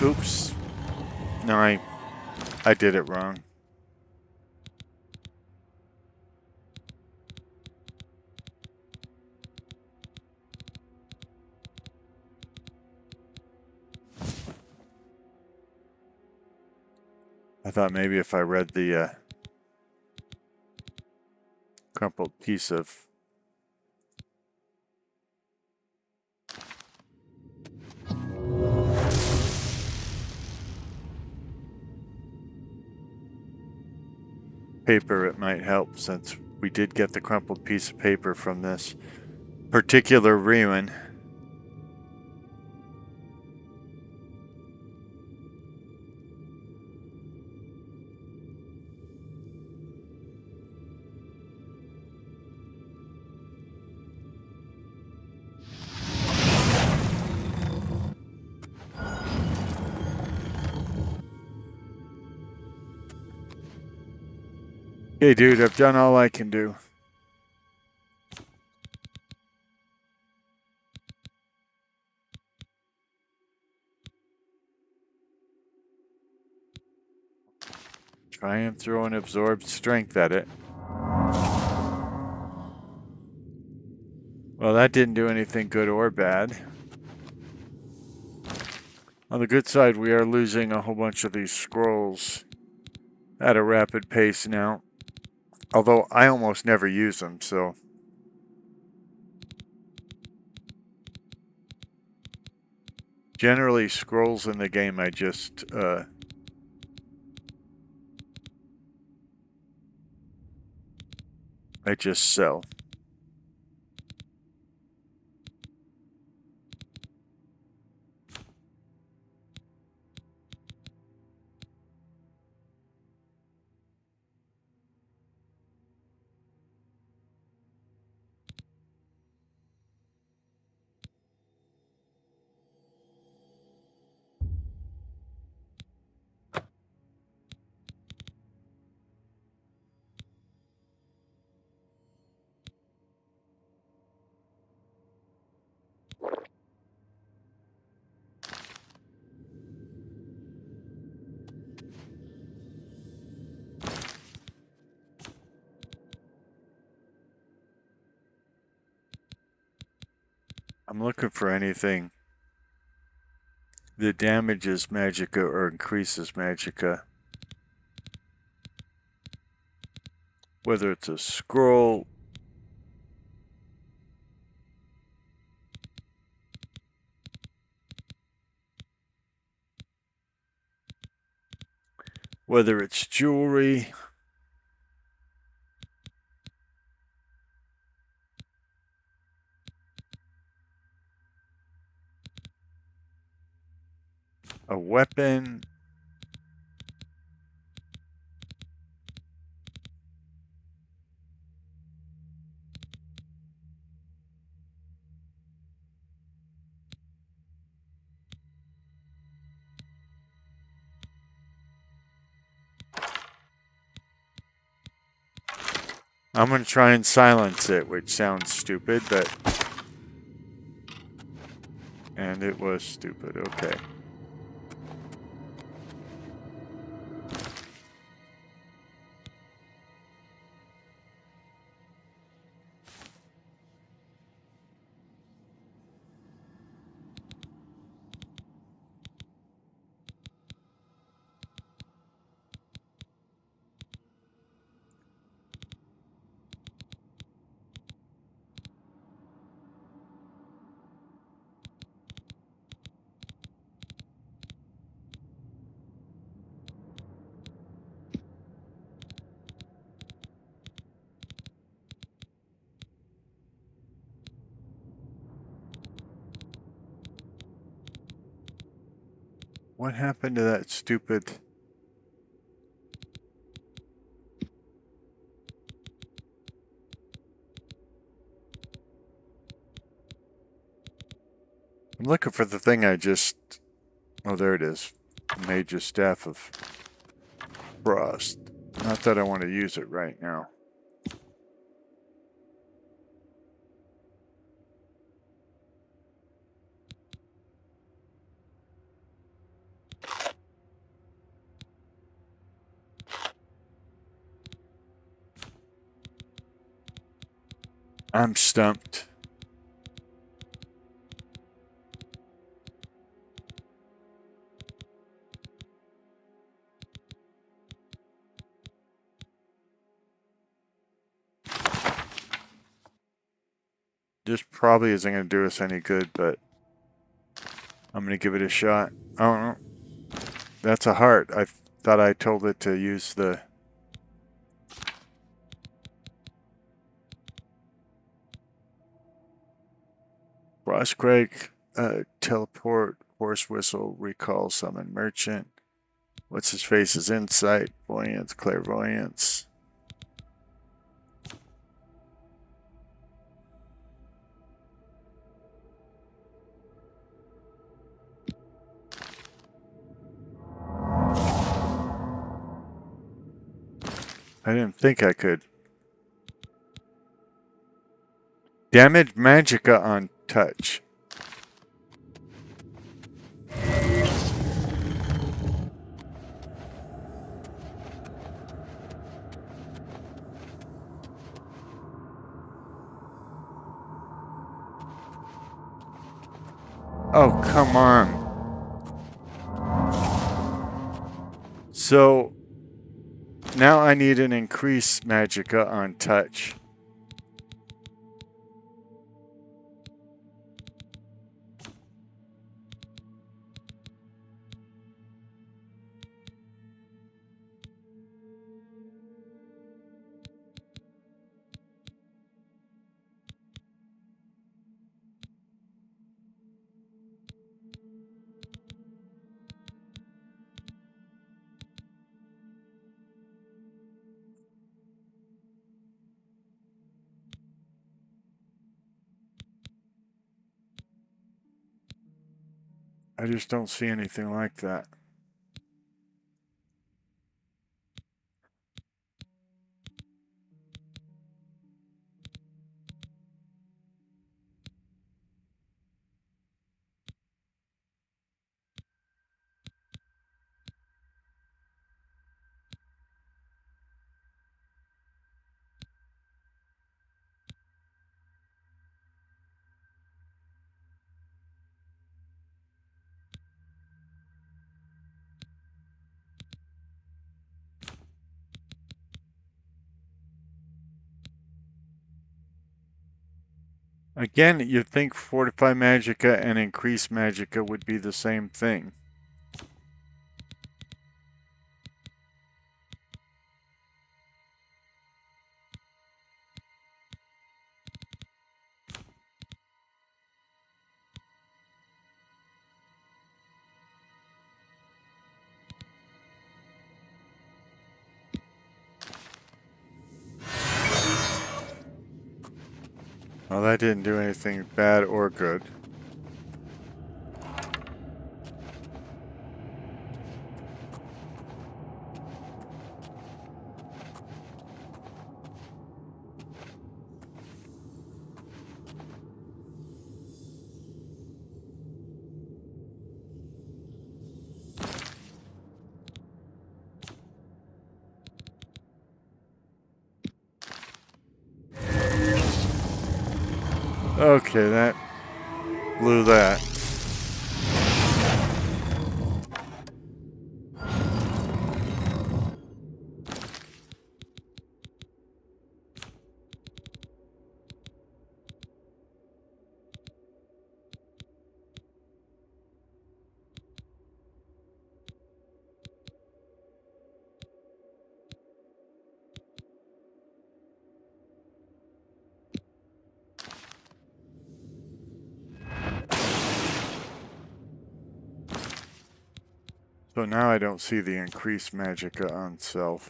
Oops. No, I did it wrong. I thought maybe if I read the crumpled piece of paper, it might help, since we did get the crumpled piece of paper from this particular ruin. Hey dude, I've done all I can do. Try and throw an absorbed strength at it. Well, that didn't do anything good or bad. On the good side, we are losing a whole bunch of these scrolls at a rapid pace now. Although I almost never use them, so. Generally, scrolls in the game I just sell. I'm looking for anything that damages magicka or increases magicka. Whether it's a scroll, whether it's jewelry. A weapon. I'm going to try and silence it, which sounds stupid, but... And it was stupid, okay. What happened to that stupid... I'm looking for the thing I just... Oh, there it is. Major Staff of Frost. Not that I want to use it right now. I'm stumped. This probably isn't going to do us any good, but I'm going to give it a shot. Oh, that's a heart. I thought I told it to use the... Frostquake, teleport, horse whistle, recall, summon merchant. What's his face's insight, voyance, clairvoyance. I didn't think I could. Damage magicka on touch. Oh, come on. So, now I need an increased magicka on touch. I just don't see anything like that. Again, you'd think Fortify Magicka and Increase Magicka would be the same thing. Well, that didn't do anything bad or good. Okay, that blew that. So now I don't see the increased magicka on self.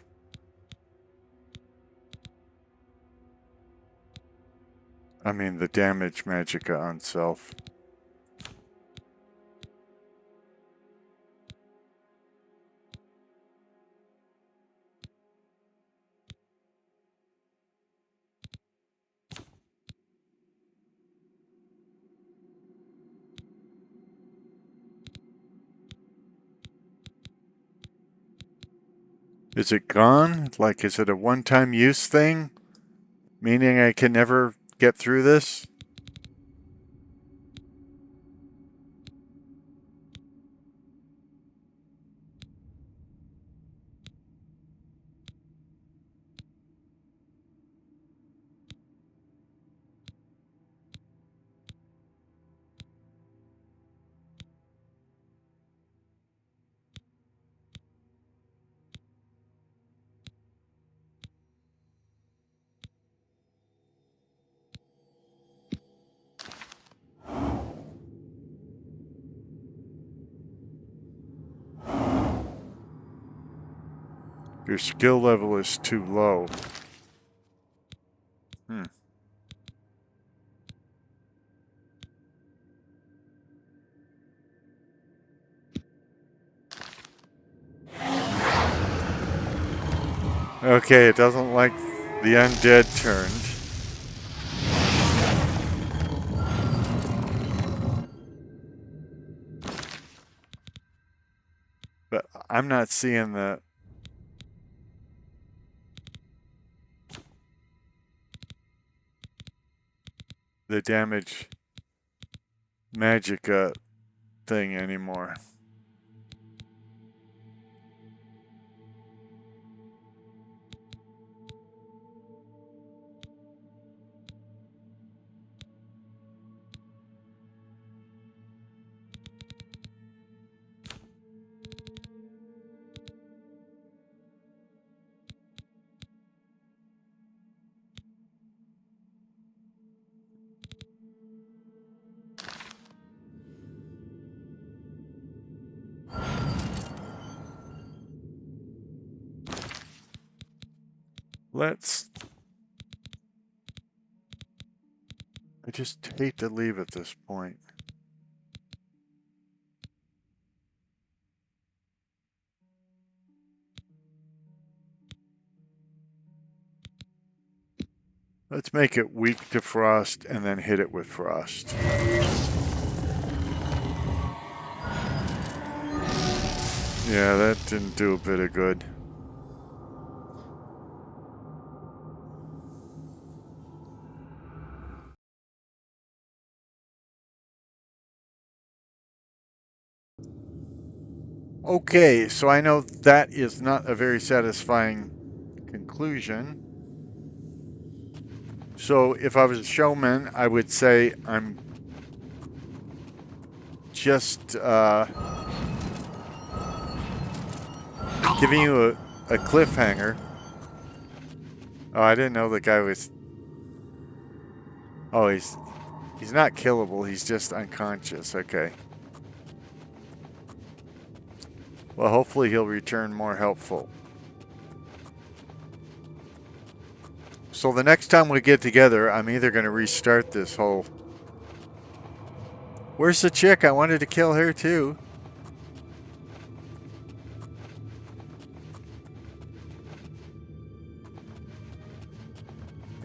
I mean the damage magicka on self. Is it gone? Like, is it a one-time use thing? Meaning I can never get through this? Your skill level is too low. Okay, it doesn't like the undead turned. But I'm not seeing the damage magicka thing anymore. I just hate to leave at this point. Let's make it weak to frost and then hit it with frost. Yeah, that didn't do a bit of good. Okay, so I know that is not a very satisfying conclusion. So if I was a showman, I would say I'm just giving you a cliffhanger. Oh, I didn't know the guy was... Oh, he's not killable. He's just unconscious. Okay. Well, hopefully he'll return more helpful. So the next time we get together, I'm either going to restart this whole... Where's the chick? I wanted to kill her too.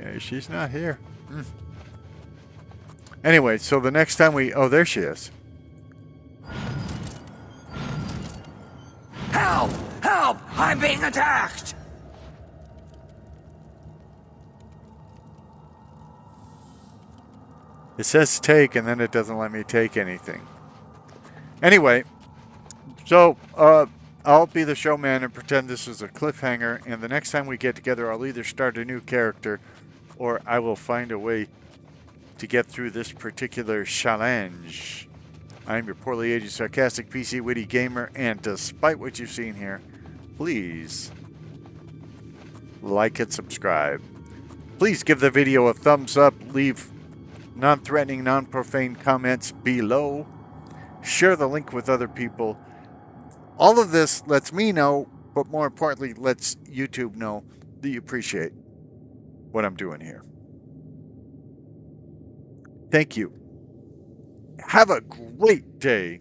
Yeah, she's not here. Anyway, so the next time we... Oh, there she is. Help! Help! I'm being attacked! It says take, and then it doesn't let me take anything. Anyway, so I'll be the showman and pretend this is a cliffhanger, and the next time we get together, I'll either start a new character, or I will find a way to get through this particular challenge. I'm your poorly aged, sarcastic, PC, witty gamer, and despite what you've seen here, please like and subscribe. Please give the video a thumbs up, leave non-threatening, non-profane comments below. Share the link with other people. All of this lets me know, but more importantly, lets YouTube know that you appreciate what I'm doing here. Thank you. Have a great day.